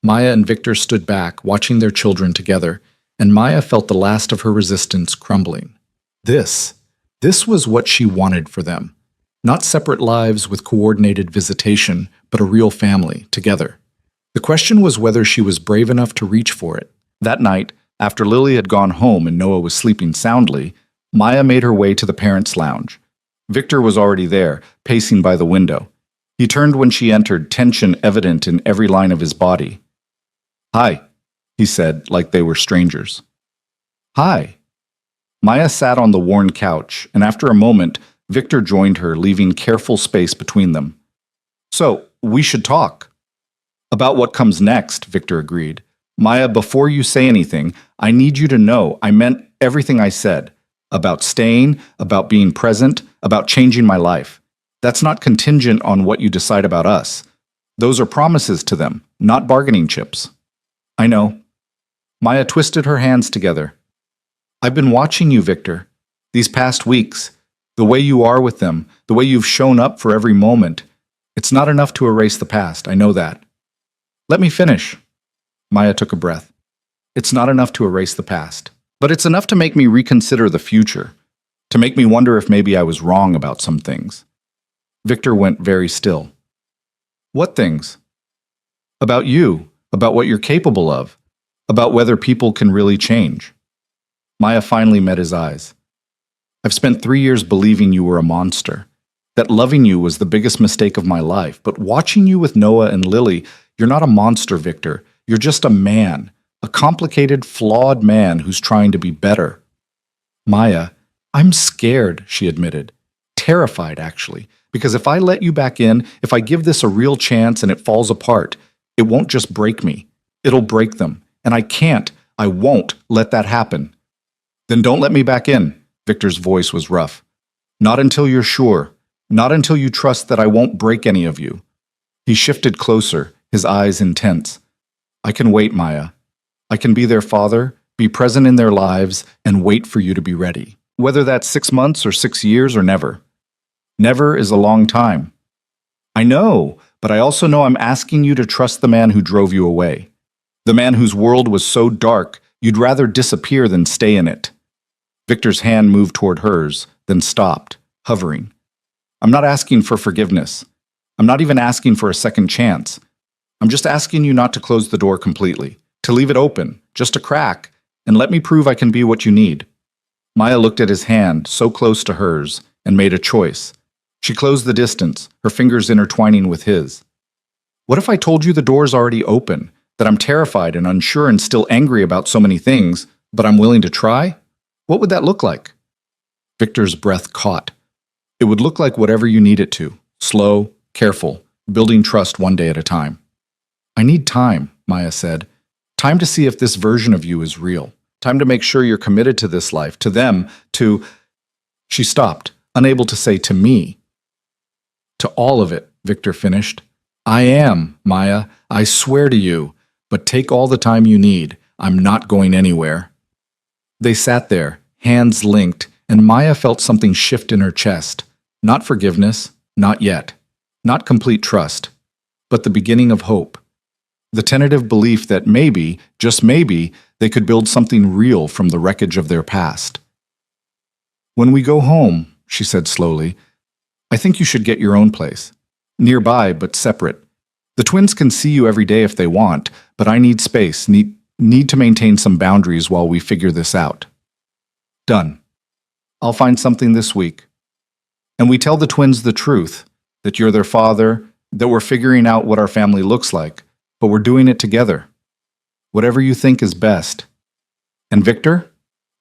Maya and Victor stood back, watching their children together, and Maya felt the last of her resistance crumbling. This was what she wanted for them. Not separate lives with coordinated visitation, but a real family, together. The question was whether she was brave enough to reach for it. That night, after Lily had gone home and Noah was sleeping soundly, Maya made her way to the parents' lounge. Victor was already there, pacing by the window. He turned when she entered, tension evident in every line of his body. Hi, he said, like they were strangers. Hi. Maya sat on the worn couch, and after a moment, Victor joined her, leaving careful space between them. So, we should talk. About what comes next, Victor agreed. Maya, before you say anything, I need you to know I meant everything I said. About staying, about being present, about changing my life. That's not contingent on what you decide about us. Those are promises to them, not bargaining chips. I know. Maya twisted her hands together. I've been watching you, Victor, these past weeks. The way you are with them, the way you've shown up for every moment. It's not enough to erase the past, I know that. Let me finish. Maya took a breath. It's not enough to erase the past, but it's enough to make me reconsider the future, to make me wonder if maybe I was wrong about some things. Victor went very still. What things? About you, about what you're capable of, about whether people can really change. Maya finally met his eyes. I've spent 3 years believing you were a monster, that loving you was the biggest mistake of my life. But watching you with Noah and Lily, you're not a monster, Victor. You're just a man, a complicated, flawed man who's trying to be better. Maya, I'm scared, she admitted. Terrified, actually. Because if I let you back in, if I give this a real chance and it falls apart, it won't just break me. It'll break them. And I won't let that happen. Then don't let me back in. Victor's voice was rough. Not until you're sure. Not until you trust that I won't break any of you. He shifted closer, his eyes intense. I can wait, Maya. I can be their father, be present in their lives, and wait for you to be ready. Whether that's 6 months or 6 years or never. Never is a long time. I know, but I also know I'm asking you to trust the man who drove you away. The man whose world was so dark, you'd rather disappear than stay in it. Victor's hand moved toward hers, then stopped, hovering. I'm not asking for forgiveness. I'm not even asking for a second chance. I'm just asking you not to close the door completely, to leave it open, just a crack, and let me prove I can be what you need. Maya looked at his hand, so close to hers, and made a choice. She closed the distance, her fingers intertwining with his. What if I told you the door's already open, that I'm terrified and unsure and still angry about so many things, but I'm willing to try? What would that look like? Victor's breath caught. It would look like whatever you need it to, slow, careful, building trust one day at a time. I need time, Maya said. Time to see if this version of you is real. Time to make sure you're committed to this life, to them, to... She stopped, unable to say to me. To all of it, Victor finished. I am, Maya. I swear to you. But take all the time you need. I'm not going anywhere. They sat there, hands linked, and Maya felt something shift in her chest. Not forgiveness, not yet. Not complete trust. But the beginning of hope. The tentative belief that maybe, just maybe, they could build something real from the wreckage of their past. When we go home, she said slowly, I think you should get your own place. Nearby, but separate. The twins can see you every day if they want, but I need space, need to maintain some boundaries while we figure this out. Done. I'll find something this week. And we tell the twins the truth, that you're their father, that we're figuring out what our family looks like, but we're doing it together. Whatever you think is best. And Victor?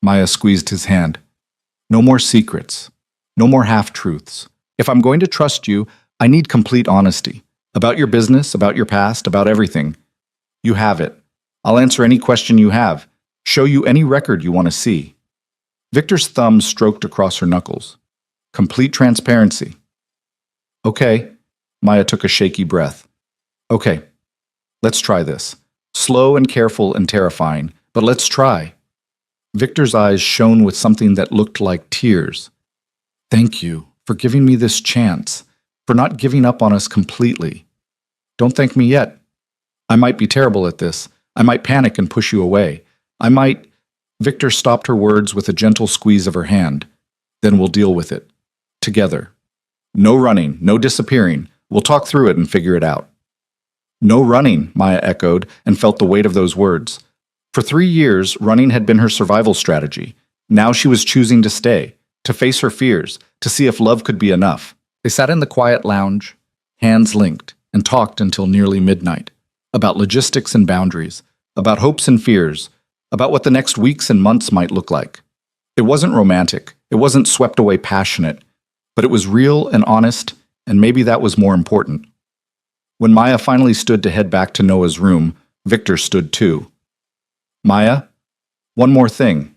Maya squeezed his hand. No more secrets. No more half-truths. If I'm going to trust you, I need complete honesty. About your business, about your past, about everything. You have it. I'll answer any question you have. Show you any record you want to see. Victor's thumb stroked across her knuckles. Complete transparency. Okay. Maya took a shaky breath. Okay. Let's try this. Slow and careful and terrifying, but let's try. Victor's eyes shone with something that looked like tears. Thank you for giving me this chance, for not giving up on us completely. Don't thank me yet. I might be terrible at this. I might panic and push you away. I might... Victor stopped her words with a gentle squeeze of her hand. Then we'll deal with it. Together. No running, no disappearing. We'll talk through it and figure it out. No running, Maya echoed and felt the weight of those words. For 3 years, running had been her survival strategy. Now she was choosing to stay, to face her fears, to see if love could be enough. They sat in the quiet lounge, hands linked, and talked until nearly midnight. About logistics and boundaries, about hopes and fears, about what the next weeks and months might look like. It wasn't romantic, it wasn't swept away passionate, but it was real and honest, and maybe that was more important. When Maya finally stood to head back to Noah's room, Victor stood too. Maya, one more thing.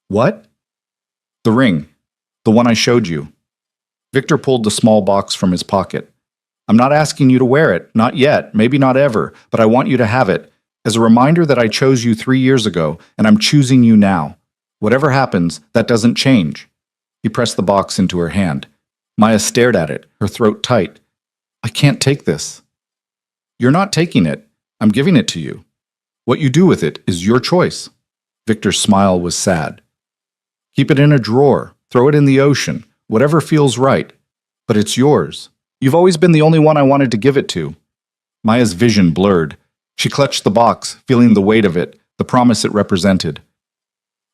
What? The ring. The one I showed you. Victor pulled the small box from his pocket. I'm not asking you to wear it, not yet, maybe not ever, but I want you to have it, as a reminder that I chose you 3 years ago, and I'm choosing you now. Whatever happens, that doesn't change. He pressed the box into her hand. Maya stared at it, her throat tight. I can't take this. You're not taking it. I'm giving it to you. What you do with it is your choice. Victor's smile was sad. Keep it in a drawer. Throw it in the ocean. Whatever feels right. But it's yours. You've always been the only one I wanted to give it to. Maya's vision blurred. She clutched the box, feeling the weight of it, the promise it represented.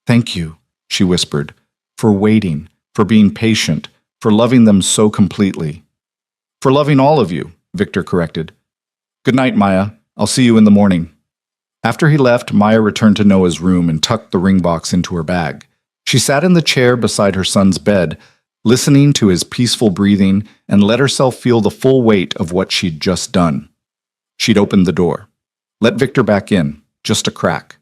Thank you, she whispered, for waiting, for being patient, for loving them so completely. For loving all of you, Victor corrected. Good night, Maya. I'll see you in the morning. After he left, Maya returned to Noah's room and tucked the ring box into her bag. She sat in the chair beside her son's bed, listening to his peaceful breathing, and let herself feel the full weight of what she'd just done. She'd opened the door. Let Victor back in, just a crack.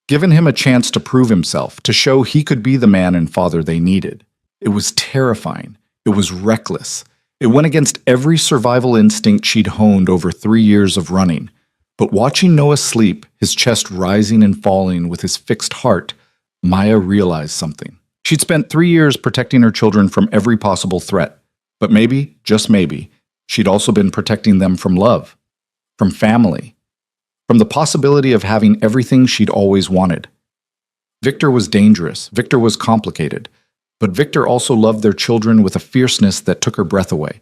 Given him a chance to prove himself, to show he could be the man and father they needed. It was terrifying. It was reckless. It went against every survival instinct she'd honed over 3 years of running. But watching Noah sleep, his chest rising and falling with his fixed heart, Maya realized something. She'd spent 3 years protecting her children from every possible threat. But maybe, just maybe, she'd also been protecting them from love, from family, from the possibility of having everything she'd always wanted. Victor was dangerous. Victor was complicated. But Victor also loved their children with a fierceness that took her breath away.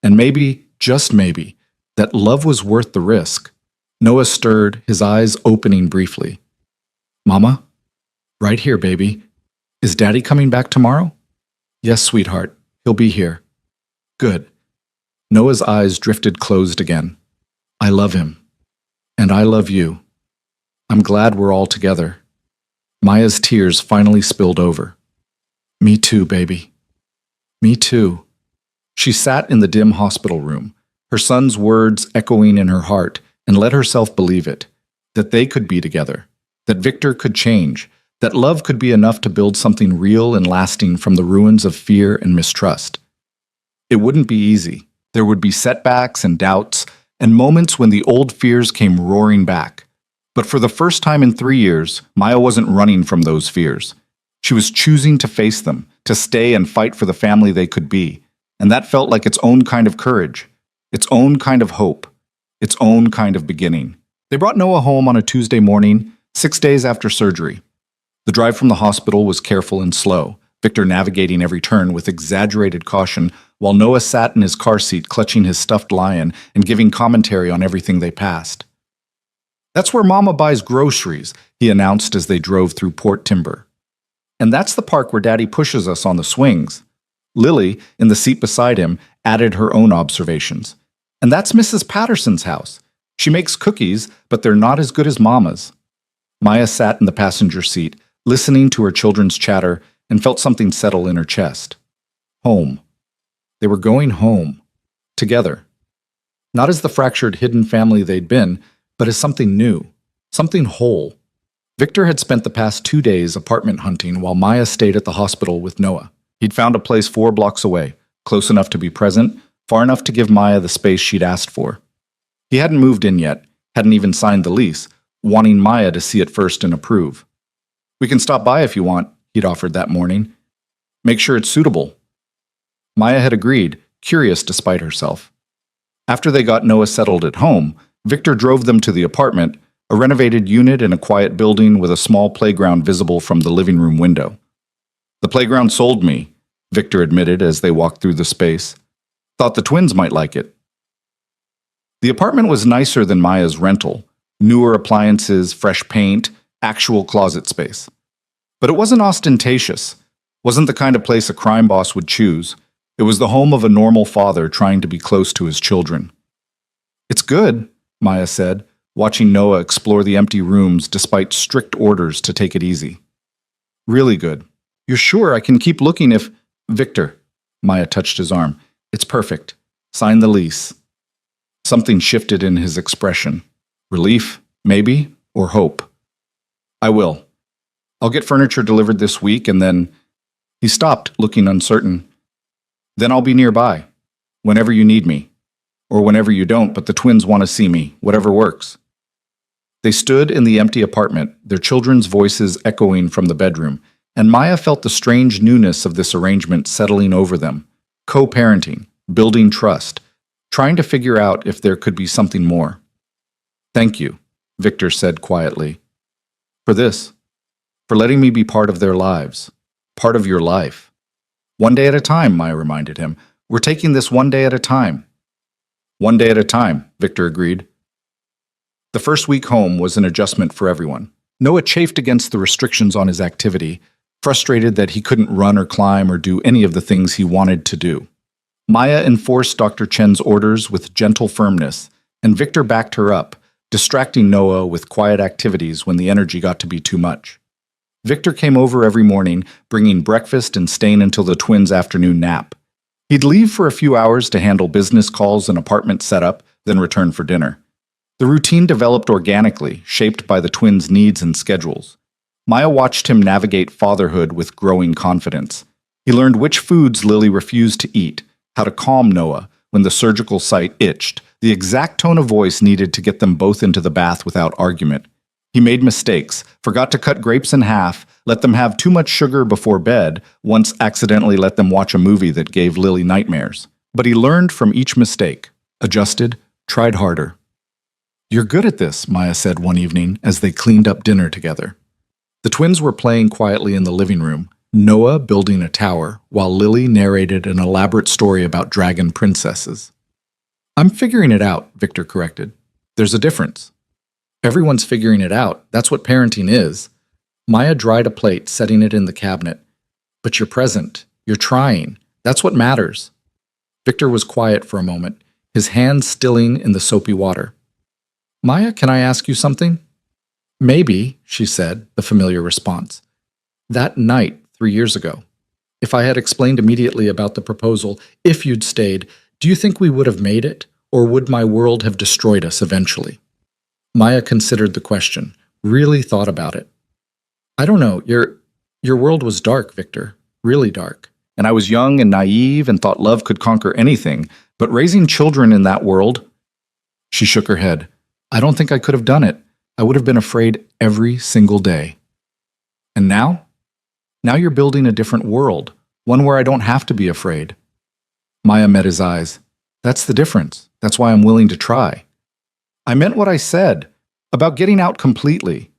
And maybe, just maybe, that love was worth the risk. Noah stirred, his eyes opening briefly. Mama? Right here, baby. Is Daddy coming back tomorrow? Yes, sweetheart. He'll be here. Good. Noah's eyes drifted closed again. I love him. And I love you. I'm glad we're all together. Maya's tears finally spilled over. Me too, baby. Me too. She sat in the dim hospital room, her son's words echoing in her heart, and let herself believe it, that they could be together, that Victor could change, that love could be enough to build something real and lasting from the ruins of fear and mistrust. It wouldn't be easy. There would be setbacks and doubts, and moments when the old fears came roaring back. But for the first time in 3 years, Maya wasn't running from those fears. She was choosing to face them, to stay and fight for the family they could be, and that felt like its own kind of courage, its own kind of hope, its own kind of beginning. They brought Noah home on a Tuesday morning, 6 days after surgery. The drive from the hospital was careful and slow, Victor navigating every turn with exaggerated caution, while Noah sat in his car seat clutching his stuffed lion and giving commentary on everything they passed. That's where Mama buys groceries, he announced as they drove through Port Timber. And that's the park where Daddy pushes us on the swings. Lily, in the seat beside him, added her own observations. And that's Mrs. Patterson's house. She makes cookies, but they're not as good as Mama's. Maya sat in the passenger seat, listening to her children's chatter, and felt something settle in her chest. Home. They were going home. Together. Not as the fractured, hidden family they'd been, but as something new. Something whole. Victor had spent the past 2 days apartment hunting while Maya stayed at the hospital with Noah. He'd found a place 4 blocks away, close enough to be present, far enough to give Maya the space she'd asked for. He hadn't moved in yet, hadn't even signed the lease, wanting Maya to see it first and approve. We can stop by if you want, he'd offered that morning. Make sure it's suitable. Maya had agreed, curious despite herself. After they got Noah settled at home, Victor drove them to the apartment, a renovated unit in a quiet building with a small playground visible from the living room window. The playground sold me, Victor admitted as they walked through the space. Thought the twins might like it. The apartment was nicer than Maya's rental. Newer appliances, fresh paint, actual closet space. But it wasn't ostentatious. Wasn't the kind of place a crime boss would choose. It was the home of a normal father trying to be close to his children. It's good, Maya said, watching Noah explore the empty rooms despite strict orders to take it easy. Really good. You're sure I can keep looking if... Victor, Maya touched his arm. It's perfect. Sign the lease. Something shifted in his expression. Relief, maybe, or hope. I will. I'll get furniture delivered this week and then... He stopped, looking uncertain. Then I'll be nearby, whenever you need me. Or whenever you don't, but the twins want to see me, whatever works. They stood in the empty apartment, their children's voices echoing from the bedroom, and Maya felt the strange newness of this arrangement settling over them, co-parenting, building trust, trying to figure out if there could be something more. Thank you, Victor said quietly. For this, for letting me be part of their lives, part of your life. One day at a time, Maya reminded him. We're taking this one day at a time. One day at a time, Victor agreed. The first week home was an adjustment for everyone. Noah chafed against the restrictions on his activity, frustrated that he couldn't run or climb or do any of the things he wanted to do. Maya enforced Dr. Chen's orders with gentle firmness, and Victor backed her up, distracting Noah with quiet activities when the energy got to be too much. Victor came over every morning, bringing breakfast and staying until the twins' afternoon nap. He'd leave for a few hours to handle business calls and apartment setup, then return for dinner. The routine developed organically, shaped by the twins' needs and schedules. Maya watched him navigate fatherhood with growing confidence. He learned which foods Lily refused to eat, how to calm Noah when the surgical site itched, the exact tone of voice needed to get them both into the bath without argument. He made mistakes, forgot to cut grapes in half, let them have too much sugar before bed, once accidentally let them watch a movie that gave Lily nightmares. But he learned from each mistake, adjusted, tried harder. "You're good at this," Maya said one evening as they cleaned up dinner together. The twins were playing quietly in the living room, Noah building a tower, while Lily narrated an elaborate story about dragon princesses. "I'm figuring it out," Victor corrected. "There's a difference." "Everyone's figuring it out. That's what parenting is." Maya dried a plate, setting it in the cabinet. "But you're present. You're trying. That's what matters." Victor was quiet for a moment, his hands stilling in the soapy water. "Maya, can I ask you something?" "Maybe," she said, the familiar response. "That night, 3 years ago, if I had explained immediately about the proposal, if you'd stayed, do you think we would have made it, or would my world have destroyed us eventually?" Maya considered the question, really thought about it. "I don't know. Your world was dark, Victor, really dark. And I was young and naive and thought love could conquer anything, but raising children in that world..." She shook her head. "I don't think I could have done it. I would have been afraid every single day." "And now? Now you're building a different world, one where I don't have to be afraid." Maya met his eyes. "That's the difference. That's why I'm willing to try." "I meant what I said, about getting out completely.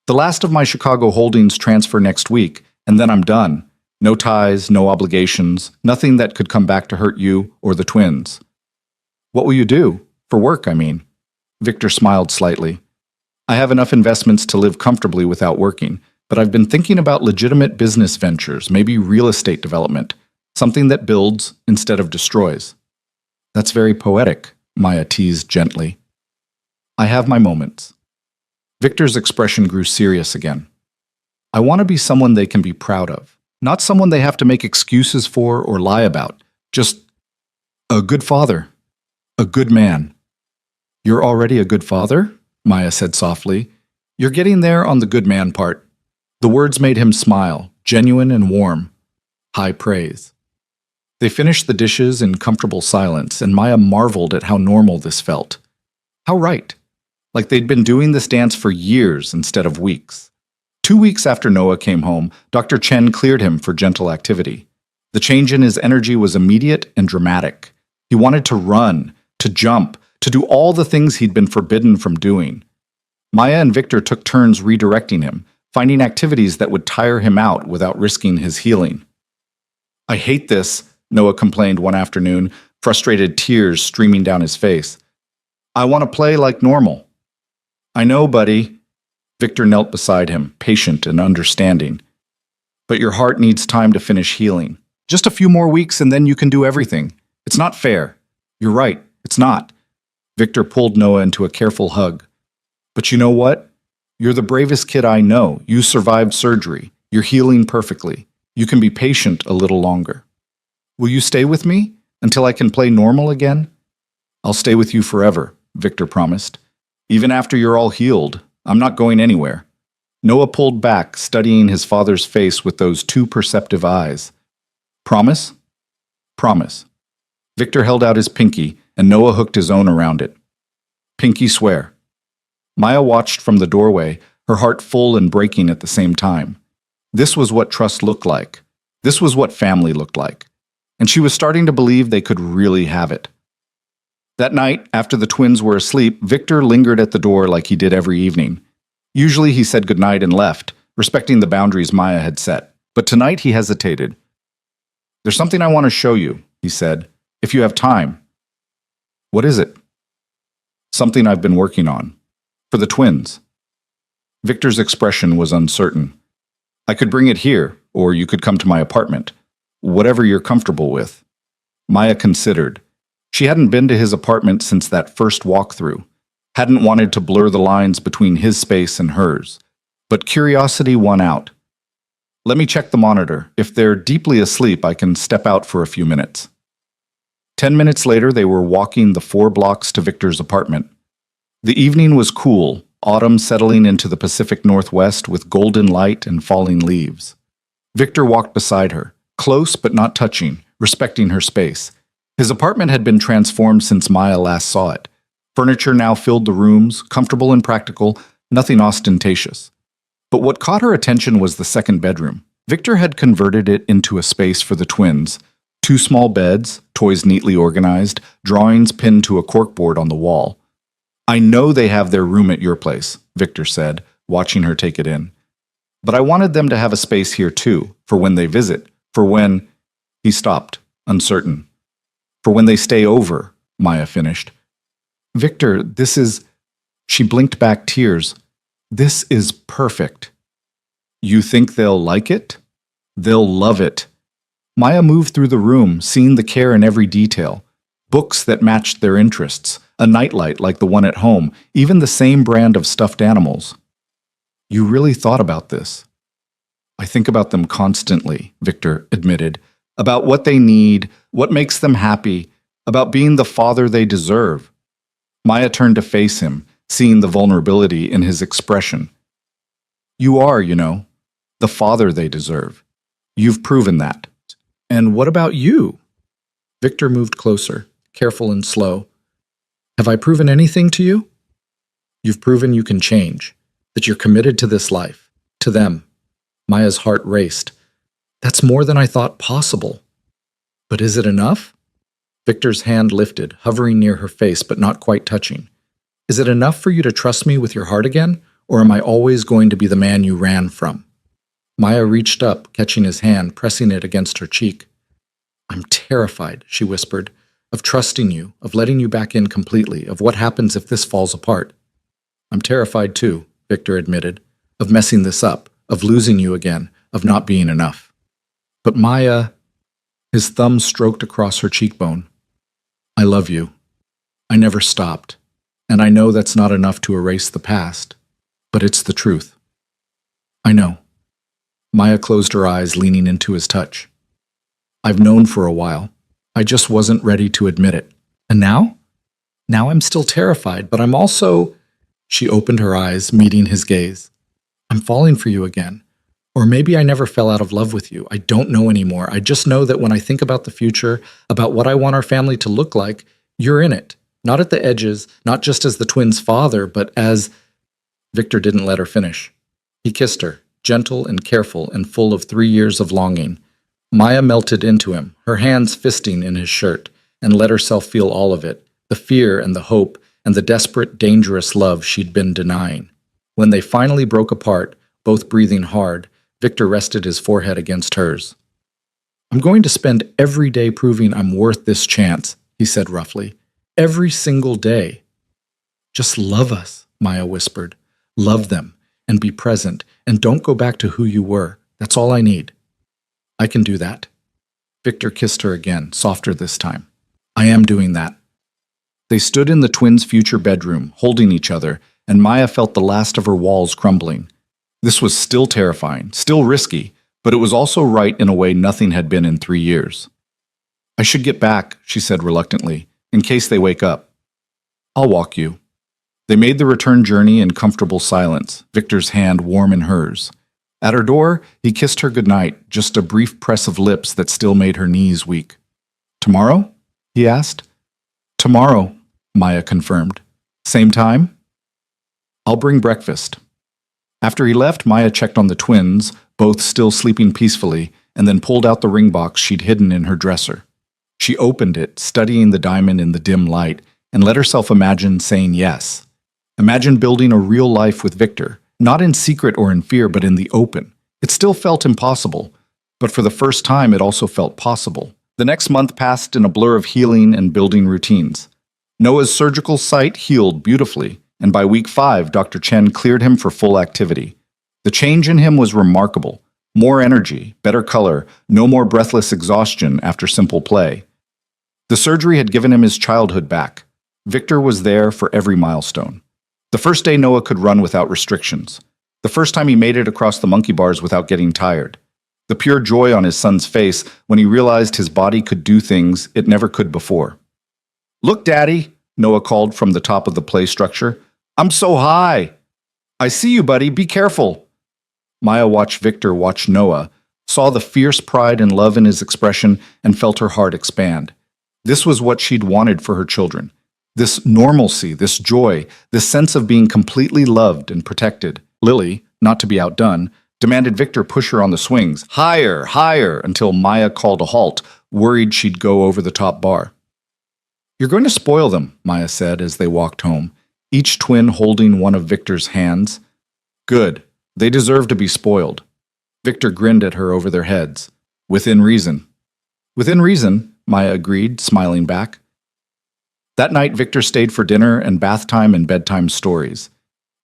The last of my Chicago holdings transfer next week, and then I'm done. No ties, no obligations, nothing that could come back to hurt you or the twins." "What will you do? For work, I mean." Victor smiled slightly. "I have enough investments to live comfortably without working, but I've been thinking about legitimate business ventures, maybe real estate development, something that builds instead of destroys." "That's very poetic," Maya teased gently. "I have my moments." Victor's expression grew serious again. "I want to be someone they can be proud of, not someone they have to make excuses for or lie about, just a good father, a good man." "You're already a good father?" Maya said softly. "You're getting there on the good man part." The words made him smile, genuine and warm. High praise. They finished the dishes in comfortable silence, and Maya marveled at how normal this felt. How right. Like they'd been doing this dance for years instead of weeks. 2 weeks after Noah came home, Dr. Chen cleared him for gentle activity. The change in his energy was immediate and dramatic. He wanted to run, to jump, to do all the things he'd been forbidden from doing. Maya and Victor took turns redirecting him, finding activities that would tire him out without risking his healing. "I hate this," Noah complained one afternoon, frustrated tears streaming down his face. "I want to play like normal." "I know, buddy." Victor knelt beside him, patient and understanding. "But your heart needs time to finish healing. Just a few more weeks and then you can do everything. It's not fair." "You're right, it's not." Victor pulled Noah into a careful hug. "But you know what? You're the bravest kid I know. You survived surgery. You're healing perfectly. You can be patient a little longer." "Will you stay with me until I can play normal again?" "I'll stay with you forever," Victor promised. "Even after you're all healed, I'm not going anywhere." Noah pulled back, studying his father's face with those two perceptive eyes. "Promise?" "Promise." Victor held out his pinky, and Noah hooked his own around it. "Pinky swear." Maya watched from the doorway, her heart full and breaking at the same time. This was what trust looked like. This was what family looked like. And she was starting to believe they could really have it. That night, after the twins were asleep, Victor lingered at the door like he did every evening. Usually he said goodnight and left, respecting the boundaries Maya had set. But tonight he hesitated. "There's something I want to show you," he said, "if you have time." "What is it?" "Something I've been working on. For the twins." Victor's expression was uncertain. I could bring it here, or you could come to my apartment. Whatever you're comfortable with. Maya considered. She hadn't been to his apartment since that first walkthrough, hadn't wanted to blur the lines between his space and hers. But curiosity won out. Let me check the monitor. If they're deeply asleep, I can step out for a few minutes. 10 minutes later, they were walking the 4 blocks to Victor's apartment. The evening was cool, autumn settling into the Pacific Northwest with golden light and falling leaves. Victor walked beside her, close but not touching, respecting her space. His apartment had been transformed since Maya last saw it. Furniture now filled the rooms, comfortable and practical, nothing ostentatious. But what caught her attention was the second bedroom. Victor had converted it into a space for the twins. 2 small beds, toys neatly organized, drawings pinned to a corkboard on the wall. I know they have their room at your place, Victor said, watching her take it in. But I wanted them to have a space here too, for when they visit, for when... He stopped, uncertain. For when they stay over, Maya finished. Victor, this is... She blinked back tears. This is perfect. You think they'll like it? They'll love it. Maya moved through the room, seeing the care in every detail. Books that matched their interests, a nightlight like the one at home, even the same brand of stuffed animals. You really thought about this. I think about them constantly, Victor admitted. About what they need, what makes them happy, about being the father they deserve. Maya turned to face him, seeing the vulnerability in his expression. You are, the father they deserve. You've proven that. And what about you? Victor moved closer, careful and slow. Have I proven anything to you? You've proven you can change, that you're committed to this life, to them. Maya's heart raced. That's more than I thought possible. But is it enough? Victor's hand lifted, hovering near her face but not quite touching. Is it enough for you to trust me with your heart again, or am I always going to be the man you ran from? Maya reached up, catching his hand, pressing it against her cheek. I'm terrified, she whispered, of trusting you, of letting you back in completely, of what happens if this falls apart. I'm terrified too, Victor admitted, of messing this up, of losing you again, of not being enough. But Maya, his thumb stroked across her cheekbone. I love you. I never stopped. And I know that's not enough to erase the past, but it's the truth. I know. Maya closed her eyes, leaning into his touch. I've known for a while. I just wasn't ready to admit it. And now? Now I'm still terrified, but I'm also... She opened her eyes, meeting his gaze. I'm falling for you again. Or maybe I never fell out of love with you. I don't know anymore. I just know that when I think about the future, about what I want our family to look like, you're in it. Not at the edges, not just as the twins' father, but as... Victor didn't let her finish. He kissed her, gentle and careful and full of 3 years of longing. Maya melted into him, her hands fisting in his shirt, and let herself feel all of it, the fear and the hope and the desperate, dangerous love she'd been denying. When they finally broke apart, both breathing hard, Victor rested his forehead against hers. I'm going to spend every day proving I'm worth this chance, he said roughly. Every single day. Just love us, Maya whispered. Love them, and be present, and don't go back to who you were. That's all I need. I can do that. Victor kissed her again, softer this time. I am doing that. They stood in the twins' future bedroom, holding each other, and Maya felt the last of her walls crumbling. This was still terrifying, still risky, but it was also right in a way nothing had been in 3 years. I should get back, she said reluctantly, in case they wake up. I'll walk you. They made the return journey in comfortable silence, Victor's hand warm in hers. At her door, he kissed her goodnight, just a brief press of lips that still made her knees weak. Tomorrow? He asked. Tomorrow, Maya confirmed. Same time? I'll bring breakfast. After he left, Maya checked on the twins, both still sleeping peacefully, and then pulled out the ring box she'd hidden in her dresser. She opened it, studying the diamond in the dim light, and let herself imagine saying yes. Imagine building a real life with Victor, not in secret or in fear, but in the open. It still felt impossible, but for the first time it also felt possible. The next month passed in a blur of healing and building routines. Noah's surgical site healed beautifully. and by week 5, Dr. Chen cleared him for full activity. The change in him was remarkable. More energy, better color, no more breathless exhaustion after simple play. The surgery had given him his childhood back. Victor was there for every milestone. The first day Noah could run without restrictions. The first time he made it across the monkey bars without getting tired. The pure joy on his son's face when he realized his body could do things it never could before. "Look, Daddy," Noah called from the top of the play structure. "I'm so high." "I see you, buddy. Be careful." Maya watched Victor watch Noah, saw the fierce pride and love in his expression, and felt her heart expand. This was what she'd wanted for her children. This normalcy, this joy, this sense of being completely loved and protected. Lily, not to be outdone, demanded Victor push her on the swings, higher, higher, until Maya called a halt, worried she'd go over the top bar. "You're going to spoil them," Maya said as they walked home, each twin holding one of Victor's hands. "Good. They deserve to be spoiled." Victor grinned at her over their heads. "Within reason." "Within reason," Maya agreed, smiling back. That night, Victor stayed for dinner and bath time and bedtime stories.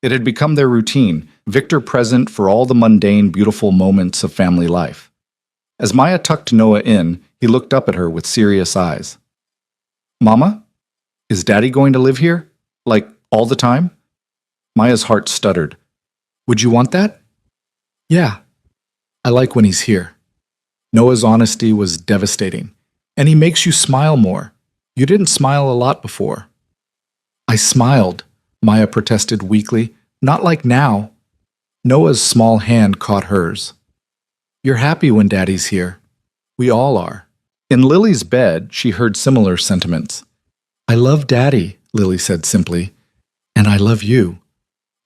It had become their routine, Victor present for all the mundane, beautiful moments of family life. As Maya tucked Noah in, he looked up at her with serious eyes. "Mama, is Daddy going to live here? Like, all the time?" Maya's heart stuttered. "Would you want that?" "Yeah. I like when he's here." Noah's honesty was devastating. "And he makes you smile more. You didn't smile a lot before." "I smiled," Maya protested weakly. "Not like now." Noah's small hand caught hers. "You're happy when Daddy's here. We all are." In Lily's bed, she heard similar sentiments. "I love Daddy," Lily said simply. "And I love you.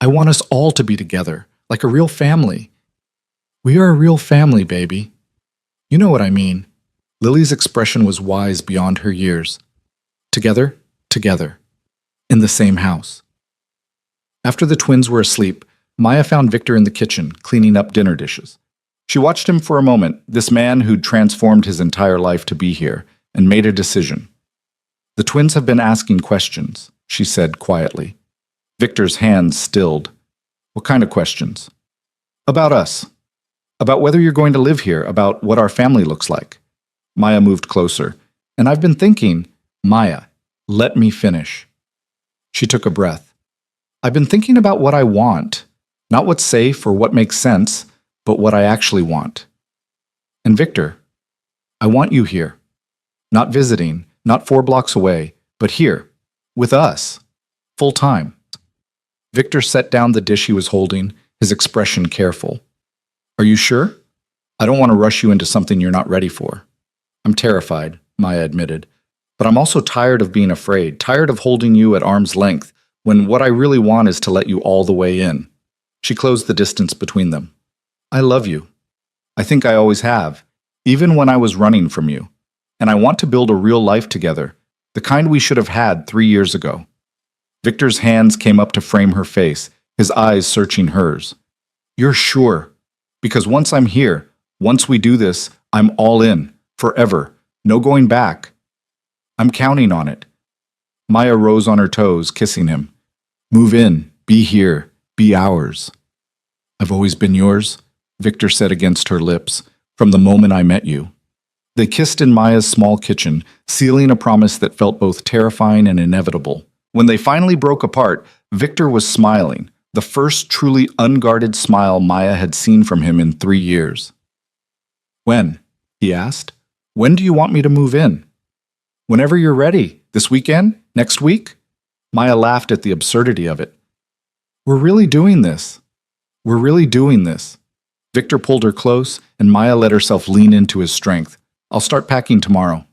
I want us all to be together, like a real family." "We are a real family, baby." "You know what I mean." Lily's expression was wise beyond her years. Together, together, in the same house. After the twins were asleep, Maya found Victor in the kitchen, cleaning up dinner dishes. She watched him for a moment, this man who'd transformed his entire life to be here, and made a decision. "The twins have been asking questions," she said quietly. Victor's hands stilled. "What kind of questions?" "About us. About whether you're going to live here, about what our family looks like." Maya moved closer. "And I've been thinking..." "Maya, let me finish." She took a breath. "I've been thinking about what I want, not what's safe or what makes sense, but what I actually want. And Victor, I want you here. Not visiting, not 4 blocks away, but here, with us, full time." Victor set down the dish he was holding, his expression careful. "Are you sure? I don't want to rush you into something you're not ready for." "I'm terrified," Maya admitted. "But I'm also tired of being afraid, tired of holding you at arm's length, when what I really want is to let you all the way in." She closed the distance between them. "I love you. I think I always have, even when I was running from you. And I want to build a real life together, the kind we should have had 3 years ago." Victor's hands came up to frame her face, his eyes searching hers. "You're sure? Because once I'm here, once we do this, I'm all in, forever, no going back. I'm counting on it." Maya rose on her toes, kissing him. "Move in, be here, be ours." "I've always been yours," Victor said against her lips, "from the moment I met you." They kissed in Maya's small kitchen, sealing a promise that felt both terrifying and inevitable. When they finally broke apart, Victor was smiling, the first truly unguarded smile Maya had seen from him in 3 years. "When?" he asked. "When do you want me to move in?" "Whenever you're ready. This weekend? Next week?" Maya laughed at the absurdity of it. "We're really doing this. We're really doing this." Victor pulled her close, and Maya let herself lean into his strength. "I'll start packing tomorrow."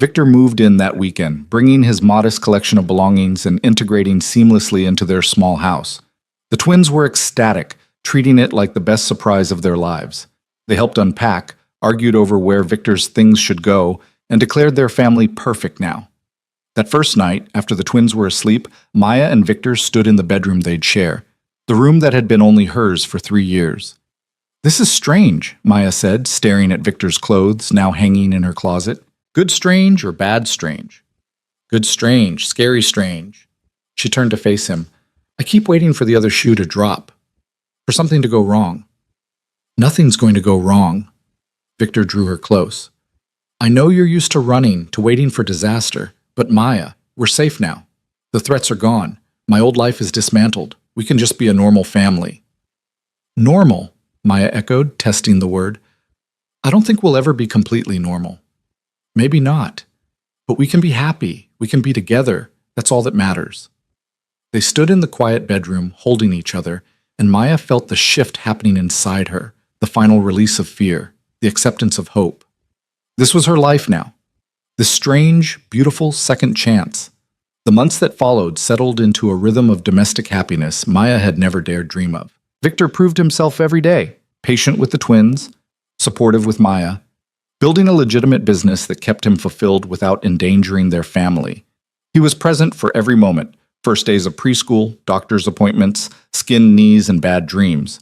Victor moved in that weekend, bringing his modest collection of belongings and integrating seamlessly into their small house. The twins were ecstatic, treating it like the best surprise of their lives. They helped unpack, argued over where Victor's things should go, and declared their family perfect now. That first night, after the twins were asleep, Maya and Victor stood in the bedroom they'd share, the room that had been only hers for 3 years. "This is strange," Maya said, staring at Victor's clothes now hanging in her closet. "Good strange or bad strange?" "Good strange, scary strange." She turned to face him. I keep waiting for the other shoe to drop, for something to go wrong. Nothing's going to go wrong. Victor drew her close. I know you're used to running, to waiting for disaster, but Maya, we're safe now. The threats are gone. My old life is dismantled. We can just be a normal family. Normal, Maya echoed, testing the word. I don't think we'll ever be completely normal. Maybe not. But we can be happy. We can be together. That's all that matters. They stood in the quiet bedroom, holding each other, and Maya felt the shift happening inside her, the final release of fear, the acceptance of hope. This was her life now. This strange, beautiful second chance. The months that followed settled into a rhythm of domestic happiness Maya had never dared dream of. Victor proved himself every day, patient with the twins, supportive with Maya, building a legitimate business that kept him fulfilled without endangering their family. He was present for every moment, first days of preschool, doctor's appointments, skinned knees, and bad dreams.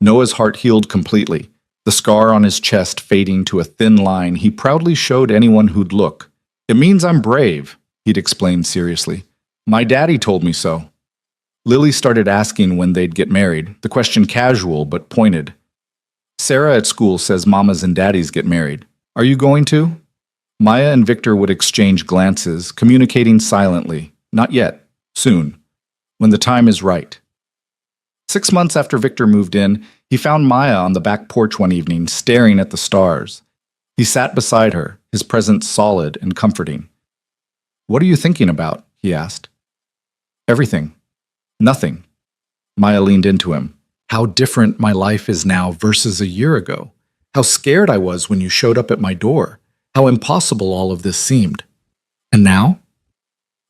Noah's heart healed completely, the scar on his chest fading to a thin line he proudly showed anyone who'd look. It means I'm brave, he'd explained seriously. My daddy told me so. Lily started asking when they'd get married, the question casual but pointed. Sarah at school says mamas and daddies get married. Are you going to? Maya and Victor would exchange glances, communicating silently. Not yet. Soon. When the time is right. 6 months after Victor moved in, he found Maya on the back porch one evening, staring at the stars. He sat beside her, his presence solid and comforting. What are you thinking about? He asked. Everything. Nothing. Maya leaned into him. How different my life is now versus a year ago. How scared I was when you showed up at my door. How impossible all of this seemed. And now?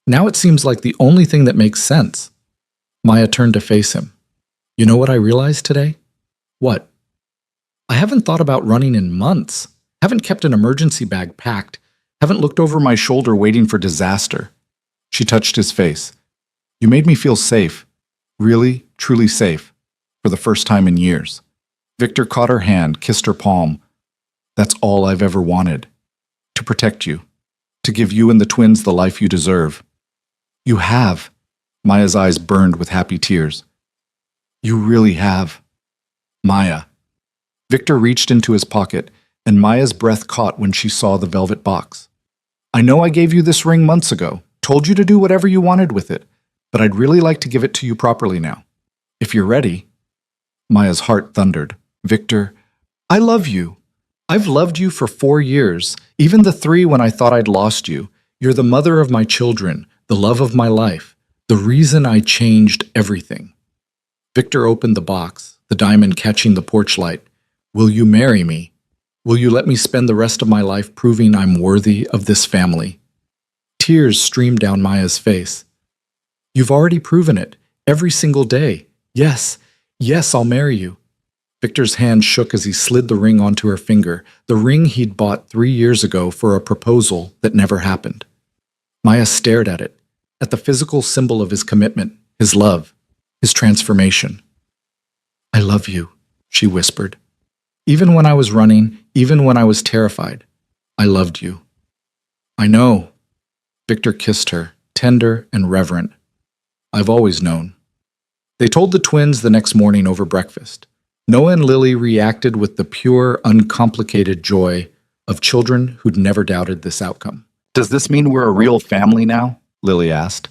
Now it seems like the only thing that makes sense. Maya turned to face him. You know what I realized today? What? I haven't thought about running in months. Haven't kept an emergency bag packed. Haven't looked over my shoulder waiting for disaster. She touched his face. You made me feel safe. Really, truly safe. For the first time in years. Victor caught her hand, kissed her palm. That's all I've ever wanted. To protect you. To give you and the twins the life you deserve. You have. Maya's eyes burned with happy tears. You really have. Maya. Victor reached into his pocket, and Maya's breath caught when she saw the velvet box. I know I gave you this ring months ago, told you to do whatever you wanted with it, but I'd really like to give it to you properly now. If you're ready. Maya's heart thundered. Victor, I love you. I've loved you for 4 years, even the 3 when I thought I'd lost you. You're the mother of my children, the love of my life, the reason I changed everything. Victor opened the box, the diamond catching the porch light. Will you marry me? Will you let me spend the rest of my life proving I'm worthy of this family? Tears streamed down Maya's face. You've already proven it, every single day. Yes, yes, I'll marry you. Victor's hand shook as he slid the ring onto her finger, the ring he'd bought 3 years ago for a proposal that never happened. Maya stared at it, at the physical symbol of his commitment, his love, his transformation. I love you, she whispered. Even when I was running, even when I was terrified, I loved you. I know. Victor kissed her, tender and reverent. I've always known. They told the twins the next morning over breakfast. Noah and Lily reacted with the pure, uncomplicated joy of children who'd never doubted this outcome. Does this mean we're a real family now? Lily asked.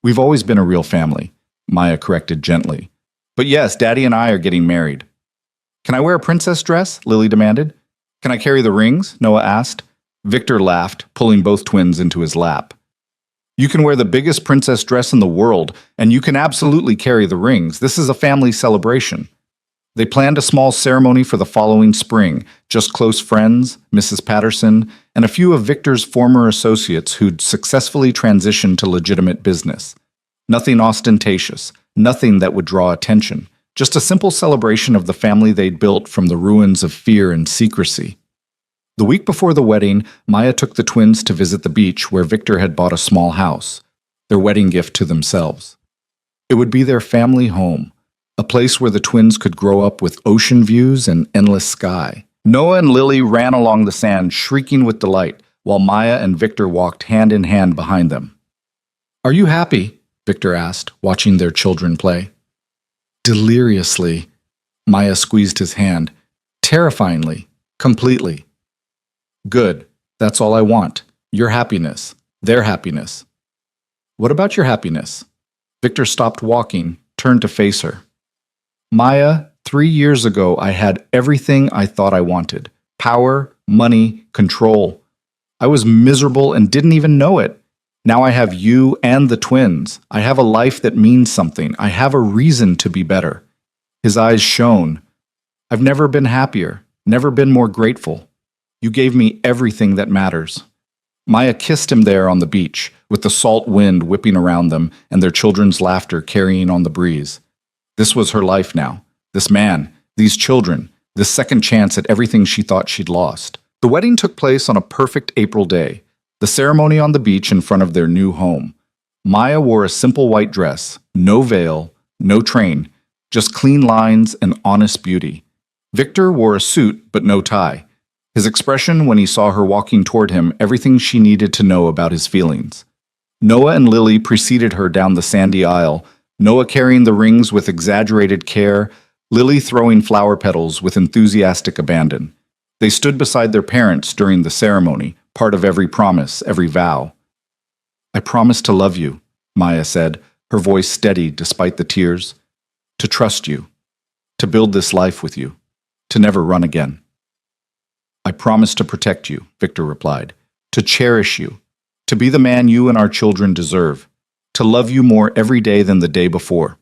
We've always been a real family, Maya corrected gently. But yes, Daddy and I are getting married. Can I wear a princess dress? Lily demanded. Can I carry the rings? Noah asked. Victor laughed, pulling both twins into his lap. You can wear the biggest princess dress in the world, and you can absolutely carry the rings. This is a family celebration. They planned a small ceremony for the following spring, just close friends, Mrs. Patterson, and a few of Victor's former associates who'd successfully transitioned to legitimate business. Nothing ostentatious, nothing that would draw attention, just a simple celebration of the family they'd built from the ruins of fear and secrecy. The week before the wedding, Maya took the twins to visit the beach where Victor had bought a small house, their wedding gift to themselves. It would be their family home, a place where the twins could grow up with ocean views and endless sky. Noah and Lily ran along the sand, shrieking with delight, while Maya and Victor walked hand in hand behind them. Are you happy? Victor asked, watching their children play. Deliriously, Maya squeezed his hand. Terrifyingly, completely. Good. That's all I want. Your happiness. Their happiness. What about your happiness? Victor stopped walking, turned to face her. Maya, 3 years ago I had everything I thought I wanted. Power, money, control. I was miserable and didn't even know it. Now I have you and the twins. I have a life that means something. I have a reason to be better. His eyes shone. I've never been happier, never been more grateful. You gave me everything that matters. Maya kissed him there on the beach, with the salt wind whipping around them and their children's laughter carrying on the breeze. This was her life now. This man, these children, this second chance at everything she thought she'd lost. The wedding took place on a perfect April day, the ceremony on the beach in front of their new home. Maya wore a simple white dress, no veil, no train, just clean lines and honest beauty. Victor wore a suit but no tie. His expression when he saw her walking toward him, everything she needed to know about his feelings. Noah and Lily preceded her down the sandy aisle, Noah carrying the rings with exaggerated care, Lily throwing flower petals with enthusiastic abandon. They stood beside their parents during the ceremony, part of every promise, every vow. I promise to love you, Maya said, her voice steady despite the tears. To trust you. To build this life with you. To never run again. I promise to protect you, Victor replied. To cherish you. To be the man you and our children deserve. To love you more every day than the day before.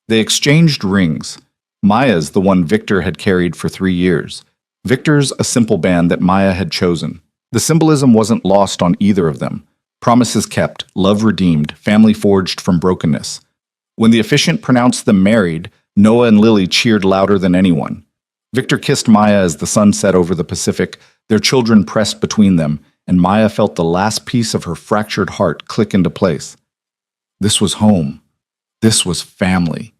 They exchanged rings. Maya's the one Victor had carried for 3 years. Victor's a simple band that Maya had chosen. The symbolism wasn't lost on either of them. Promises kept, love redeemed, family forged from brokenness. When the officiant pronounced them married, Noah and Lily cheered louder than anyone. Victor kissed Maya as the sun set over the Pacific, their children pressed between them, and Maya felt the last piece of her fractured heart click into place. This was home. This was family.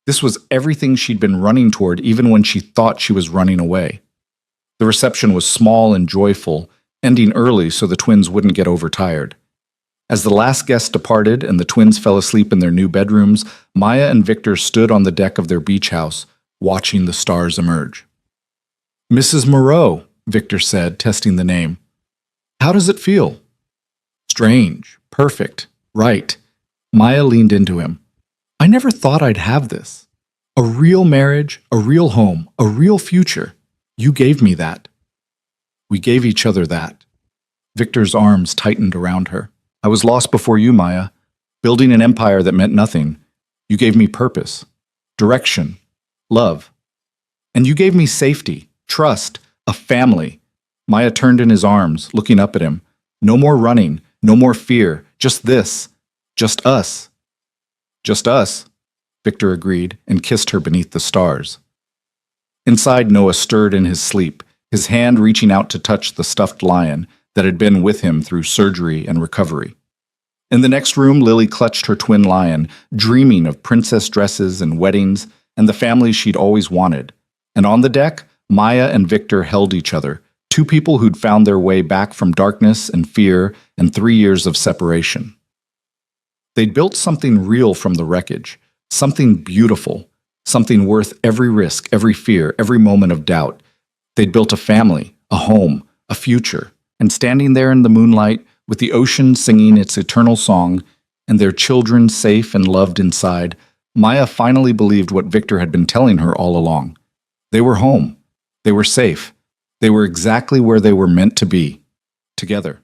This was everything she'd been running toward even when she thought she was running away. The reception was small and joyful, ending early so the twins wouldn't get overtired. As the last guest departed and the twins fell asleep in their new bedrooms, Maya and Victor stood on the deck of their beach house, watching the stars emerge. Mrs. Moreau, Victor said, testing the name. How does it feel? Strange, perfect, right. Maya leaned into him. I never thought I'd have this. A real marriage, a real home, a real future. You gave me that. We gave each other that. Victor's arms tightened around her. I was lost before you, Maya, building an empire that meant nothing. You gave me purpose, direction, love. And you gave me safety, trust, a family. Maya turned in his arms, looking up at him. No more running, no more fear, just this, just us. Just us, Victor agreed and kissed her beneath the stars. Inside, Noah stirred in his sleep, his hand reaching out to touch the stuffed lion that had been with him through surgery and recovery. In the next room, Lily clutched her twin lion, dreaming of princess dresses and weddings and the family she'd always wanted. And on the deck, Maya and Victor held each other, two people who'd found their way back from darkness and fear and 3 years of separation. They'd built something real from the wreckage, something beautiful, something worth every risk, every fear, every moment of doubt. They'd built a family, a home, a future, and standing there in the moonlight, with the ocean singing its eternal song, and their children safe and loved inside, Maya finally believed what Victor had been telling her all along. They were home. They were safe. They were exactly where they were meant to be, together.